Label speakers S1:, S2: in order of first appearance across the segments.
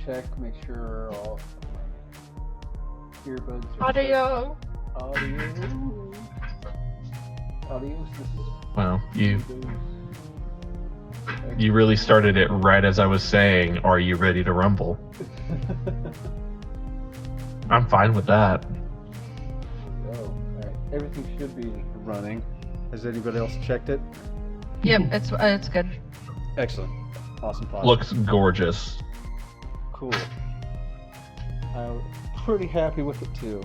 S1: check, make sure all earbuds are
S2: Audio.
S1: Audio.
S3: Well, you really started it right as I was saying, are you ready to rumble? I'm fine with that.
S1: Alright. Everything should be running. Has anybody else checked it?
S2: Yep, it's good.
S1: Excellent. Awesome.
S3: Looks gorgeous.
S1: Cool. I'm pretty happy with it too.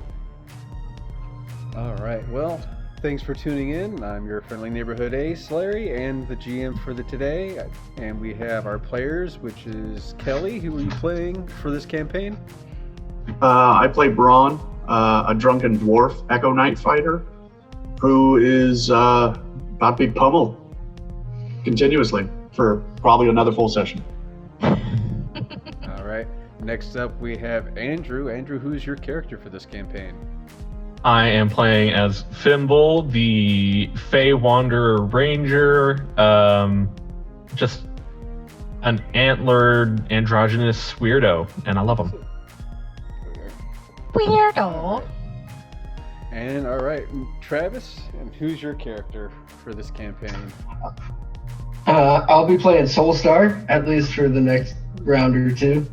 S1: Alright, well, thanks for tuning in. I'm your friendly neighborhood ace, Larry, and the GM for today. And we have our players, which is Kelly. Who are you playing for this campaign?
S4: I play Braun, a drunken dwarf Echo Knight fighter, who is about to be pummeled continuously for probably another full session.
S1: All right. Next up, we have Andrew. Andrew, who's your character for this campaign?
S3: I am playing as Fimble, the Fey Wanderer Ranger, just an antlered androgynous weirdo, and I love him.
S2: Weirdo.
S1: And all right, Travis, and who's your character for this campaign?
S5: I'll be playing Soulstar, at least for the next round or two,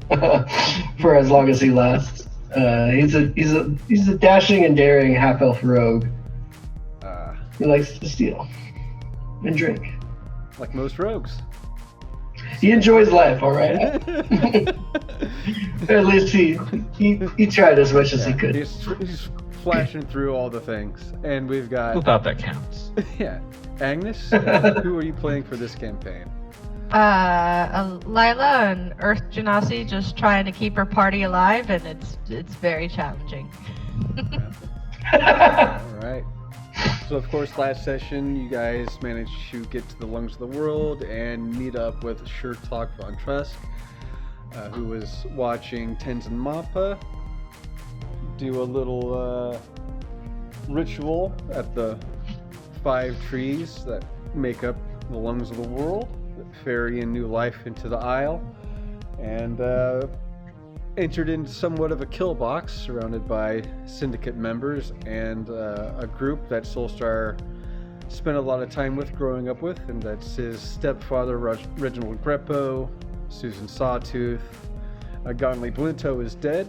S5: for as long as he lasts. He's a dashing and daring half-elf rogue. He likes to steal and drink.
S1: Like most rogues.
S5: He enjoys life, all right? At least he tried as much as he could.
S1: He's flashing through all the things. And we've got...
S3: Without that counts.
S1: Yeah. Agnes, who are you playing for this campaign?
S2: Lila and Earth Genasi just trying to keep her party alive, and it's very challenging.
S1: Alright. So of course last session you guys managed to get to the lungs of the world and meet up with Shertalk von Trusk, who was watching Tenzin Mappa do a little ritual at the 5 trees that make up the lungs of the world, that ferry in new life into the Isle, and entered into somewhat of a kill box surrounded by syndicate members and a group that Soulstar spent a lot of time with growing up with, and that's his stepfather Reginald Greppo, Susan Sawtooth, Gonley Blinto is dead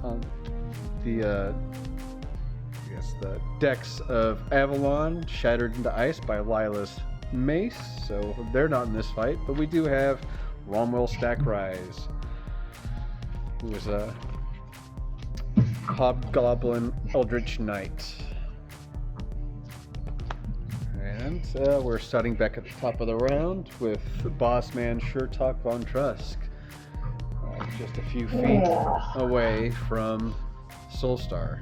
S1: on the decks of Avalon, shattered into ice by Lila's mace, so they're not in this fight, but we do have Romwell Stackrise, who is a Hobgoblin Eldritch Knight. And we're starting back at the top of the round with boss man Shertalk von Trusk, just a few feet away from Soulstar.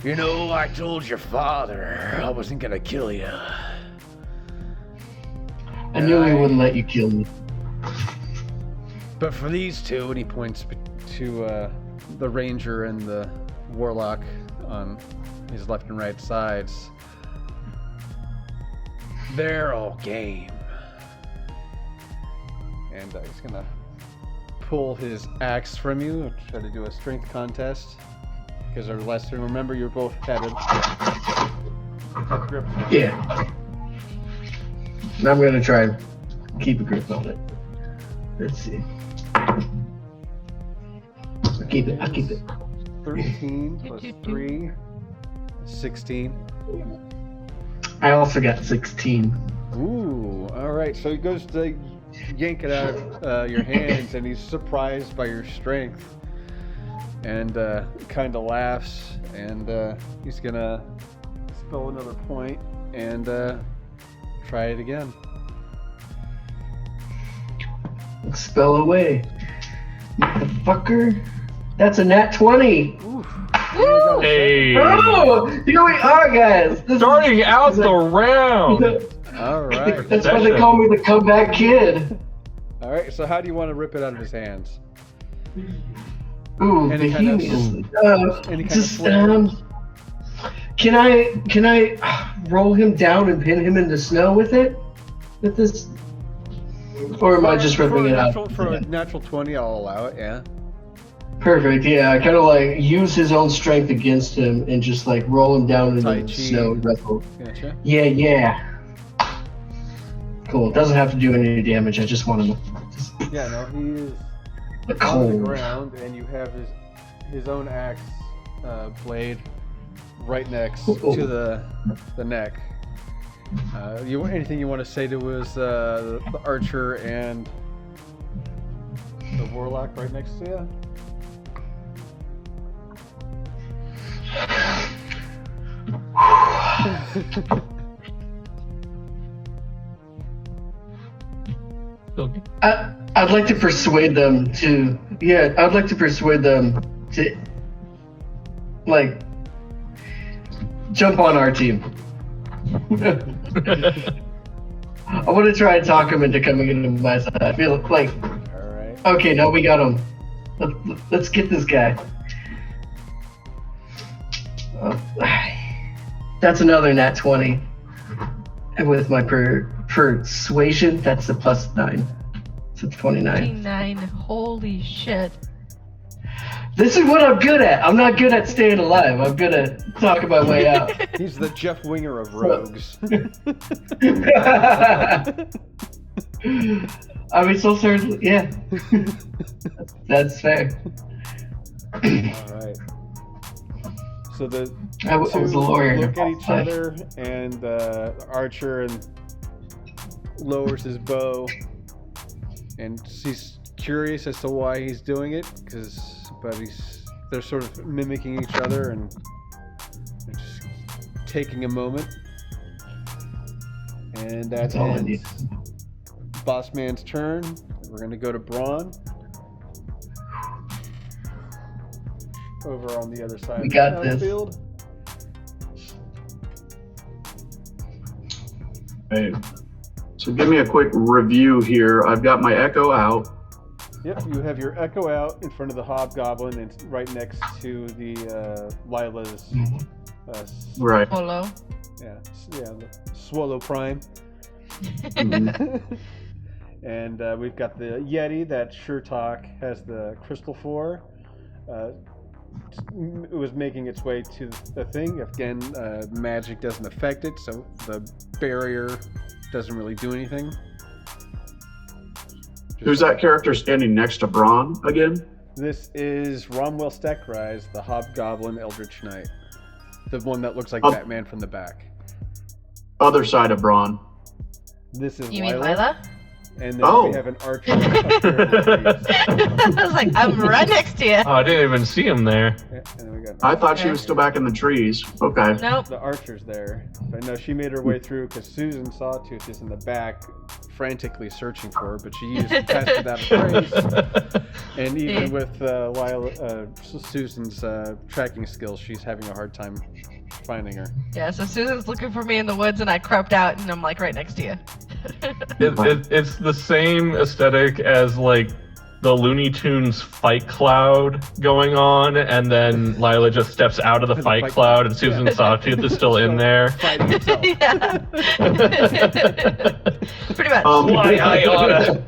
S6: You know, I told your father I wasn't gonna kill you.
S5: I knew he wouldn't let you kill me.
S1: But for these two, and he points to the ranger and the warlock on his left and right sides,
S6: They're all game.
S1: and he's gonna pull his axe from you and try to do a strength contest. Because our last time, remember, you both had a grip.
S5: Yeah. And I'm gonna try and keep a grip on it. Let's see. I'll keep it.
S1: 13 plus 3, 16.
S5: I also got 16.
S1: Ooh, alright, so he goes to yank it out of your hands, and he's surprised by your strength. And kind of laughs, and he's gonna spell another point and try it again.
S5: Spell away. Motherfucker. That's a nat 20.
S1: Ooh.
S3: Hey!
S5: Oh, here we are, guys.
S3: Starting out the round!
S1: Alright.
S5: That's why they call me the comeback kid.
S1: Alright, so how do you want to rip it out of his hands?
S5: Ooh,
S1: Any kind of-
S5: behemoth.
S1: any kind
S5: Just,
S1: of flair?
S5: can I roll him down and pin him in the snow with it? With this? Or am I just ripping it out?
S1: For a natural 20, I'll allow it, yeah.
S5: Perfect, yeah. I kind of like use his own strength against him and just like roll him down in
S1: Tai
S5: the
S1: Chi.
S5: snow. Wrestle.
S1: Gotcha.
S5: Yeah. Cool. It doesn't have to do any damage. I just want him to
S1: Yeah, no, he is on the
S5: cold.
S1: ground, and you have his own axe blade right next to the neck. Anything you want to say to his the archer and the warlock right next to you?
S3: Okay.
S5: I'd like to persuade them to. Yeah, I'd like to persuade them to, like, jump on our team. I want to try and talk him into coming into my side. I feel like,
S1: Alright.
S5: okay, no, we got him. Let's get this guy. That's another nat 20. And with my persuasion, that's a +9. So 29.
S2: 29. Holy shit.
S5: This is what I'm good at. I'm not good at staying alive. I'm good at talking my way out.
S1: He's the Jeff Winger of rogues.
S5: I mean, so certainly, yeah. That's fair.
S1: Alright. So the
S5: I was
S1: two
S5: a lawyer.
S1: look at each other, and Archer and lowers his bow, and he's curious as to why he's doing it, but they're sort of mimicking each other, and they're just taking a moment. And
S5: That's all I need.
S1: Boss Man's turn. We're gonna go to Braun. Over on the other side
S5: We
S1: of
S5: got
S1: the
S5: this.
S1: battlefield.
S4: Hey. So give me a quick review here. I've got my echo out.
S1: Yep, you have your echo out in front of the hobgoblin, and it's right next to the Lila's.
S4: Right.
S2: Polo.
S1: The Swallow Prime. And we've got the Yeti that Shurtok has the crystal for. It was making its way to the thing. Again, magic doesn't affect it, so the barrier doesn't really do anything.
S4: Who's that character standing next to Braun again?
S1: This is Romwell Steckrise, the Hobgoblin Eldritch Knight. The one that looks like
S4: Oh.
S1: Batman from the back.
S4: Other side of Braun.
S1: This is
S2: You mean
S1: Lila.
S2: Lila?
S1: And then
S4: Oh.
S1: we have an archer up there with these.
S2: I was like, I'm right next to you.
S3: Oh, I didn't even see him there.
S1: Yeah, and then we got
S4: I thought she was still back in the trees. Okay.
S2: Nope.
S1: the archer's there. But no, she made her way through because Susan Sawtooth is in the back, frantically searching for her, but she used passed without a trace. And even with Susan's tracking skills, she's having a hard time finding her.
S2: Yeah, so Susan's looking for me in the woods, and I crept out, and I'm like right next to you.
S3: It's the same aesthetic as like the Looney Tunes fight cloud going on, and then Lila just steps out of the fight cloud, and Susan Sawtooth is still in there.
S1: Fighting herself.
S2: Yeah. Pretty much.
S3: Why I oughta.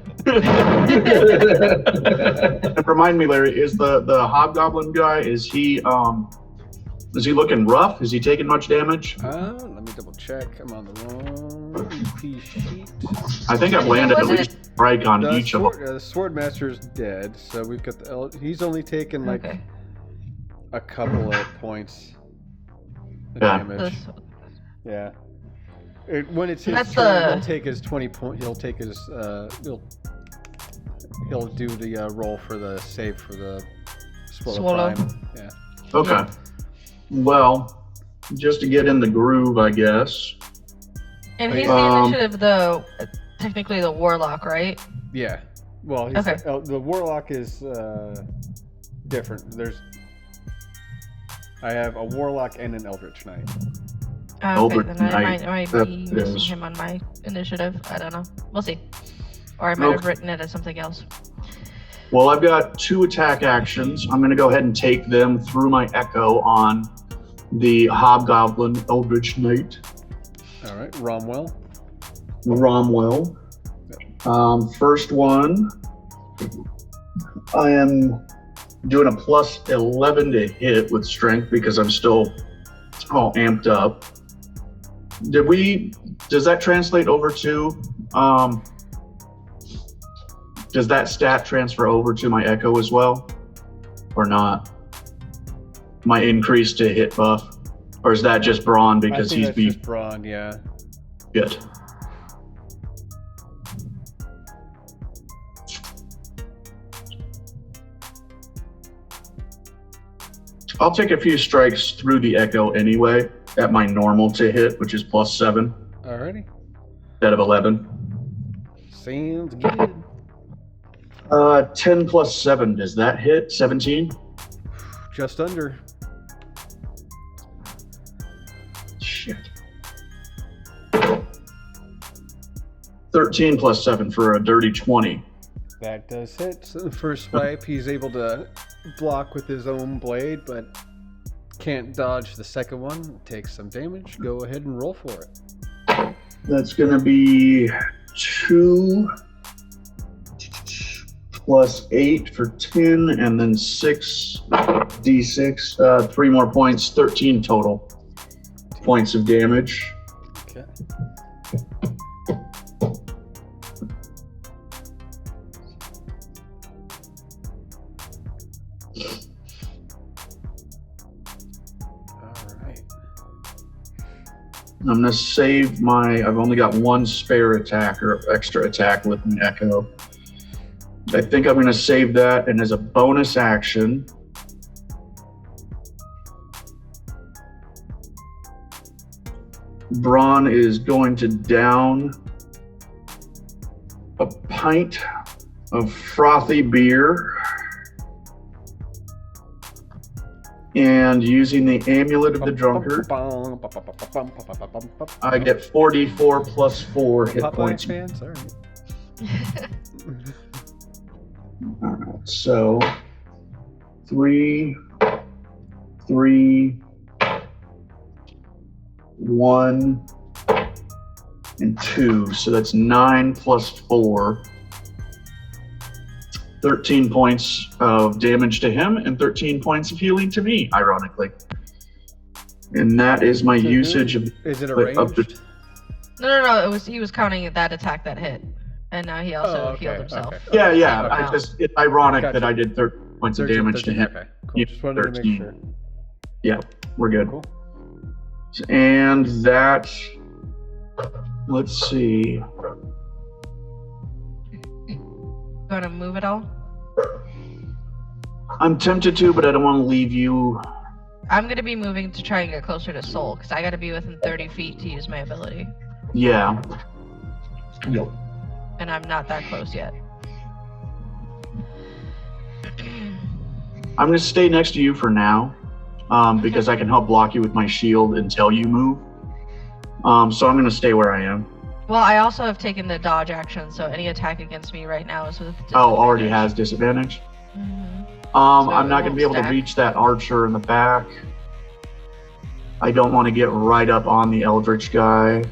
S4: And remind me, Larry, is the Hobgoblin guy, is he looking rough? Is he taking much damage?
S1: Let me double check. I'm on the wrong EP sheet.
S4: I think I've landed at
S2: Wasn't
S4: least a strike on
S1: The
S4: each of them.
S1: the Swordmaster's dead, so we've got he's only taken like
S2: Okay.
S1: a couple of points of
S4: Yeah.
S1: damage.
S2: This-
S1: Yeah. When it's his
S2: That's
S1: turn,
S2: the-
S1: he'll take his 20 point. He'll take his. He'll do the roll for the save for the
S2: Swallow.
S1: Prime. Yeah.
S4: Okay. Well, just to get in the groove, I guess.
S2: And he's
S4: Um,
S2: the initiative, though, technically the warlock, right?
S1: Yeah. Well, he's,
S2: Okay.
S1: the warlock is different. I have a warlock and an eldritch knight.
S2: Okay,
S4: Albert
S2: then I
S4: Knight,
S2: might
S4: that
S2: be missing
S4: is.
S2: him on my initiative. I don't know. We'll see. Or I might have
S4: Okay.
S2: written it as something else.
S4: Well, I've got 2 attack actions. I'm going to go ahead and take them through my echo on the Hobgoblin Eldritch Knight,
S1: All right, Romwell.
S4: Romwell. First one, I am doing a plus 11 to hit with strength because I'm still all amped up. Does that translate over to, does that stat transfer over to my echo as well? Or not? My increase to hit buff? Or is that just Braun because
S1: I think
S4: he's
S1: that's
S4: beef?
S1: just Braun, yeah.
S4: Good. I'll take a few strikes through the echo anyway at my normal to hit, which is plus 7
S1: Alrighty.
S4: instead of 11.
S1: Sounds good.
S4: 10 plus 7, does that hit? 17?
S1: Just under.
S4: Shit. 13 plus 7 for a dirty 20.
S1: That does hit. So the first swipe, he's able to block with his own blade, but can't dodge the second one. Takes some damage. Go ahead and roll for it.
S4: That's going to be 2 plus 8 for 10, and then 6d6, 3 more points, 13 total points of damage.
S1: Okay. Alright.
S4: I'm going to save I've only got 1 spare attack or extra attack with my echo. I think I'm going to save that, and as a bonus action, Braun is going to down a pint of frothy beer, and using the Amulet of the Drunkard, I get 4d4 plus 4 hit
S1: Popeye
S4: points.
S1: fan? Sorry.
S4: Alright, so 3, 3, 1, and 2. So that's 9 plus 4. 13 points of damage to him and 13 points of healing to me, ironically. And that is my usage of.
S1: Is it
S4: of the-
S1: arranged?
S2: No. He was counting that attack that hit, and now he also
S1: Oh, okay,
S2: healed himself.
S1: okay.
S4: Yeah.
S1: Okay.
S4: It's ironic
S1: Gotcha.
S4: that I did 13 points of damage to him.
S1: Okay, cool. Just wanted to make
S4: 13.
S1: sure.
S4: Yeah, we're good.
S1: Cool.
S4: And that, let's see.
S2: You want to move it all?
S4: I'm tempted to, but I don't want to leave you.
S2: I'm going to be moving to try and get closer to Soul, because I got to be within 30 feet to use my ability.
S4: Yeah.
S5: Yep.
S2: And I'm not that close yet.
S4: I'm going to stay next to you for now, because I can help block you with my shield until you move. So I'm going to stay where I am.
S2: Well, I also have taken the dodge action, so any attack against me right now is with
S4: Oh, already has disadvantage?
S2: Mhm.
S4: I'm
S2: it
S4: not going to
S2: won't
S4: be able to
S2: stack.
S4: reach that archer in the back. I don't want to get right up on the Eldritch guy.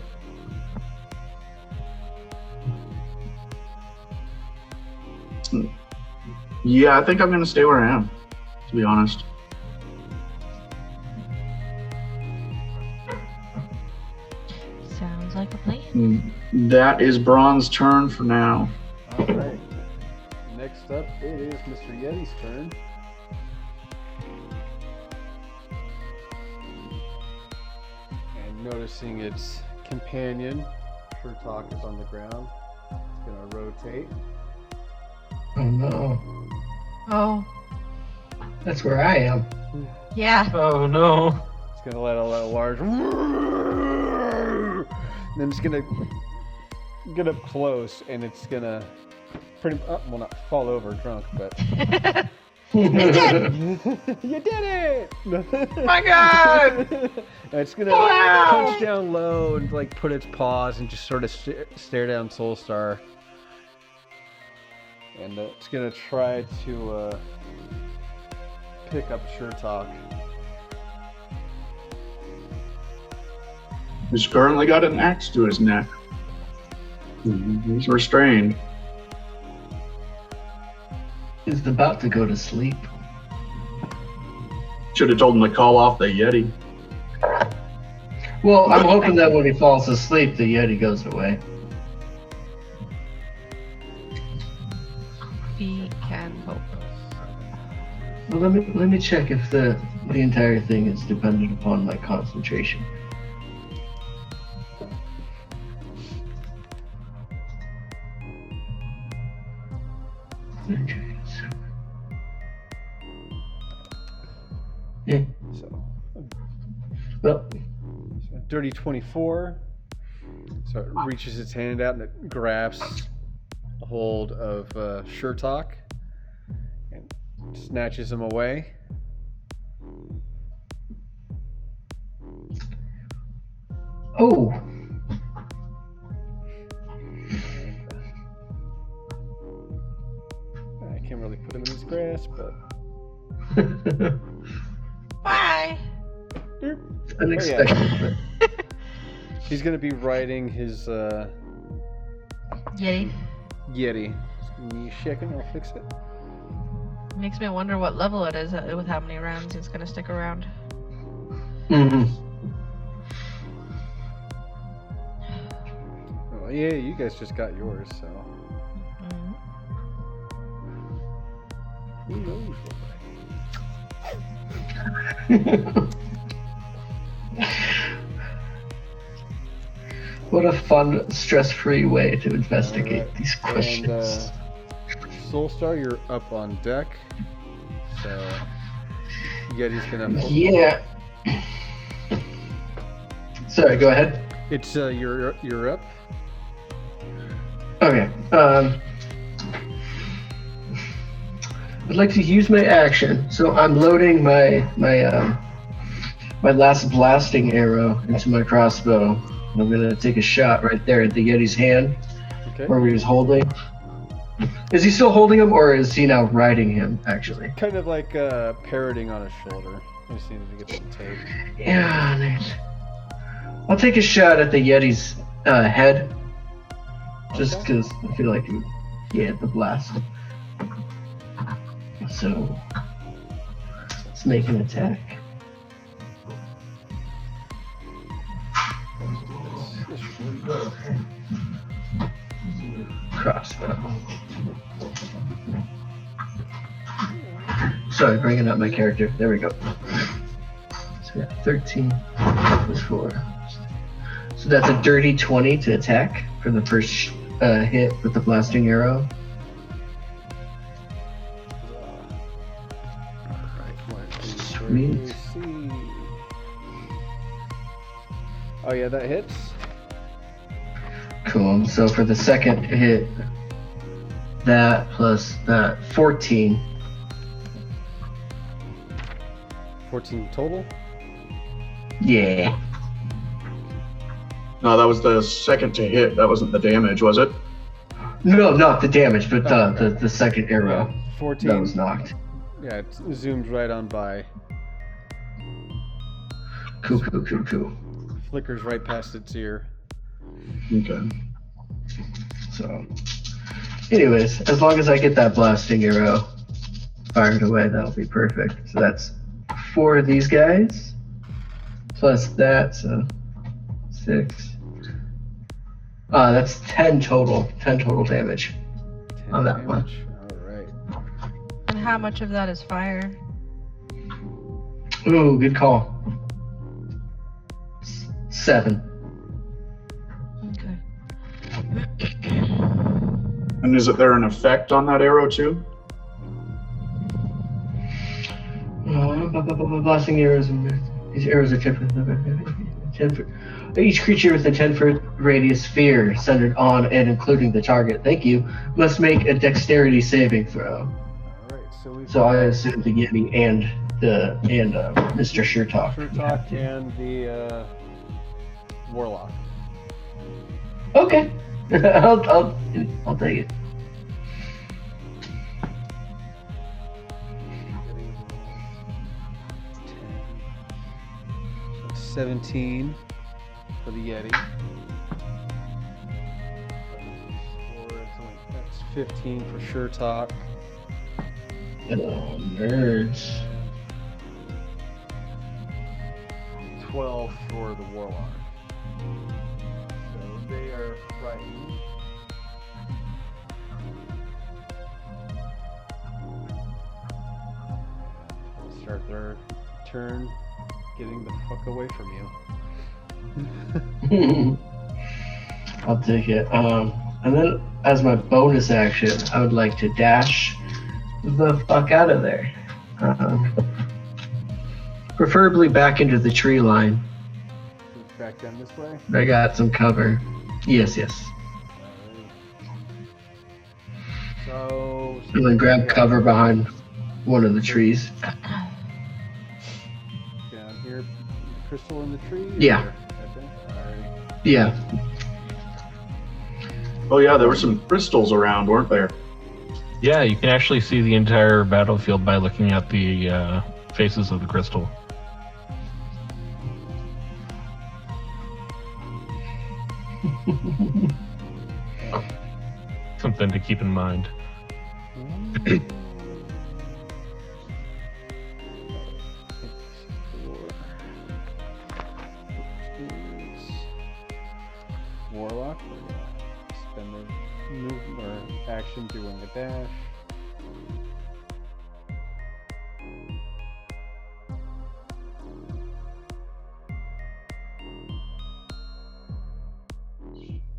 S4: Yeah, I think I'm going to stay where I am, to be honest.
S2: Sounds like a plan.
S4: That is Braun's turn for now.
S1: Alright. Next up, it is Mr. Yeti's turn. And noticing its companion, Shertalk, is on the ground, it's going to rotate.
S5: Oh no.
S2: Oh,
S5: That's where I am.
S2: yeah.
S3: Oh no.
S1: It's going to let out a large. And then it's going to get up close, and it's going to well, not fall over drunk, but. You did it!
S3: My God!
S1: It's gonna punch down low and like put its paws and just sort of stare down Soulstar. And it's gonna try to pick up Shertalk.
S4: He's currently got an axe to his neck. He's restrained.
S5: He's about to go to sleep.
S4: Should have told him to call off the Yeti.
S5: Well, I'm hoping that when he falls asleep, the Yeti goes away.
S2: We can hope.
S5: Well, let me check if the entire thing is dependent upon my concentration. Yeah.
S1: So,
S5: Well,
S1: dirty 24. So it reaches its hand out and it grabs a hold of Shurtok and snatches him away.
S5: oh,
S1: I can't really put him in his grasp, but
S2: Bye.
S5: unexpected.
S1: he's going to be riding his
S2: Yeti.
S1: Yeti. Just give me a second, I'll fix it.
S2: Makes me wonder what level it is with how many rounds it's gonna stick around.
S5: Mm-hmm.
S1: Oh, yeah, you guys just got yours, so
S2: Mm.
S1: who knows
S5: What a fun, stress-free way to investigate
S1: Alright,
S5: these questions.
S1: And Soulstar, you're up on deck. So Yeti's gonna.
S5: Yeah. Sorry, go ahead.
S1: It's you're up.
S5: Okay. I'd like to use my action, so I'm loading my last blasting arrow into my crossbow. I'm gonna take a shot right there at the Yeti's hand,
S1: Okay.
S5: where he was holding. Is he still holding him, or is he now riding him? Actually.
S1: Kind of like parroting on his shoulder. I just needed to get the tape.
S5: Yeah. Nice. I'll take a shot at the Yeti's head, just
S1: Okay.
S5: because I feel like he had the blast. So let's make an attack. Crossbow. Sorry, bringing up my character. There we go. So we got 13 plus 4. So that's a dirty 20 to attack for the first hit with the blasting arrow. Sweet.
S1: Oh yeah, that hits.
S5: Cool. So for the second hit, that plus that 14.
S1: 14 total.
S5: Yeah.
S4: No, that was the second to hit. That wasn't the damage, was it?
S5: No, not the damage, but the second arrow
S1: 14.
S5: that was knocked.
S1: Yeah, it zooms right on by.
S5: Cool.
S1: Flickers right past its ear.
S4: Okay.
S5: So, anyways, as long as I get that blasting arrow fired away, that'll be perfect. So that's 4 of these guys, plus that, so 6. That's 10 total. 10 total damage
S1: 10
S5: on that one.
S1: damage. Alright.
S2: And how much of that is fire?
S5: Ooh, good call. 7.
S2: Okay.
S4: And is there an effect on that arrow too?
S5: Blasting arrows. These arrows are 10 foot. Each creature with a 10-foot radius sphere centered on and including the target, thank you, must make a dexterity saving throw.
S1: Alright, so we've
S5: So I assume the Yeti and Mr. Shurtok.
S1: Shurtok and the Warlock.
S5: Okay. I'll take it.
S1: 17 for the Yeti. 15 for sure talk.
S5: Oh, nerds.
S1: 12 for the warlock. So they are frightened. Start their turn getting the fuck away from you.
S5: I'll take it. And then as my bonus action, I would like to dash the fuck out of there. Preferably back into the tree line.
S1: Back down this way.
S5: I got some cover. Yes.
S1: So
S5: And then grab cover behind one of the trees.
S1: down here, crystal in the tree.
S5: Yeah.
S1: Or- okay. Alright.
S5: Yeah.
S4: Oh yeah, there were some crystals around, weren't there?
S3: Yeah, you can actually see the entire battlefield by looking at the faces of the crystal. Something to keep in mind.
S1: Warlock. Spend their move or action doing a dash.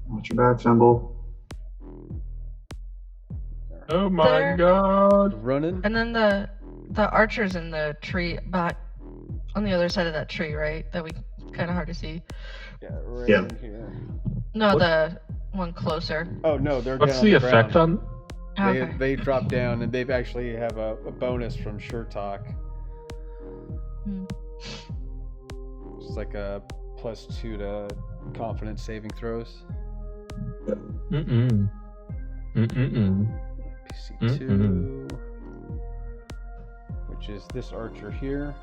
S4: Watch your back, Thimble.
S3: Oh my
S2: There.
S3: god!
S1: Running.
S2: And then the archer's in the tree, but on the other side of that tree, right? That we kind of hard to see.
S1: Yeah, right
S4: Yeah.
S1: in here.
S2: No,
S3: What?
S2: the one closer.
S1: Oh no, they're
S3: What's
S1: down
S3: the
S1: on
S3: effect
S1: ground.
S3: on?
S1: They,
S2: Okay.
S1: they drop down and they've actually have a bonus from Sure Talk.
S2: Hmm.
S1: It's like a +2 to confidence saving throws.
S3: Mm-mm. Mm-mm-mm.
S1: PC2, which is this archer here.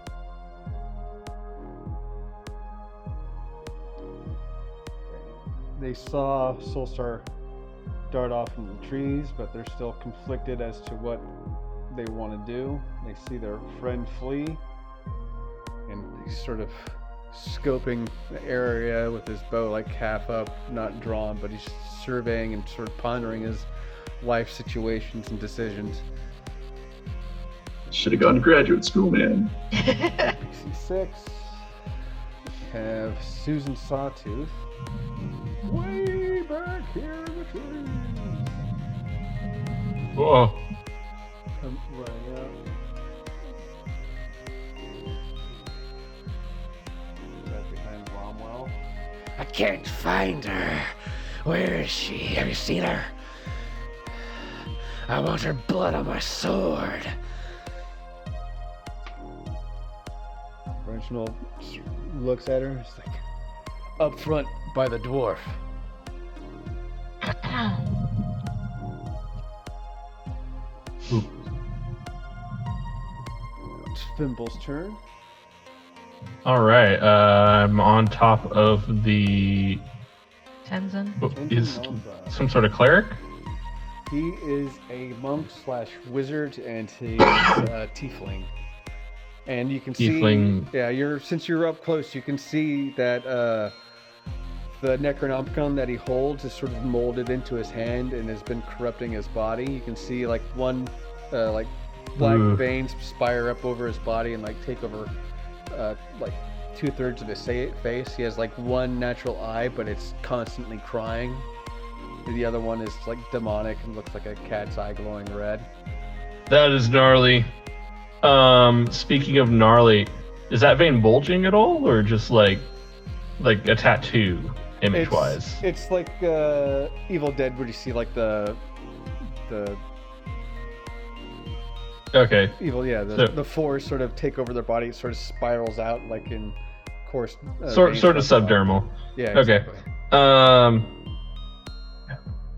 S1: They saw Soulstar dart off in the trees, but they're still conflicted as to what they want to do. They see their friend flee, and he's sort of scoping the area with his bow like half up, not drawn, but he's surveying and sort of pondering his life situations and decisions.
S4: Should have gone to graduate school, man.
S1: PC6. Have Susan Sawtooth. Way back here in the trees.
S3: Whoa.
S1: Come running up. Right behind Romwell.
S6: I can't find her. Where is she? Have you seen her? I want her blood on my sword.
S1: Reginald looks at her. He's like, up front by the dwarf. It's Fimble's turn.
S3: All right. I'm on top of the.
S2: Tenzin.
S3: Is some sort of cleric?
S1: He is a monk / wizard, and he's a tiefling. And you can
S3: Tiefling.
S1: see, yeah, since you're up close, you can see that the Necronomicon that he holds is sort of molded into his hand and has been corrupting his body. You can see like one, like black
S3: Ooh.
S1: veins spire up over his body and like take over, like 2/3 of his face. He has like one natural eye, but it's constantly crying. The other one is like demonic and looks like a cat's eye glowing red.
S3: That is gnarly. Speaking of gnarly, is that vein bulging at all, or just like a tattoo image-wise?
S1: It's like Evil Dead, where you see like the
S3: Okay.
S1: evil, the force sort of take over their body. It sort of spirals out like in course.
S3: Sort
S1: veins
S3: of
S1: like that.
S3: subdermal.
S1: Yeah.
S3: Okay.
S1: Exactly.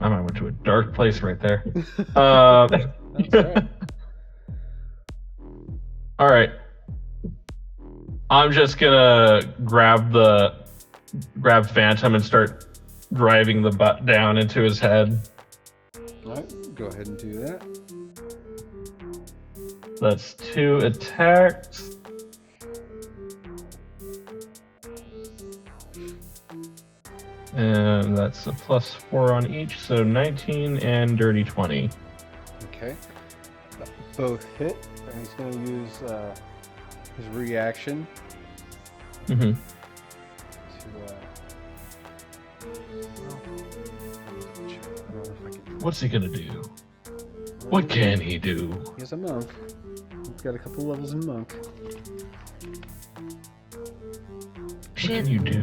S3: I might went to a dark place right there.
S1: That's right.
S3: All right. I'm just gonna grab Phantom and start driving the butt down into his head.
S1: Alright, go ahead and do that.
S3: That's 2 attacks. And that's a +4 on each, so 19 and dirty 20.
S1: Okay. Both hit, and he's going to use his reaction
S3: Mm-hmm. What's he gonna do? What can he do?
S1: He's a monk. He's got a couple levels in monk.
S3: What can you do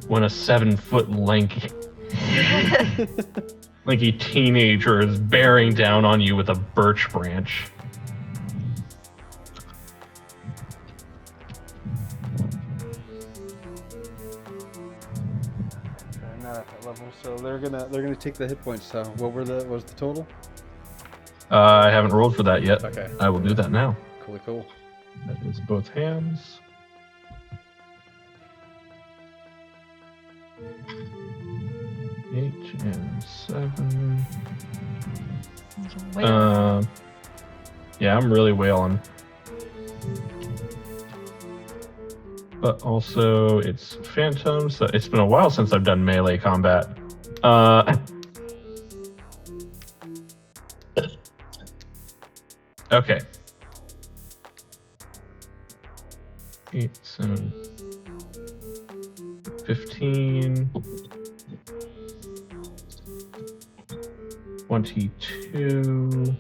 S3: when a 7-foot lanky teenager is bearing down on you with a birch branch?
S1: They're not at that level, so they're gonna take the hit points. So what was the total?
S3: I haven't rolled for that yet.
S1: Okay.
S3: I will do that now.
S1: Cool.
S3: That is both hands. Eight and 7. Yeah, I'm really wailing. But also, it's Phantom, so it's been a while since I've done melee combat. Okay. 8, 7, 15, 22,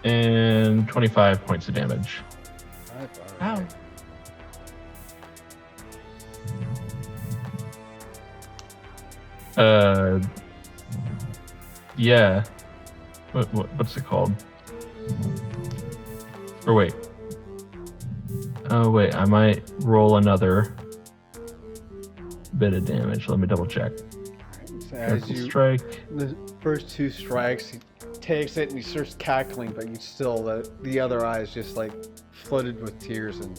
S3: and 25 points of damage.
S2: Wow.
S3: Yeah. What's it called? Or wait. Oh wait, I might roll another bit of damage. Let me double check.
S1: So as
S3: Critical
S1: you
S3: strike.
S1: the first 2 strikes, he takes it and he starts cackling, but you still the other eye is just like flooded with tears, and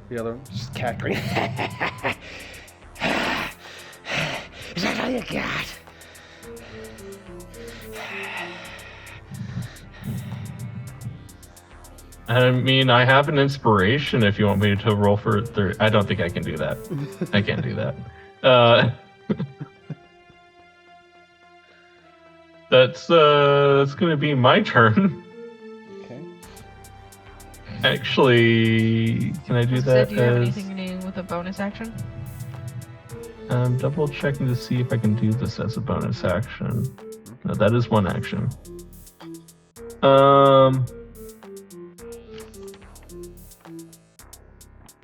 S1: the other one just cackling.
S6: Is that all you got?
S3: I mean, I have an inspiration if you want me to roll for 30. I don't think I can do that. I can't do that. That's gonna be my turn.
S1: Okay.
S3: Actually, can I do that
S2: Do you have
S3: as...
S2: anything you need with a bonus action?
S3: I'm double checking to see if I can do this as a bonus action. No, that is one action.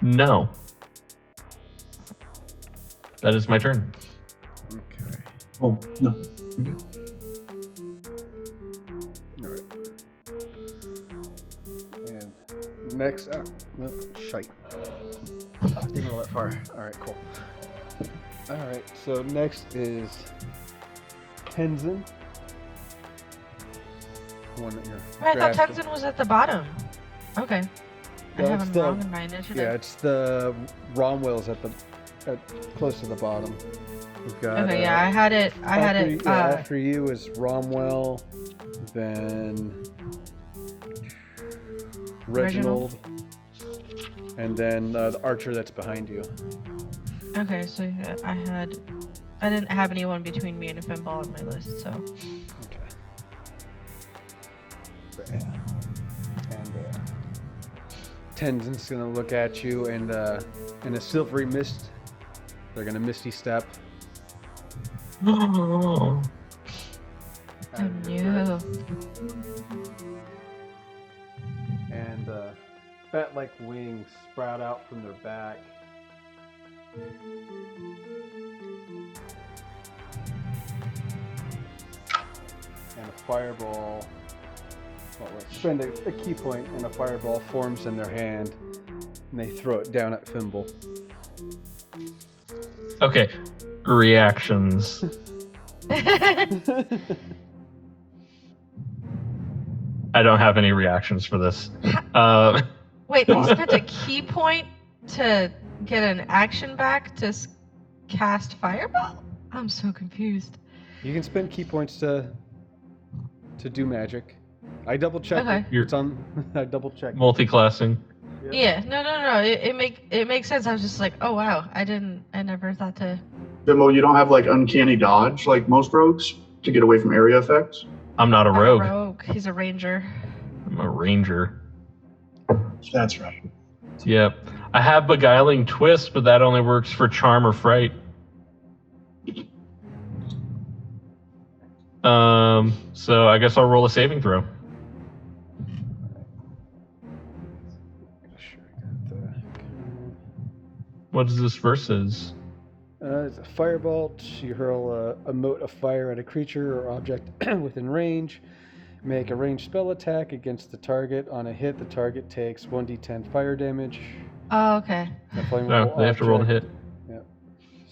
S3: No. That is my turn.
S1: Okay.
S4: Oh, no.
S1: All right. And next up, no, shite. Didn't go that far. All right, cool. All right, so next is Tenzin. One that you're.
S2: Oh, I thought
S1: grabbed.
S2: Tenzin was at the bottom. Okay. I
S1: No,
S2: have
S1: it's
S2: him
S1: the-
S2: wrong in my initiative.
S1: Yeah, it's the Romwell's at close to the bottom. We've got.
S2: Okay, yeah, I had it.
S1: After you is Romwell, then Reginald, and then the archer that's behind you.
S2: Okay, so yeah, I didn't have anyone between me and a pinball on my list, so.
S1: Okay. But, yeah. And Tenzin's gonna look at you, and in a silvery mist, they're gonna misty step.
S3: Oh.
S2: I knew.
S1: And bat-like wings sprout out from their back. And a fireball. Well, let's spend a key point, and a fireball forms in their hand, and they throw it down at Fimble.
S3: Okay. Reactions. I don't have any reactions for this.
S2: Wait, they spent a key point to get an action back to cast Fireball? I'm so confused.
S1: You can spend key points to do magic. I double checked
S2: Okay.
S1: it. It's on. I double checked.
S3: Multi-classing.
S2: Yeah, no. It makes sense. I was just like, oh wow, I never thought to.
S4: Bimbo, you don't have like uncanny dodge like most rogues to get away from area effects?
S3: I'm not a
S2: I'm a
S3: rogue.
S2: rogue. He's a ranger.
S3: I'm a ranger.
S4: That's right.
S3: Yep. I have beguiling twist, but that only works for charm or fright. So I guess I'll roll a saving throw.
S1: Sure, got that.
S3: What is this versus?
S1: It's a firebolt. You hurl a mote of fire at a creature or object within range. Make a ranged spell attack against the target. On a hit, the target takes 1d10 fire damage.
S2: Oh, okay.
S1: A flammable
S3: No, they have to roll the hit.
S1: Yep.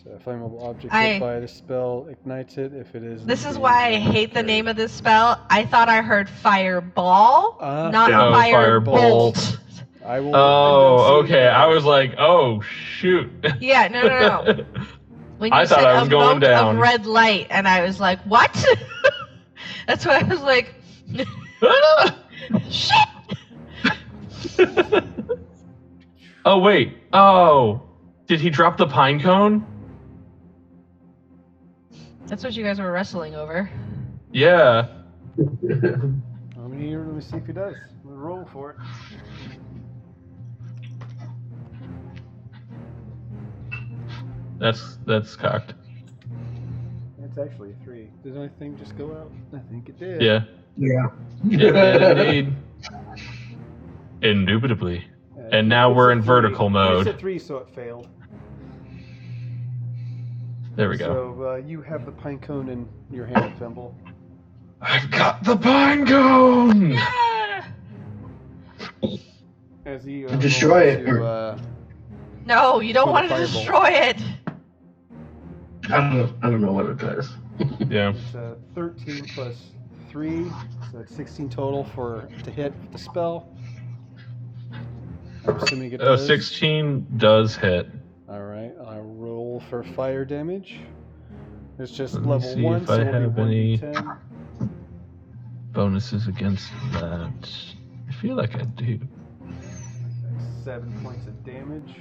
S1: So a flammable object
S2: I-
S1: hit by the spell ignites it if it is.
S2: This is
S1: within
S2: why I hate the
S1: range.
S2: name of this spell. I thought I heard fireball, not
S4: Yeah.
S3: Oh,
S2: firebolt.
S3: firebolt.
S1: I will.
S3: Oh,
S1: enunciate
S3: okay.
S1: that.
S3: I was like, oh, shoot.
S2: Yeah, no. When you
S3: I thought
S2: said
S3: I was
S2: a
S3: going
S2: mote
S3: down.
S2: of red light, and I was like, what? That's why I was like, shit.
S3: Oh, wait. Oh. Did he drop the pine cone?
S2: That's what you guys were wrestling over.
S3: Yeah.
S1: Let me see if he does. We'll roll for it.
S3: That's cocked.
S1: It's actually a 3. Did anything just go out? I think it did.
S3: Yeah.
S5: Yeah.
S3: Yeah, indeed. Indubitably. And now
S1: it's
S3: we're
S1: a
S3: in
S1: 3.
S3: vertical mode.
S1: It's a 3, so it failed.
S3: There we go.
S1: So you have the pine cone in your hand, Thimble.
S3: I've got the pine cone!
S2: Yeah.
S1: As he
S5: Destroy
S1: rolls
S5: it,
S1: to,
S2: No, you don't
S1: With a
S2: want to
S1: fireball.
S2: destroy it.
S5: I don't know what it does.
S3: Yeah.
S1: it's 13 plus 3, so it's 16 total to hit the spell. I'm assuming it
S3: Oh,
S1: does.
S3: 16 does hit.
S1: Alright, I'll roll for fire damage. It's just
S3: Let me
S1: level
S3: see
S1: 1,
S3: if
S1: so
S3: I
S1: it'll
S3: have
S1: be
S3: any
S1: 1d10.
S3: bonuses against that. I feel like I do.
S1: 7 points of damage.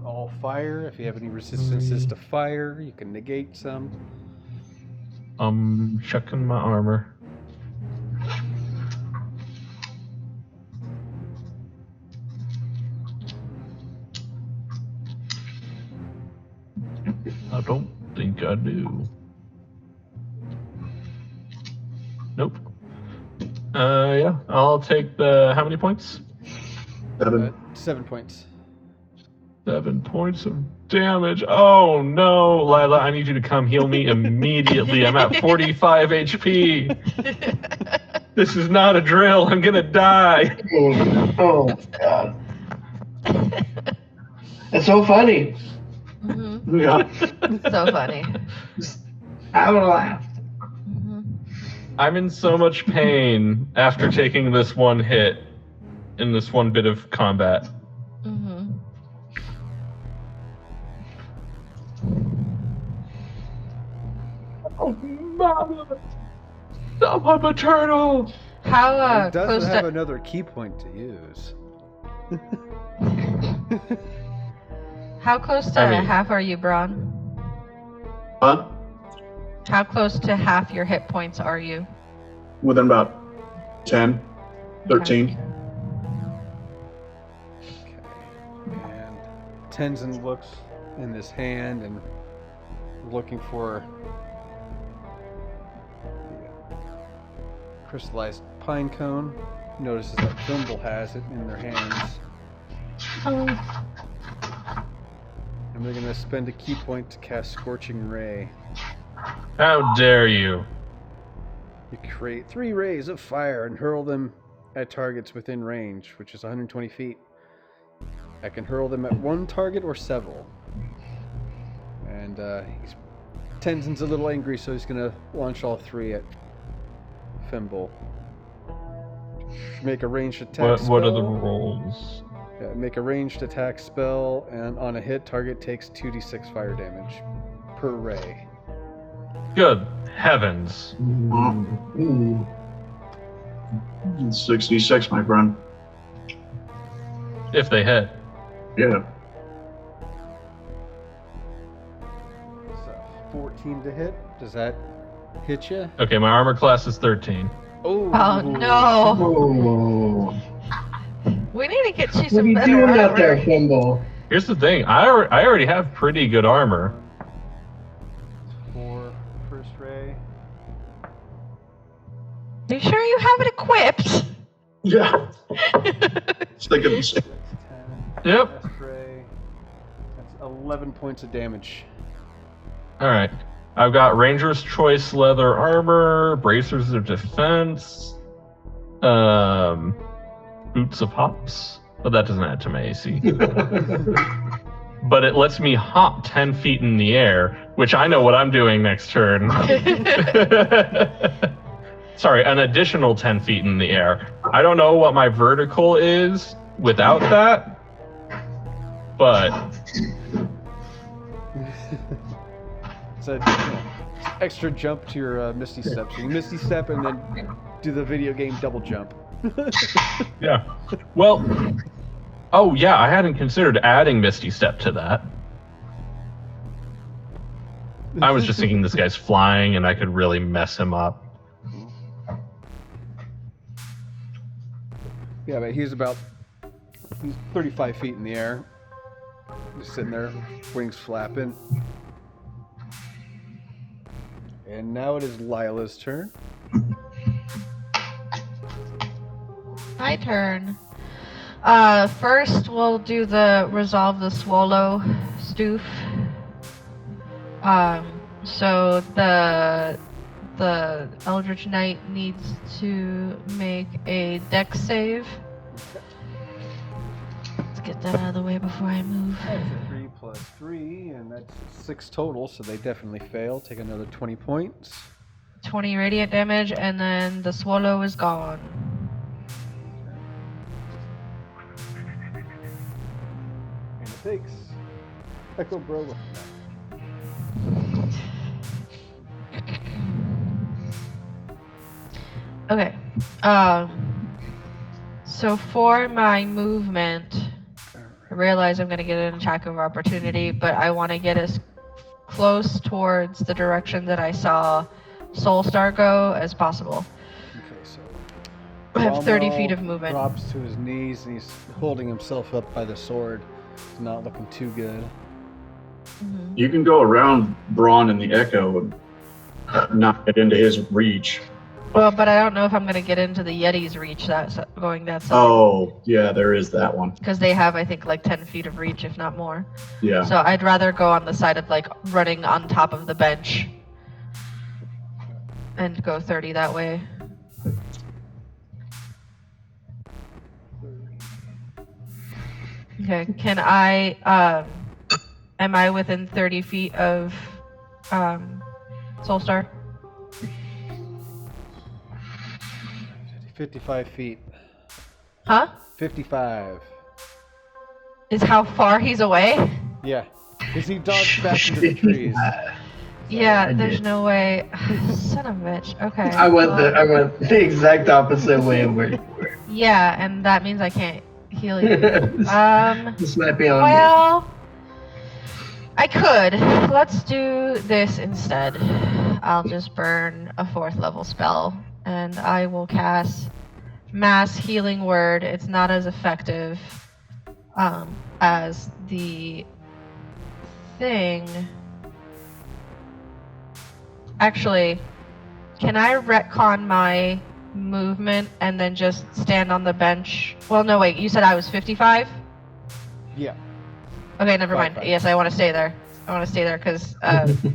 S1: All fire. If you have any resistances to fire, you can negate some.
S3: I'm checking my armor. I don't think I do. Nope. Yeah, I'll take the, how many points?
S4: 7.
S1: 7 points.
S3: 7 points of damage. Oh no, Lila, I need you to come heal me immediately. I'm at 45 HP. This is not a drill. I'm gonna die.
S5: Oh God. It's so funny.
S2: Mm-hmm.
S4: Yeah.
S2: So funny.
S5: Have a laugh.
S2: Mm-hmm.
S3: I'm in so much pain after taking this one hit in this one bit of combat.
S2: Mm-hmm.
S3: Oh, mama! Stop, I'm eternal!
S2: How
S1: it does
S2: close
S1: have
S2: to
S1: another key point to use.
S2: how close to
S3: I mean-
S2: half are you, Braun?
S4: Huh?
S2: How close to half your hit points are you?
S4: Within about 10, 13.
S1: Okay. And Tenzin looks in his hand and looking for the crystallized pine cone. Notices that Thimble has it in their hands. And they're going to spend a key point to cast Scorching Ray.
S3: How dare you?
S1: You create 3 rays of fire and hurl them at targets within range, which is 120 feet. I can hurl them at one target or several. And Tenzin's a little angry, so he's going to launch all 3 at Thimble. Make a ranged attack spell.
S3: What are the rolls?
S1: Yeah, make a ranged attack spell, and on a hit, target takes 2d6 fire damage per ray.
S3: Good heavens.
S5: Ooh.
S4: 66, my friend.
S3: If they hit.
S4: Yeah.
S1: So 14 to hit. Does that hit you?
S3: Okay, my armor class is 13.
S1: Oh,
S2: Oh no!
S5: Oh.
S2: We need to get you
S5: What are
S2: some
S5: you
S2: better
S5: doing out there,
S2: armor.
S5: Fimble?
S3: Here's the thing, I already have pretty good armor.
S1: 4 first ray.
S2: Are you sure you have it equipped?
S4: Yeah. It's like a,
S1: 10.
S3: Yep.
S1: First ray. That's 11 points of damage.
S3: Alright. I've got Ranger's Choice leather armor, bracers of defense, boots of hops, but that doesn't add to my AC. But it lets me hop 10 feet in the air, which I know what I'm doing next turn. Sorry, an additional 10 feet in the air. I don't know what my vertical is without that, but
S1: It's a extra jump to your Misty Step. So you Misty Step and then do the video game double jump.
S3: yeah. Well, oh yeah, I hadn't considered adding Misty Step to that. I was just thinking this guy's flying and I could really mess him up.
S1: Yeah, but he's 35 feet in the air. Just sitting there, wings flapping. And now it is Lila's turn.
S2: My turn. First we'll do the resolve the swallow stoof. So the Eldritch Knight needs to make a dex save. Let's get that out of the way before I move.
S1: That's a 3 plus 3, and that's 6 total, so they definitely fail. Take another 20 points.
S2: 20 radiant damage, and then the swallow is gone.
S1: And it takes Echo Bro.
S2: Okay. So for my movement, I realize I'm gonna get an attack of opportunity, but I want to get as close towards the direction that I saw Soulstar go as possible.
S1: Okay, so
S2: I have 30
S1: Rommel
S2: feet of movement.
S1: drops to his knees, and he's holding himself up by the sword. It's not looking too good.
S2: Mhm.
S4: you can go around Braun and the Echo and not get into his reach.
S2: Well, but I don't know if I'm gonna get into the Yeti's reach going that side.
S4: Oh, yeah, there is that one.
S2: Because they have, I think, like 10 feet of reach, if not more.
S4: Yeah.
S2: So I'd rather go on the side of like running on top of the bench and go 30 that way. Okay, can I, am I within 30 feet of Soulstar?
S1: 55 feet.
S2: Huh?
S1: 55.
S2: Is how far he's away?
S1: Yeah. Because he dodged back into the trees.
S2: Yeah,
S5: I
S2: there's
S5: did.
S2: no way. Son of a bitch. Okay.
S5: I went
S2: well,
S5: I went the exact opposite way of where you were.
S2: Yeah, and that means I can't heal you.
S5: This might be on me.
S2: Well, I could. Let's do this instead. I'll just burn a 4th level spell, and I will cast Mass Healing Word. It's not as effective as the thing. Actually, can I retcon my movement and then just stand on the bench? Well, no, wait. You said I was 55?
S1: Yeah.
S2: Okay, never mind.
S1: 55.
S2: Yes, I want to stay there. I want to stay there because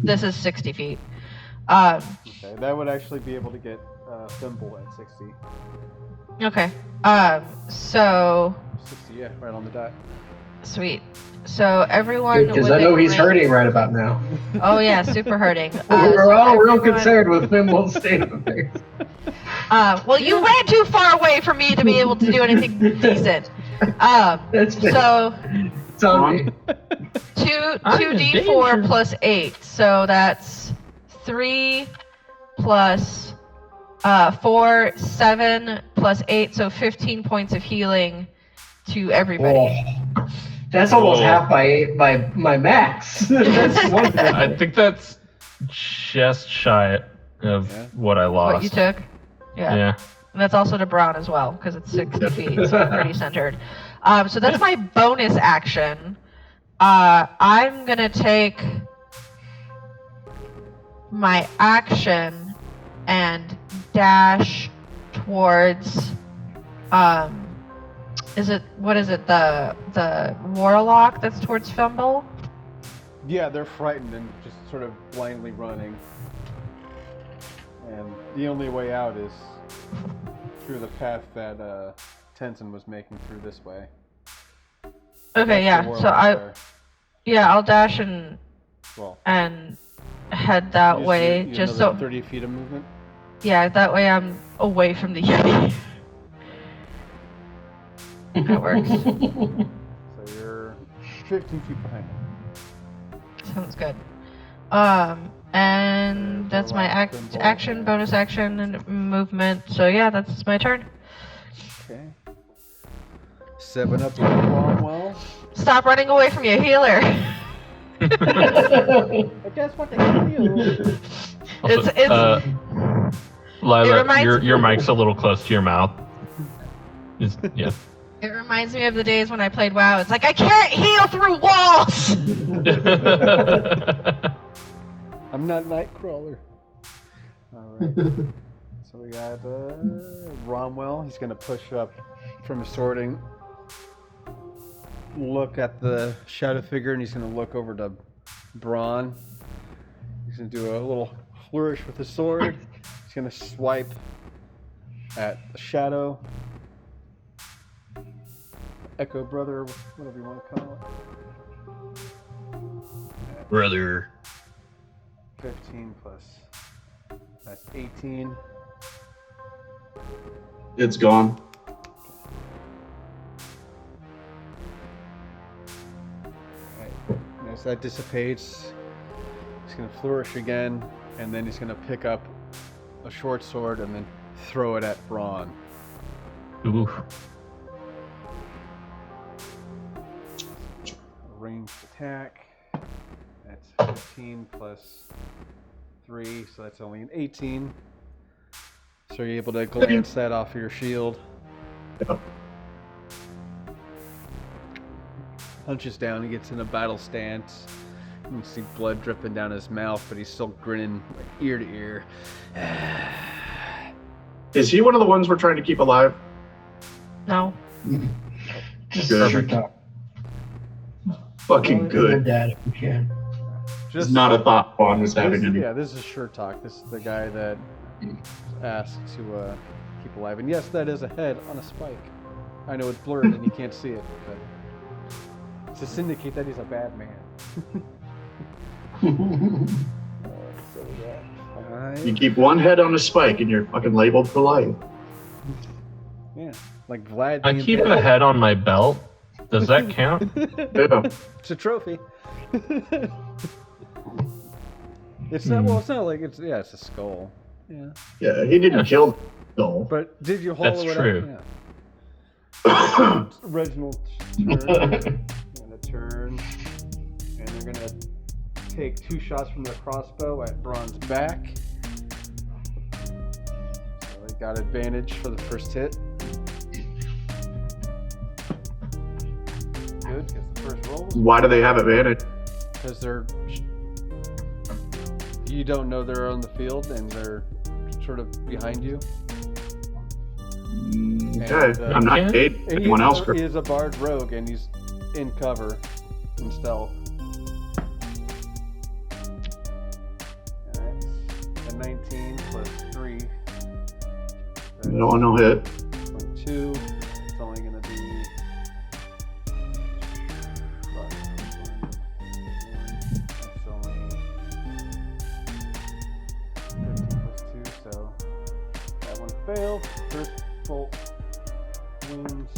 S2: this is 60 feet.
S1: Okay, that would actually be able to get Thimble at 60.
S2: Okay. So
S1: 60, yeah, right on the dot.
S2: sweet. So everyone.
S5: Because I know he's hurting right about now.
S2: Oh yeah, super hurting.
S5: We're
S2: so
S5: all real
S2: everyone-
S5: concerned with Fimble's state of affairs.
S2: Well, you ran too far away for me to be able to do anything decent.
S5: That's fair.
S2: So
S5: It's on me.
S2: two
S3: I'm in
S2: 2d4
S3: danger.
S2: plus 8, so that's 3 plus 4, 7 plus 8, so 15 points of healing to everybody.
S5: Oh, that's almost
S3: Whoa.
S5: half my max. That's wonderful.
S3: I think that's just shy of what I lost.
S2: What you took? Yeah. And that's also to Braun as well, because it's 60 feet, so I'm pretty centered. So that's my bonus action. I'm going to take my action and dash towards, what is it, the warlock that's towards Fimble?
S1: Yeah, they're frightened and just sort of blindly running. And the only way out is through the path that Tenzin was making through this way.
S2: Okay,
S1: That's
S2: yeah.
S1: the
S2: So
S1: warlock there.
S2: I'll dash and
S1: Well,
S2: head that
S1: you
S2: way,
S1: use
S2: just
S1: another
S2: so
S1: 30 feet of movement.
S2: yeah, that way I'm away from the Yeti. That works.
S1: So you're 15 feet behind him.
S2: Sounds good. And that's my action, bonus action, and movement. So yeah, that's my turn.
S1: Okay. 7 up with Cromwell.
S2: Stop running away from your healer.
S1: I just want to heal you.
S3: Also,
S2: It's
S3: Lila,
S2: It reminds-
S3: your mic's a little close to your mouth. Yeah.
S2: It reminds me of the days when I played WoW. It's like, I can't heal through walls!
S1: I'm not Nightcrawler. Alright. So we got Romwell. He's going to push up from his sorting. Look at the shadow figure, and he's going to look over to Braun. He's going to do a little flourish with his sword. He's going to swipe at the shadow. Echo Brother, whatever you want to call it.
S3: Brother.
S1: 15 plus. That's 18.
S4: It's gone.
S1: Right. And as that dissipates, he's going to flourish again, and then he's going to pick up a short sword and then throw it at Braun.
S3: Ooh.
S1: Ranged attack. That's 15 plus 3, so that's only an 18. So you're able to glance that off of your shield.
S4: Yep.
S1: Punches down, he gets in a battle stance. You can see blood dripping down his mouth, but he's still grinning like ear to ear.
S4: Is he one of the ones we're trying to keep alive?
S2: No.
S5: Just
S4: Good.
S5: sure talk.
S4: Fucking good.
S5: Dad, if we can.
S4: It's not a thought Vaughn was having.
S1: Yeah, this is Sure Talk. This is the guy that asked to keep alive. And yes, that is a head on a spike. I know it's blurred and you can't see it, but to indicate that he's a bad man. So we got 5.
S4: You keep one head on a spike and you're fucking labeled for life.
S1: Yeah, like Vlad.
S3: I
S1: the
S3: keep
S1: Impaler.
S3: a head on my belt. Does that count?
S4: Yeah.
S1: It's a trophy. It's not. Well, it's not like it's. Yeah, it's a skull. Yeah.
S4: Yeah, he didn't kill Skull.
S1: But did you hollow
S3: That's
S1: it
S3: true.
S1: up? Yeah. Reginald turn. Gonna turn, and they're gonna take 2 shots from their crossbow at Braun's back. So they got advantage for the first hit. Good, because the first roll.
S4: Why do they have advantage?
S1: Because they're. You don't know they're on the field, and they're sort of behind you.
S4: Okay,
S1: And,
S4: I'm not
S3: Okay.
S4: paid.
S1: And
S4: Anyone else?
S1: he is a bard rogue, and he's in cover and stealth. And that's a 19 plus 3.
S4: I don't want no hit.
S1: 22. It's only going to be. It's only 15 plus 2, so that one failed. First bolt wounds.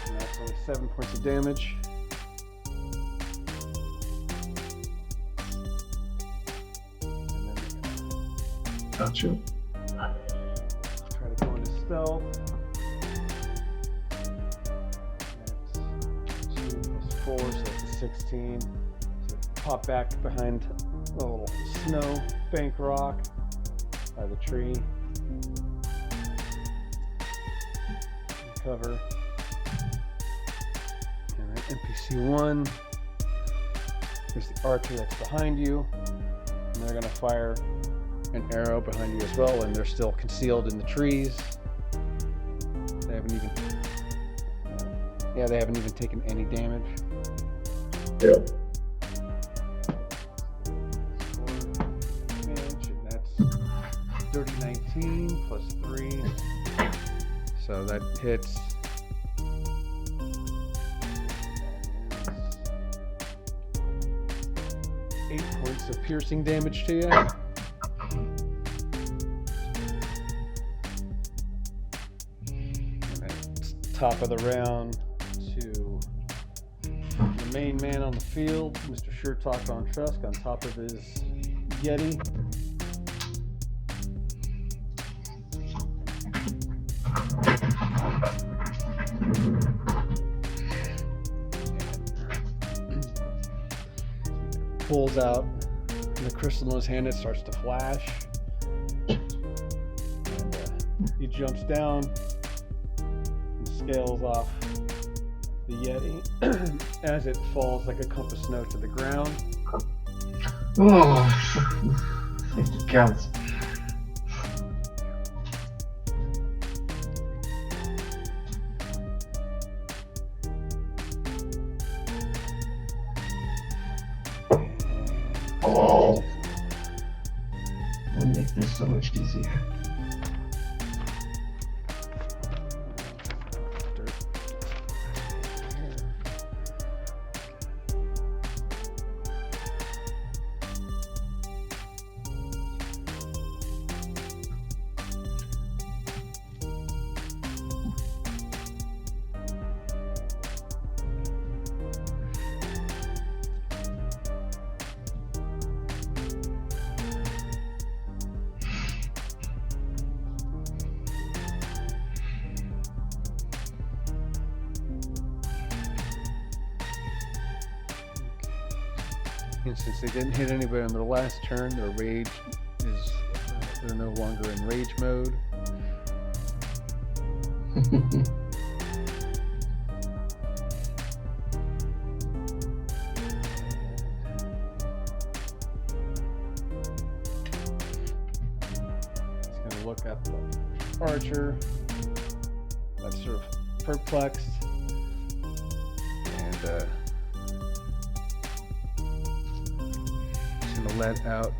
S1: And that's only 7 points of damage.
S4: Gotcha.
S1: Try to go into stealth. That's 2 plus 4, so that's a 16. So pop back behind a little snow bank rock by the tree. Cover. And then NPC 1. There's the archer that's behind you. And they're going to fire an arrow behind you as well, and they're still concealed in the trees. They haven't even they haven't even taken any damage.
S4: Yeah.
S1: Damage, and that's dirty 19 plus 3. So that hits. That is 8 points of piercing damage to you. Top of the round to the main man on the field, Mr. Shurtok on Trusk, on top of his Yeti. Pulls out the crystal in his hand, it starts to flash. And he jumps down. Scales off the Yeti as it falls like a clump of snow to the ground.
S5: Oh, it counts. Oh, that'll make this so much easier.
S1: And since they didn't hit anybody on their last turn, their rage is they're no longer in rage mode. He's going to look at the archer. That's sort of perplexed. And he's going to let out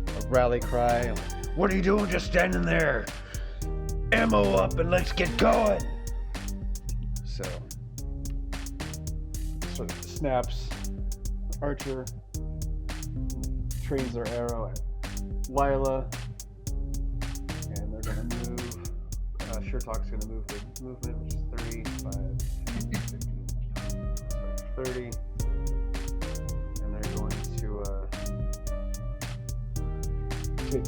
S1: a rally cry.
S6: What are you doing just standing there? Ammo up and let's get going.
S1: So, sort of snaps. Archer trains their arrow at Lila, and they're going to move. Shurtok's going to move the movement, which is 35, 15, 30, and they're going to take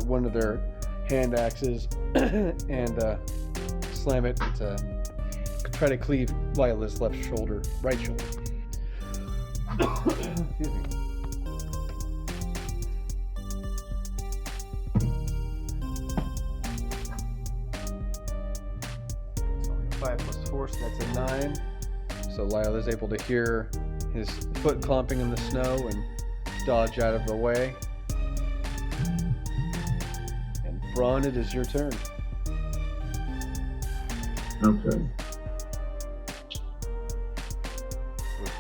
S1: one of their hand axes and slam it to try to cleave Lila's right shoulder. Excuse me. It's only a 5 plus 4, so that's a 9. So Lila's able to hear his foot clomping in the snow and dodge out of the way. And Braun, it is your turn.
S4: Okay.
S1: With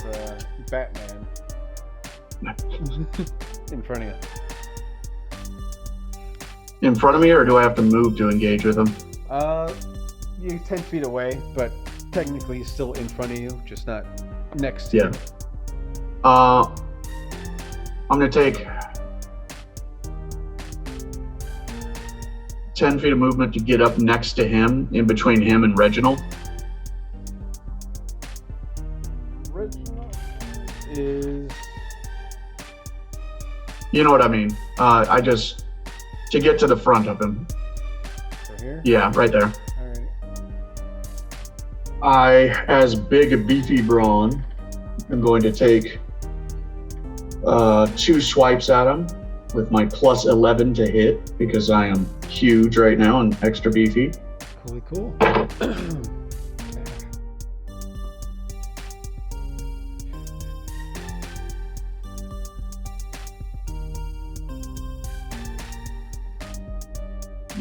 S1: Batman in front of you.
S4: In front of me, or do I have to move to engage with him?
S1: You're 10 feet away, but technically he's still in front of you, just not next to you.
S4: I'm gonna take 10 feet of movement to get up next to him, in between him and Reginald.
S1: Reginald is
S4: You know what I mean. I just to get to the front of him.
S1: Right here?
S4: Yeah, right there.
S1: Alright.
S4: I, as big a beefy brawn, am going to take 2 swipes at him with my plus 11 to hit because I am huge right now and extra beefy.
S1: Cool.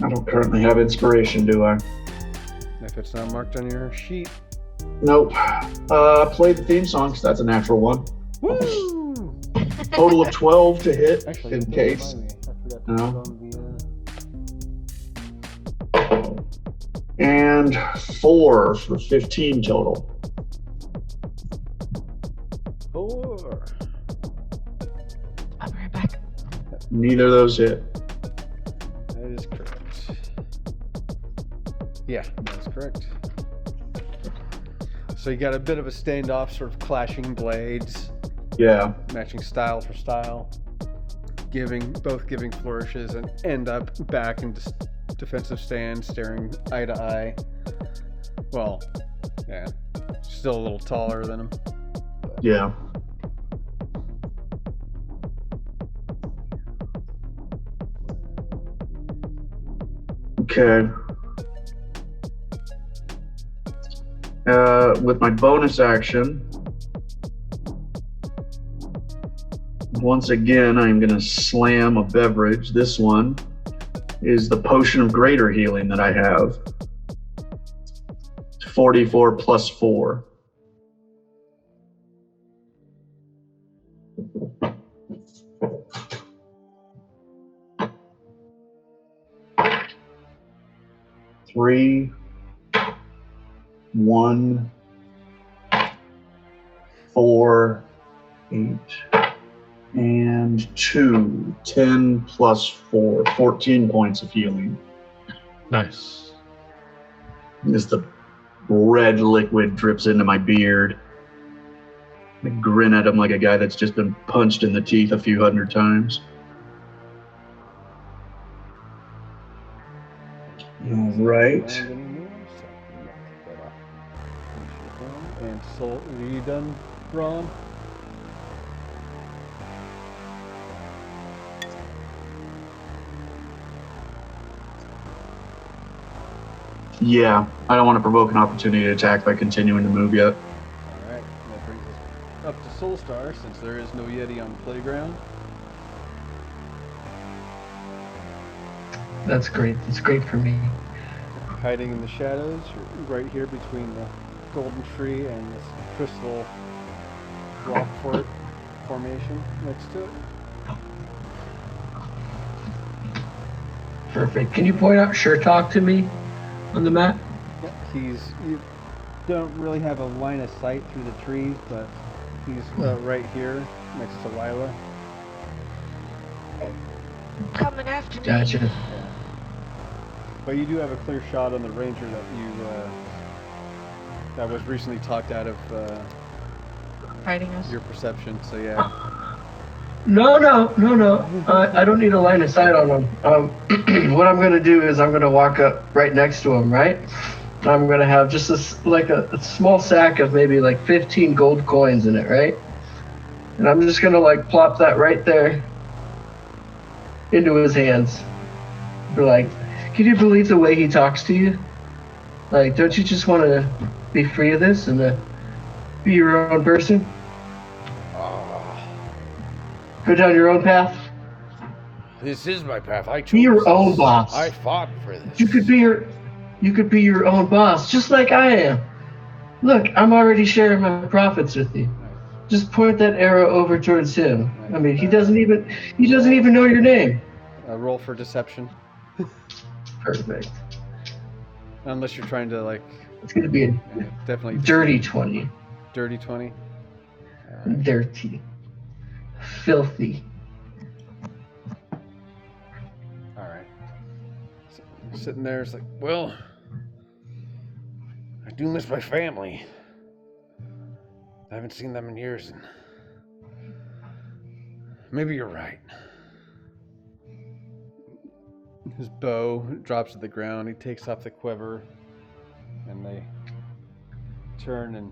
S4: I don't currently have inspiration, do I?
S1: If it's not marked on your sheet.
S4: Nope. Play the theme song, 'cause that's a natural one.
S1: Woo!
S4: Total of 12 to hit,
S1: Actually,
S4: in
S1: don't
S4: case.
S1: remind me. I forgot to
S4: No.
S1: put on the,
S4: And 4 for 15 total.
S1: 4.
S2: I'll be right back.
S4: Neither of those hit.
S1: That is correct. Yeah, that's correct. So you got a bit of a standoff, sort of clashing blades,
S4: Yeah.
S1: matching style for style, both giving flourishes, and end up back in defensive stand, staring eye to eye. Well, yeah, still a little taller than him.
S4: Yeah. Okay. With my bonus action, once again, I'm going to slam a beverage. This one is the Potion of Greater Healing that I have. 44 plus 4. Three, 1, 4, 8, and 2. 10 plus 4, 14 points of healing.
S3: Nice.
S4: As the red liquid drips into my beard. I grin at him like a guy that's just been punched in the teeth a few hundred times. All right.
S1: And so, are you done, Ron?
S4: Yeah, I don't want to provoke an opportunity to attack by continuing to move yet.
S1: Alright, that brings us up to Soulstar, since there is no Yeti on the playground.
S5: That's great. That's great for me.
S1: Hiding in the shadows, right here between the golden tree and this crystal rock fort formation next to it.
S5: Perfect. Can you point out Sure Talk to me on the map?
S1: Yep, you don't really have a line of sight through the trees, but he's right here next to Lila.
S2: Coming after me.
S5: Gotcha.
S1: But you do have a clear shot on the ranger that that was recently talked out of
S2: Fighting us.
S1: your perception. So yeah.
S5: No. I don't need a line of sight on him. What I'm going to do is I'm going to walk up right next to him, right? And I'm going to have just a small sack of maybe like 15 gold coins in it, right? And I'm just going to like plop that right there into his hands. Be like, can you believe the way he talks to you? Like, don't you just want to be free of this and be your own person? Go down your own path?
S6: This is my path. I chose
S5: Be your own
S6: this.
S5: boss.
S6: I fought for this.
S5: You could be your own boss, just like I am. Look, I'm already sharing my profits with you. Just point that arrow over towards him. I mean, he doesn't even know your name.
S1: Roll for deception.
S5: Perfect.
S1: Unless you're trying to like.
S5: It's gonna be a
S1: Definitely.
S5: dirty 20.
S1: Dirty 20.
S5: Dirty. Filthy.
S1: All right. Sitting there, it's like,
S6: Well, I do miss my family. I haven't seen them in years, and maybe you're right.
S1: His bow drops to the ground. He takes off the quiver, and they turn and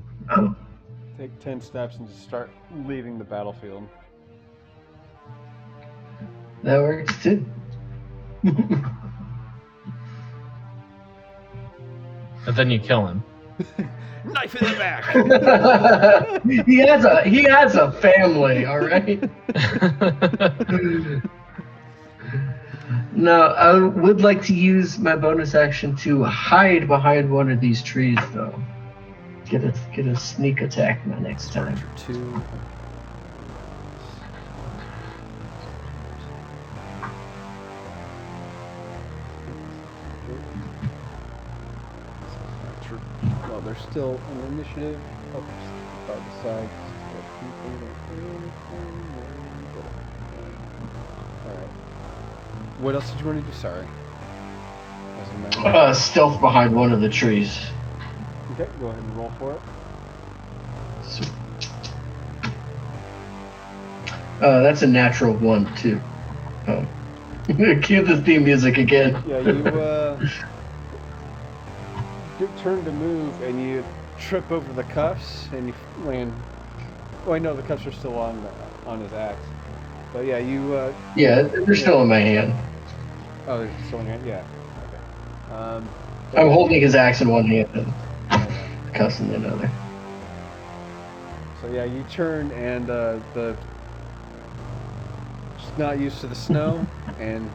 S1: take 10 steps and just start leaving the battlefield.
S5: That works too.
S3: And then you kill him.
S6: Knife in the back.
S5: he has a family, all right. No, I would like to use my bonus action to hide behind one of these trees, though. Get a sneak attack my next time.
S1: 2. Well, they're still on initiative. Oh, by the side. Alright. What else did you want to do? Sorry.
S5: Stealth behind one of the trees.
S1: Okay, go ahead and roll for it.
S5: That's a natural 1 too. Oh. Cue the theme music again.
S1: Yeah, you turn to move and you trip over the cuffs and you land. Oh, I know the cuffs are still on his axe. But yeah, you.
S5: Yeah, they're still in my hand.
S1: Oh, they're still in your hand. Yeah. Okay.
S5: I'm holding his axe in one hand and cuffs in the other.
S1: So yeah, you turn and just not used to the snow and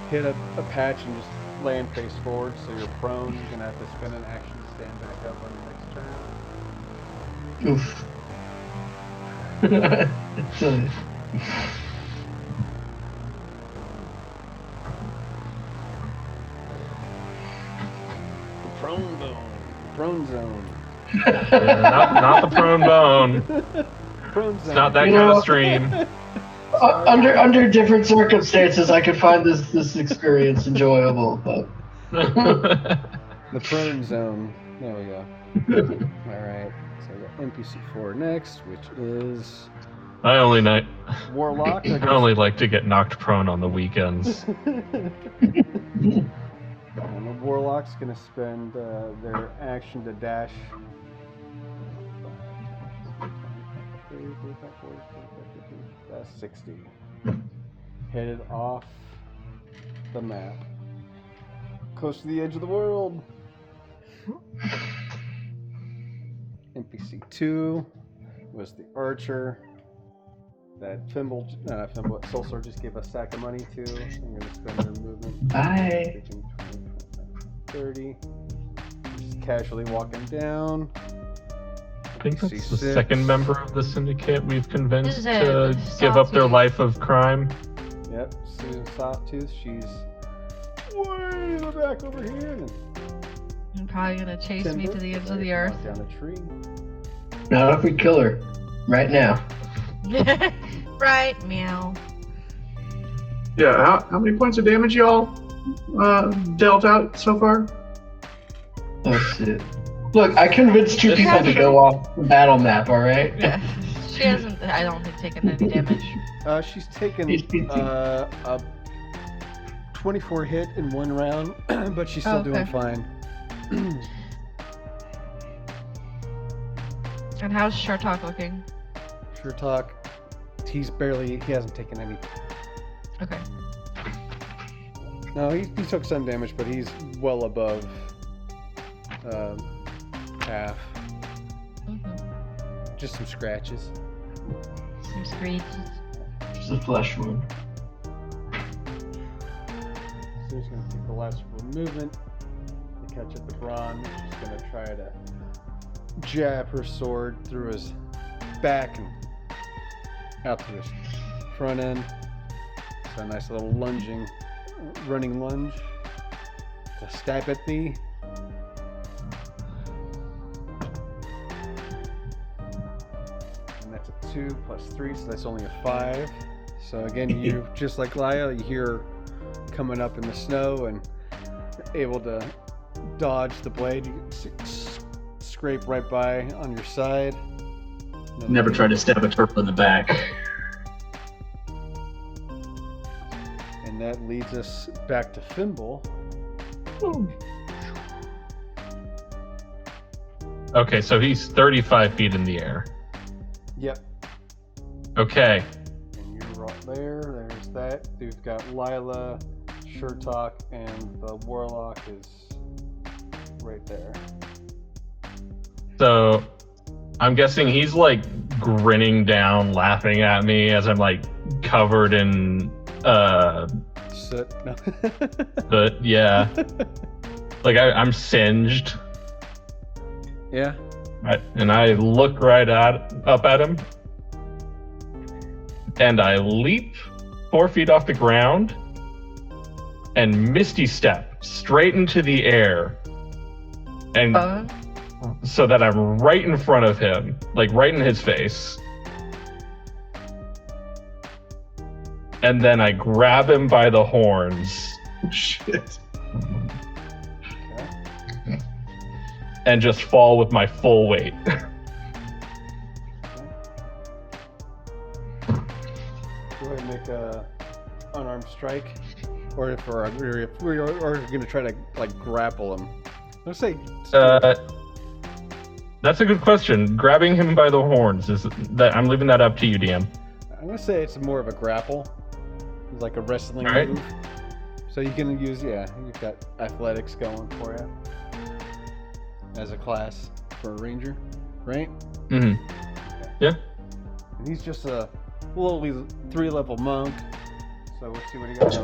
S1: hit a patch and just land face forward, so you're prone. You're gonna have to spend an action to stand back up on the next turn.
S5: Oof.
S1: Prone zone.
S3: Yeah, not the prone bone.
S1: Prone
S3: It's
S1: zone.
S3: not that kind of stream.
S5: Under different circumstances, I could find this experience enjoyable, but
S1: The prone zone. There we go. Alright, so we got NPC4 next, which is
S3: I only
S1: Warlock.
S3: like to get knocked prone on the weekends.
S1: And the Warlock's gonna spend their action to dash. 60. Headed off the map. Close to the edge of the world. NPC 2 was the archer that Soul Sword just gave a stack of money to. I'm gonna spend their movement.
S5: Bye.
S1: 30. Just casually walking down.
S3: I think that's the
S1: NPC 6.
S3: second member of the syndicate we've convinced
S2: Is it
S3: to give up their
S2: Sawtooth?
S3: life of crime.
S1: Yep, Susan Sawtooth. She's way in the back over here. And
S2: You're probably gonna chase me
S1: timber.
S2: to the ends of
S1: There
S2: the
S1: you go,
S2: earth.
S1: down a tree.
S5: not if we kill her right now.
S2: Right, meow.
S4: Yeah, how many points of damage y'all dealt out so far?
S5: Oh shit! Look, I convinced 2 people to go off the battle map. All right.
S2: Yeah. She hasn't, I don't think, taken any damage.
S1: She's taken
S5: He's PT.
S1: a 24 hit in 1 round, but she's still doing fine.
S2: And how's Shartok looking?
S1: Sure talk. He hasn't taken any.
S2: Okay.
S1: No, he took some damage, but he's well above half. Just some scratches.
S2: Some screeds.
S5: Just a flesh wound.
S1: So he's going to take the last movement to catch up to Braun. She's going to try to jab her sword through his back and out to his front end. So a nice little running lunge to stab at thee. And that's a 2 plus 3, so that's only a 5. So again, you just like Lyle, you hear coming up in the snow and able to dodge the blade. You scrape right by on your side.
S4: Never try to stab a turtle in the back.
S1: And that leads us back to Fimble.
S3: Okay, so he's 35 feet in the air.
S1: Yep.
S3: Okay.
S1: And you're right there. There's that. We've got Lila, Shurtok, and the Warlock is right there.
S3: So I'm guessing he's like grinning down, laughing at me as I'm like covered in
S1: Soot. No.
S3: but yeah. Like I'm singed.
S1: Yeah.
S3: And I look up at him. And I leap 4 feet off the ground and misty step straight into the air. And so that I'm right in front of him, like right in his face. And then I grab him by the horns.
S4: Shit.
S3: And just fall with my full weight.
S1: Go ahead and make a unarmed strike, or if we're gonna try to like grapple him. Let's say.
S3: That's a good question. Grabbing him by the horns is that I'm leaving that up to you, DM.
S1: I'm gonna say it's more of a grapple, like a wrestling
S3: All right.
S1: move. So you can use you've got athletics going for you as a class for a ranger, right?
S3: Mm-hmm. Yeah.
S1: And he's just a lowly 3-level monk, so we'll see what he got.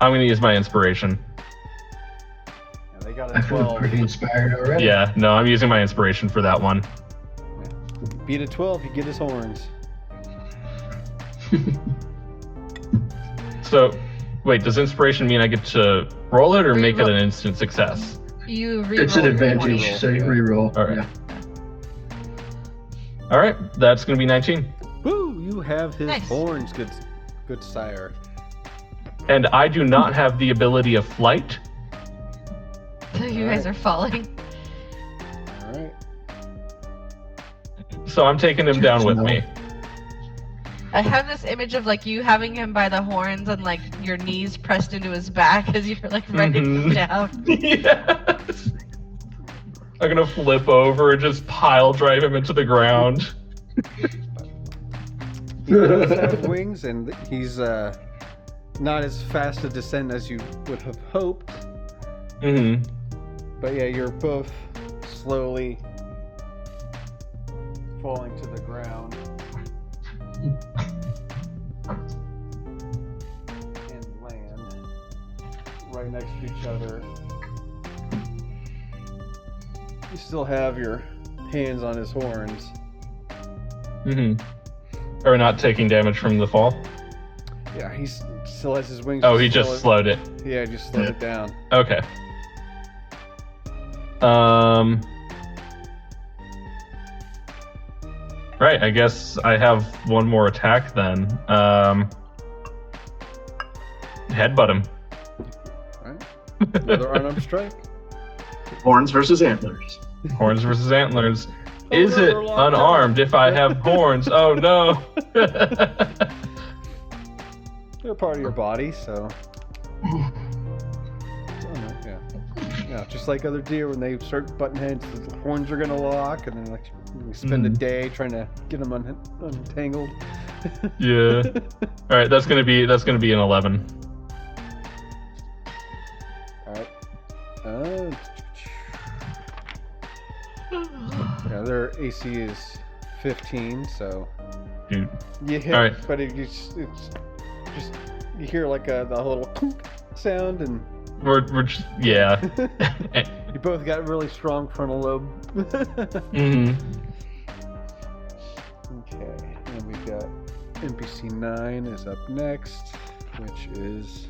S3: I'm gonna use my inspiration.
S1: Yeah, they got
S5: I
S1: a
S5: feel
S1: 12.
S5: pretty inspired already.
S3: Yeah, no, I'm using my inspiration for that one.
S1: Beat a 12, you get his horns.
S3: So, wait, does inspiration mean I get to roll it or make it
S2: Reroll.
S3: an instant success?
S2: You reroll
S5: It's an
S2: your
S5: advantage,
S2: 20.
S5: so you reroll.
S3: All right.
S5: Yeah.
S3: All right, that's gonna be 19.
S1: Woo! You have his
S2: Nice.
S1: horns, good sire.
S3: And I do not have the ability of flight.
S2: So you guys are falling.
S1: All right.
S3: So I'm taking him down with me.
S2: I have this image of like you having him by the horns and like your knees pressed into his back as you're like running him down.
S3: Yes. I'm gonna flip over and just pile drive him into the ground.
S1: He does have wings, and he's not as fast a descent as you would have hoped.
S3: Mm-hmm.
S1: But yeah, you're both slowly falling to the ground. And land right next to each other. You still have your hands on his horns.
S3: Mm-hmm. Are we not taking damage from the fall?
S1: Yeah, he still has his wings.
S3: Oh, he just slowed it.
S1: Yeah, just slowed it down.
S3: Okay. Right, I guess I have one more attack then. Headbutt him.
S1: Alright. Another unarmed strike.
S4: Horns versus antlers.
S3: Horns versus antlers.
S1: Oh,
S3: Is
S1: no,
S3: it
S1: we're locked
S3: unarmed if I have horns? Oh no.
S1: They're part of your body, so. Yeah, just like other deer, when they start butting heads, the horns are gonna lock, and then like you spend a day trying to get them untangled.
S3: Yeah. All right, that's gonna be an 11.
S1: All right. Yeah, their AC is 15, so
S3: Dude.
S1: you hit,
S3: All right.
S1: but it's just you hear like the little clunk sound, and
S3: We're just, yeah.
S1: you both got really strong frontal lobe.
S3: Mm-hmm.
S1: Okay, and we've got NPC 9 is up next, which is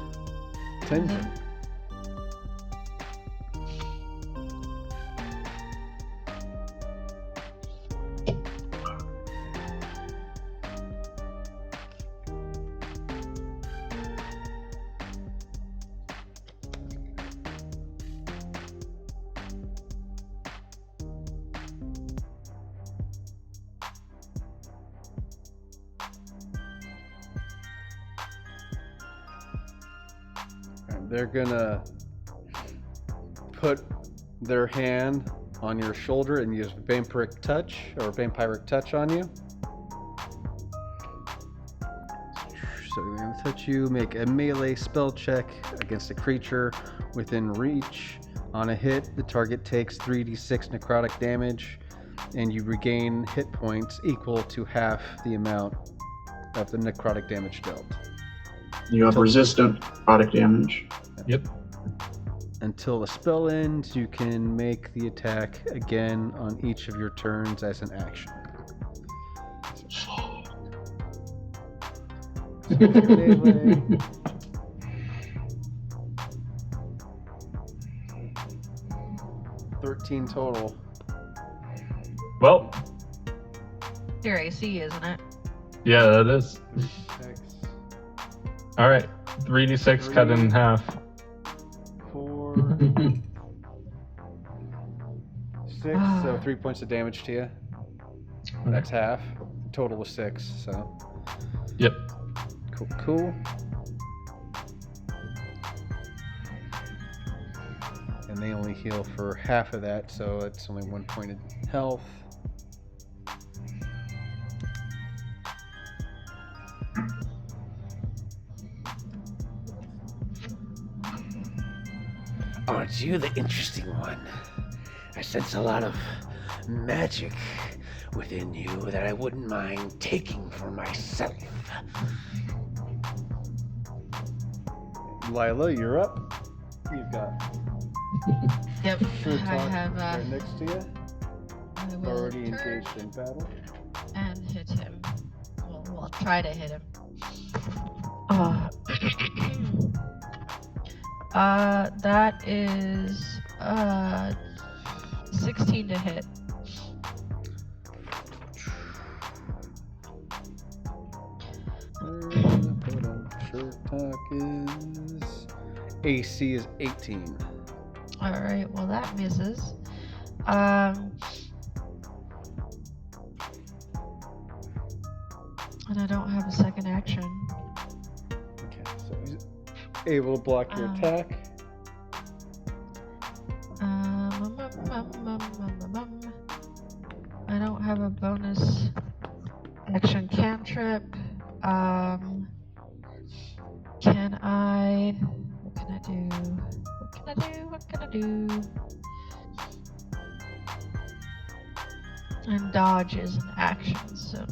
S1: Tenzin. They're gonna put their hand on your shoulder and use vampiric touch on you. So they're gonna touch you, make a melee spell check against a creature within reach. On a hit, the target takes 3d6 necrotic damage, and you regain hit points equal to half the amount of the necrotic damage dealt.
S4: You have resistant product damage.
S3: Yep.
S1: Until the spell ends, you can make the attack again on each of your turns as an action. Melee. 13 total.
S3: Well,
S2: Your AC, isn't it?
S3: yeah, that is.
S1: 6,
S3: All right. 3d6 cut in half.
S1: 4, 6, so 3 points of damage to you. That's half. Total was 6, so.
S3: Yep.
S1: Cool. And they only heal for half of that, so it's only 1 point of health.
S6: Aren't you the interesting one? I sense a lot of magic within you that I wouldn't mind taking for myself.
S1: Lila, you're up. You've got
S2: Yep.
S1: Sure
S2: I
S1: Talk
S2: have.
S1: right next to you.
S2: I will
S1: Already
S2: turn
S1: engaged in battle.
S2: and hit him. Well, I'll try to hit him. That is 16 to hit.
S1: Sure Talk is AC is 18.
S2: All right. Well, that misses. And I don't have a second action.
S1: Okay, so he's able to block your attack.
S2: I don't have a bonus action cantrip. Can I? What can I do? What can I do? And dodge is an action, so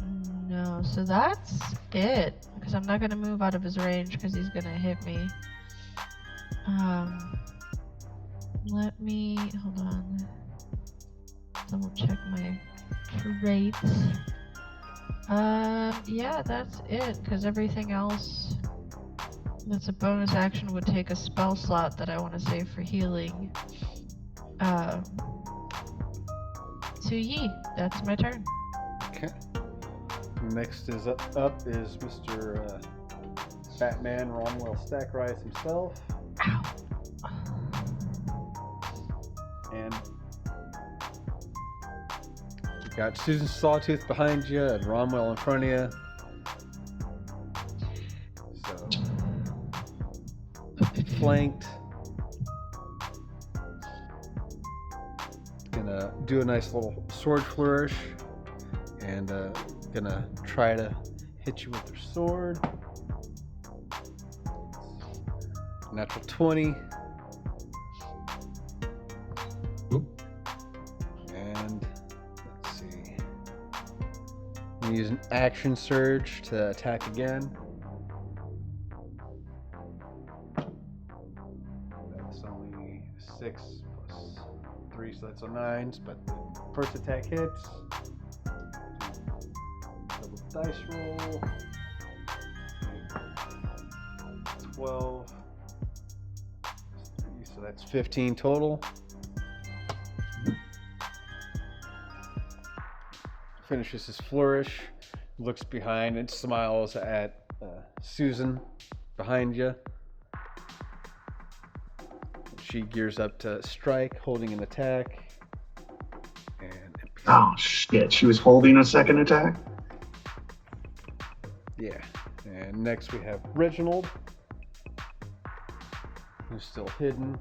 S2: no. So that's it. Because I'm not gonna move out of his range because he's gonna hit me. Let me hold on. Double check my traits. Yeah, that's it. Because everything else that's a bonus action would take a spell slot that I want to save for healing. So that's my turn.
S1: Okay. Next is up is Mr. Batman Romwell Stackrise himself.
S2: Ow.
S1: And you've got Susan Sawtooth behind you and Romwell in front of you. So flanked. Gonna do a nice little sword flourish and gonna try to hit you with her sword. Natural 20.
S3: Oop.
S1: And let's see. I'm gonna use an action surge to attack again. That's only 6 plus 3, so that's a 9. But the first attack hits. Double dice roll. 12. So that's 15 total. Finishes his flourish, looks behind and smiles at Susan behind you. She gears up to strike, holding an attack. And
S4: Oh shit! She was holding a second attack.
S1: yeah. And next we have Reginald. who's still hidden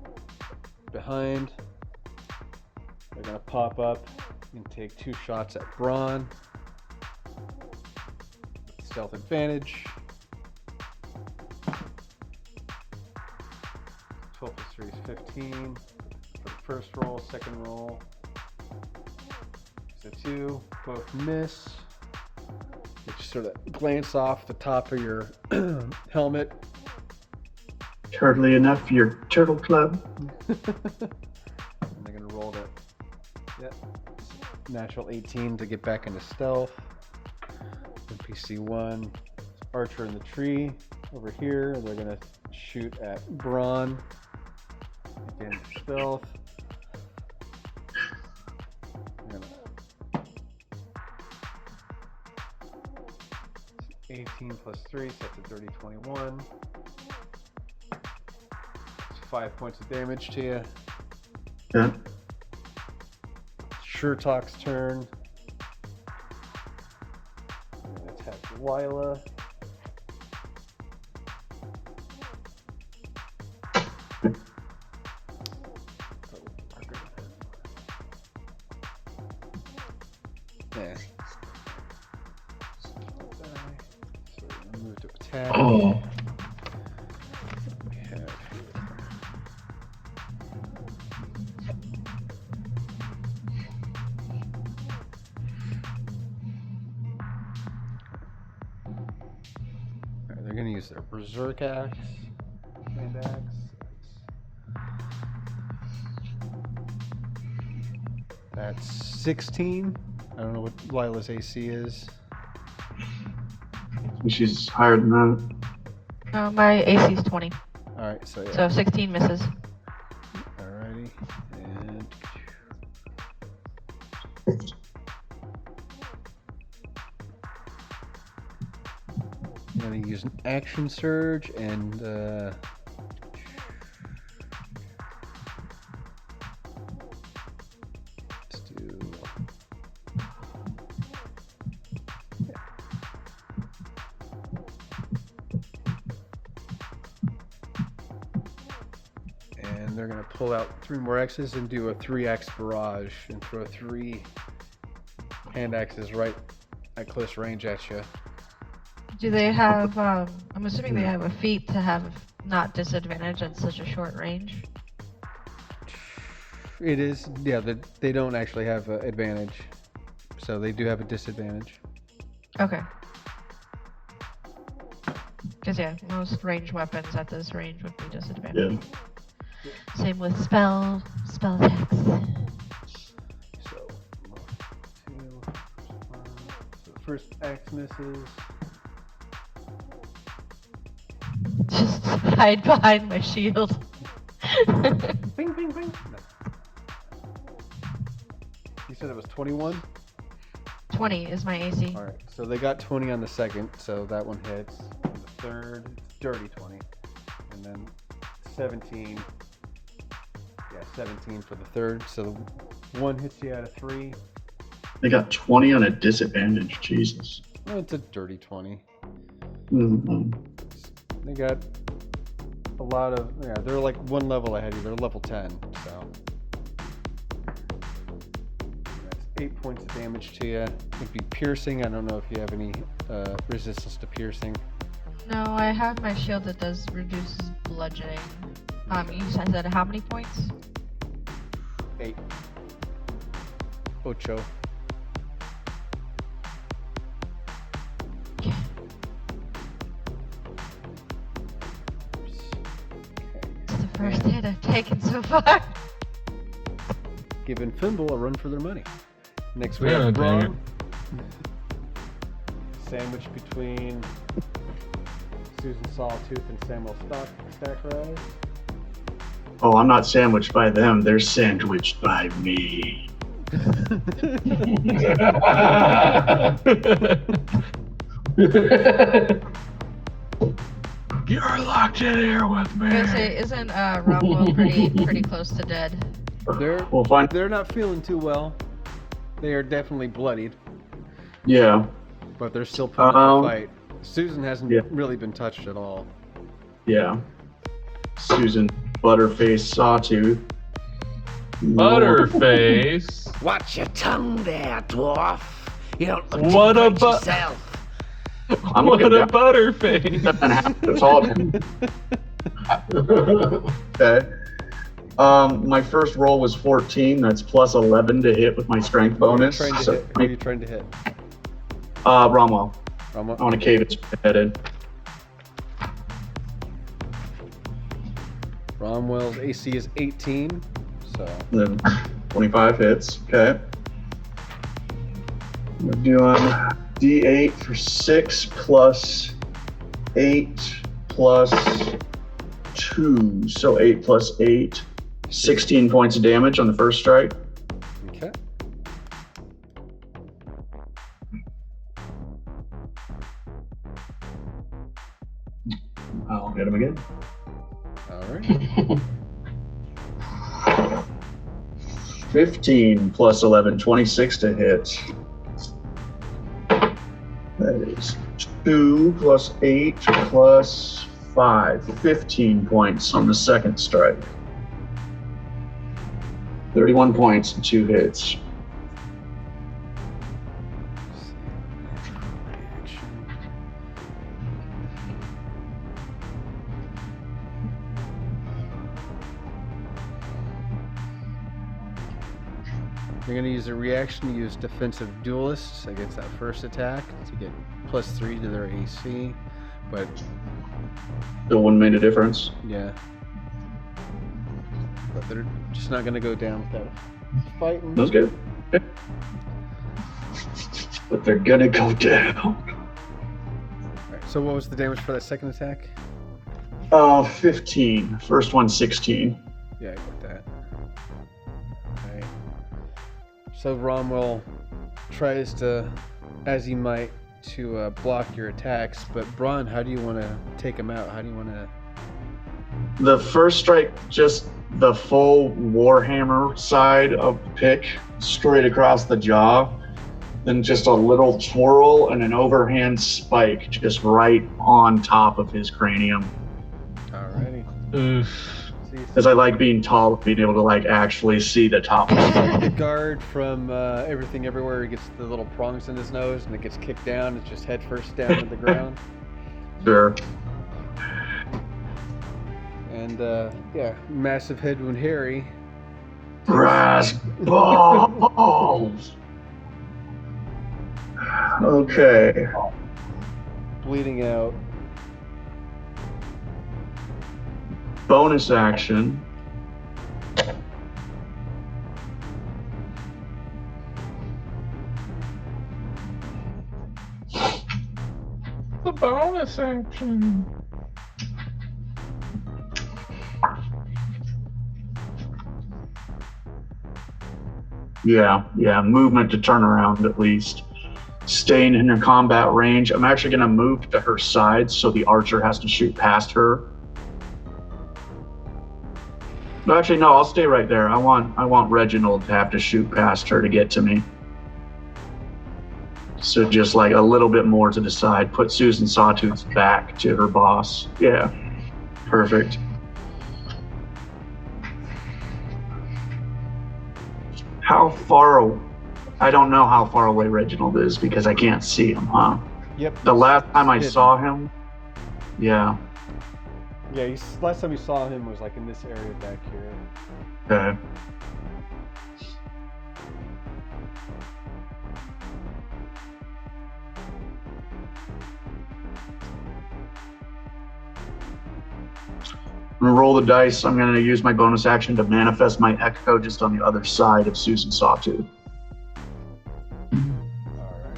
S1: behind. They're gonna pop up and take 2 shots at Braun. Stealth advantage. 12 plus 3 is 15. For the first roll, second roll. It's a 2. Both miss. You just sort of glance off the top of your helmet.
S4: Turtly enough for your turtle club.
S1: And they're gonna roll that. Yep. Natural 18 to get back into stealth. NPC 1. Archer in the tree over here. They're gonna shoot at Braun. Again, stealth. I'm gonna 18 plus 3, so that's a dirty 21. It's 5 points of damage to you.
S4: Yeah.
S1: Sure Talk's turn. I'm gonna attack Lila. Yeah. So we move to attack.
S5: Oh.
S1: We have here. Alright, they're gonna use their Berserk Axe. Hand axe. That's 16. I don't know what Lila's AC is.
S4: She's higher than that.
S2: My AC is 20,
S1: Alright, so yeah.
S2: so 16 misses.
S1: Alrighty. And I'm gonna use an action surge and let's do and they're gonna pull out 3 more axes and do a 3-axe barrage and throw 3 hand axes right at close range at you.
S2: Do they have, I'm assuming they have a feat to have not disadvantage at such a short range?
S1: It is, yeah, they don't actually have an advantage, so they do have a disadvantage.
S2: Okay. Because, yeah, most ranged weapons at this range would be disadvantage.
S4: Yeah.
S2: Same with spell attacks.
S1: So, 2, so the first axe misses.
S2: Just hide behind my shield.
S1: Bing, bing, bing. No. You said it was 21?
S2: 20 is my AC.
S1: Alright, so they got 20 on the second, so that one hits. On the third, it's dirty 20. And then 17. Yeah, 17 for the third. So 1 hits you out of 3.
S4: They got 20 on a disadvantage. Jesus.
S1: Well, it's a dirty 20.
S4: Mm-hmm.
S1: They got a lot of, yeah, they're like 1 level ahead of you. They're level 10, so. That's 8 points of damage to you. It'd be piercing. I don't know if you have any resistance to piercing.
S2: No, I have my shield that does reduces bludgeoning. You said how many points?
S1: 8. Ocho.
S2: It's the first hit I've taken so far.
S1: Giving Fimble a run for their money. Next we
S3: Yeah,
S1: have
S3: dang
S1: Braun. Sandwich between Susan Sawtooth and Samuel Stackrise.
S4: Oh, I'm not sandwiched by them. They're sandwiched by me.
S3: You're locked in here with me.
S2: I was gonna say, isn't Rumwell pretty close to dead?
S4: Well, fine.
S1: They're not feeling too well. They are definitely bloodied,
S4: Yeah.
S1: but they're still putting up a
S4: Um,
S1: fight. Susan hasn't
S4: yeah.
S1: really been touched at all.
S4: Yeah. Susan Butterface Sawtooth.
S3: Butterface.
S6: Watch your tongue there, dwarf. You don't look
S3: What
S6: too
S3: a
S6: great
S3: bu-
S6: yourself.
S4: I'm
S3: What
S4: looking
S3: a
S4: down
S3: butterface.
S4: and half the tall. Okay. My first roll was 14. That's plus 11 to hit with my strength bonus.
S1: Who are you trying to hit?
S4: Romwell.
S1: Rama?
S4: I want to cave its head in.
S1: Romwell's AC is 18, so
S4: Then 25 hits. Okay. We're doing D8 for 6 plus 8 plus 2. So 8 plus 8. 16 points of damage on the first strike.
S1: okay.
S4: I'll hit him again.
S1: All right.
S4: 15 plus 11, 26 to hit. That is 2 plus 8 plus 5, 15 points on the second strike. 31 points and 2 hits.
S1: You're going to use a reaction to use defensive duelists against that first attack to get +3 to their AC. But
S4: Still wouldn't make a difference.
S1: yeah. But they're just not going to go down without fighting.
S4: That's good. Okay. But they're gonna go down.
S1: Alright, so what was the damage for that second attack?
S4: 15. First one, 16.
S1: Yeah, I got that. Alright. So Romwell tries to, as he might, to block your attacks, but Braun, how do you want to take him out? How do you want to...
S4: The first strike, just the full Warhammer side of the pick, straight across the jaw. Then just a little twirl and an overhand spike just right on top of his cranium.
S1: Alrighty.
S3: Oof.
S4: Because I like being tall, being able to like actually see the top.
S1: The guard from Everything Everywhere, he gets the little prongs in his nose and it gets kicked down. It's just head first down to the ground.
S4: Sure.
S1: And yeah, massive head wound Harry.
S4: Brass balls. Okay.
S1: Bleeding out.
S4: Bonus action.
S3: The bonus action.
S4: Yeah, movement to turn around at least. Staying in her combat range. I'm actually going to move to her side so the archer has to shoot past her. No, actually, no, I'll stay right there. I want Reginald to have to shoot past her to get to me. So just like a little bit more to the side. Put Susan Sawtooth's back to her boss. Yeah, perfect. How far? I don't know how far away Reginald is because I can't see him, huh?
S1: Yep.
S4: The last time I
S1: hidden.
S4: saw him, yeah.
S1: Yeah, last time you saw him was like in this area back here.
S4: Okay. I'm gonna roll the dice. I'm gonna use my bonus action to manifest my echo just on the other side of Susan Sawtooth.
S1: Alright.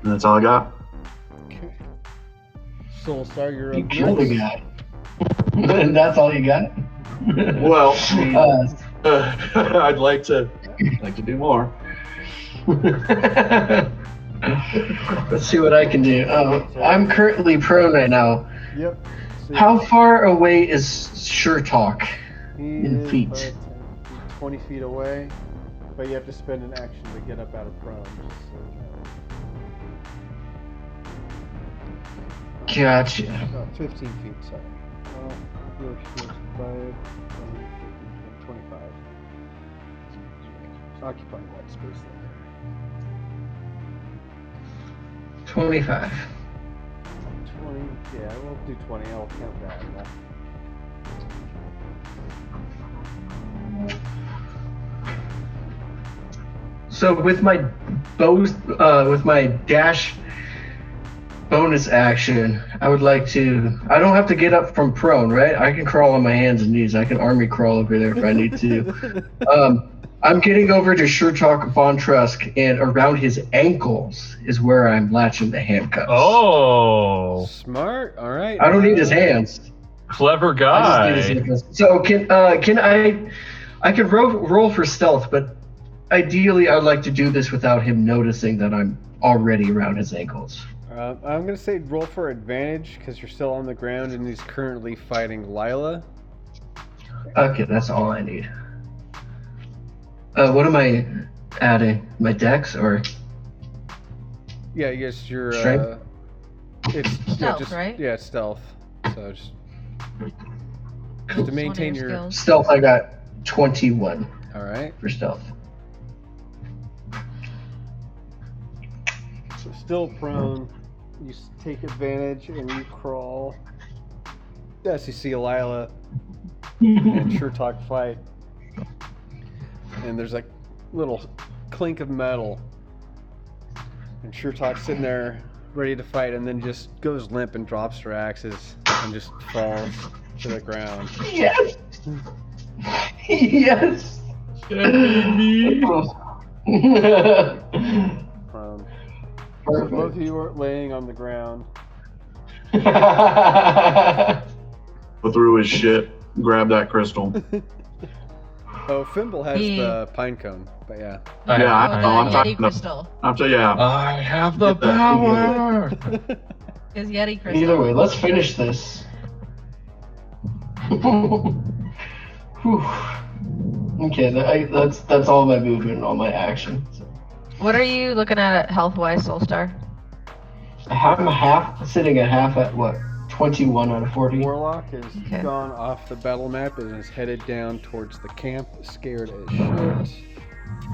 S4: And that's all I got.
S1: Okay. Soulstar, you're
S5: You
S1: up
S5: killed the
S1: next.
S5: guy. And that's all you got?
S4: Well,
S5: Uh,
S4: I'd like to do more.
S5: Let's see what I can do. I'm currently prone right now.
S1: Yep. So
S5: How far away is Sure Talk?
S1: he
S5: in
S1: is
S5: feet?
S1: about 10 feet, 20 feet away, but you have to spend an action to get up out of prone. Just so you know.
S5: Gotcha.
S1: Oh, 15 feet, sorry. Well, 5, 25. Occupy white space there.
S5: 25.
S1: 20, yeah, we'll do 20. I'll count that.
S5: So with my with my dash bonus action, I would like to. I don't have to get up from prone, right? I can crawl on my hands and knees. I can army crawl over there if I need to. I'm getting over to Shurtok Von Trusk, and around his ankles is where I'm latching the handcuffs.
S3: Oh,
S1: Smart. All right.
S5: I don't need his hands.
S3: clever
S5: I
S3: guy.
S5: just need his ankles. So can I can roll for stealth, but ideally I'd like to do this without him noticing that I'm already around his ankles.
S1: I'm going to say roll for advantage because you're still on the ground and he's currently fighting Lila.
S5: Okay, that's all I need. What am I adding? My dex or?
S1: Yeah, I guess you're.
S5: Strength?
S1: It's
S2: Stealth, right?
S1: Yeah, stealth. So just to maintain your.
S2: skills.
S5: Stealth, I got 21
S1: All right.
S5: for stealth.
S1: So still prone. You take advantage and you crawl. Yes, you see Lila and Shurtok fight. And there's like little clink of metal. And Shurtok's sitting there ready to fight and then just goes limp and drops her axes and just falls to the ground.
S5: Yes! Yes!
S1: Prone. So
S5: Perfect.
S1: both of you are laying on the ground.
S4: Go through his shit, grab that crystal.
S1: Oh, Fimble has the pine cone, but yeah.
S4: Yeah, I know. I'm
S2: Yeti
S4: talking about.
S2: crystal.
S3: I have the
S4: Get that.
S3: power.
S2: Is Yeti crystal.
S5: Either way, let's finish this. Whew. Okay, that's all my movement and all my action. So.
S2: What are you looking at health-wise, Soulstar?
S5: I'm sitting at half at what? 21 out of 40.
S1: Warlock has
S2: Okay.
S1: gone off the battle map and is headed down towards the camp, scared as shit.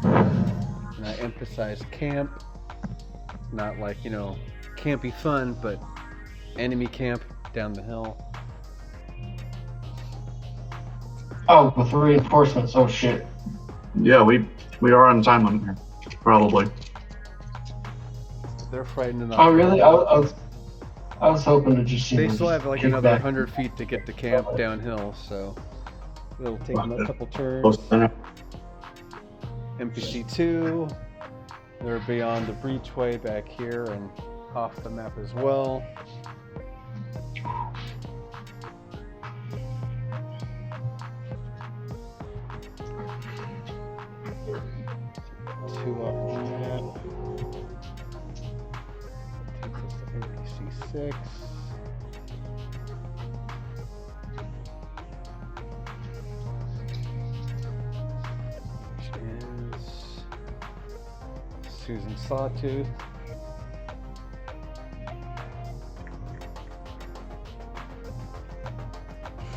S1: And I emphasize camp, not like, campy fun, but enemy camp down the hill.
S5: Oh, with reinforcements. Oh shit.
S4: Yeah, we are on time limit here. Probably.
S1: They're fighting it
S5: Oh
S1: off.
S5: really? I was hoping to just.
S1: They still have like
S5: kick
S1: another
S5: back.
S1: 100 feet to get to camp downhill, so it'll take them a couple turns.
S4: Close enough.
S1: NPC 2, they're beyond the breachway back here and off the map as well. Two off the map. Takes us to NPC 6. Which is Susan Sawtooth.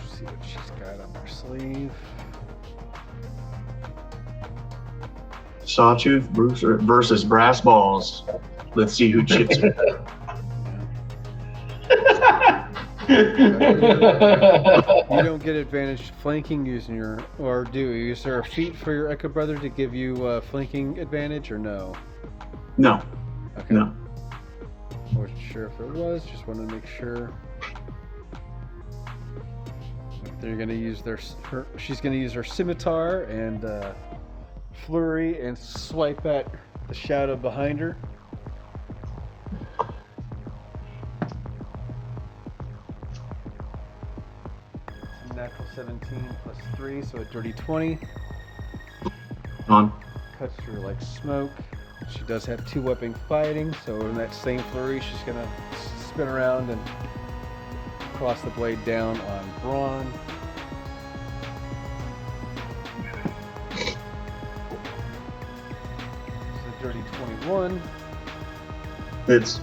S1: See what she's got up her sleeve.
S4: Sawtooth versus Brass Balls. Let's see who chips it.
S1: You don't get advantage flanking using your, or do you? Is there a feat for your Echo Brother to give you flanking advantage, or no?
S4: No,
S1: Okay.
S4: no.
S1: Wasn't sure if it was. Just wanted to make sure. They're gonna use she's gonna use her scimitar and flurry and swipe at the shadow behind her. Natural 17 plus 3, so a dirty 20.
S4: On.
S1: Cuts through like smoke. She does have 2-weapon fighting, so in that same flurry, she's gonna spin around and cross the blade down on Braun. So dirty 21.
S4: It's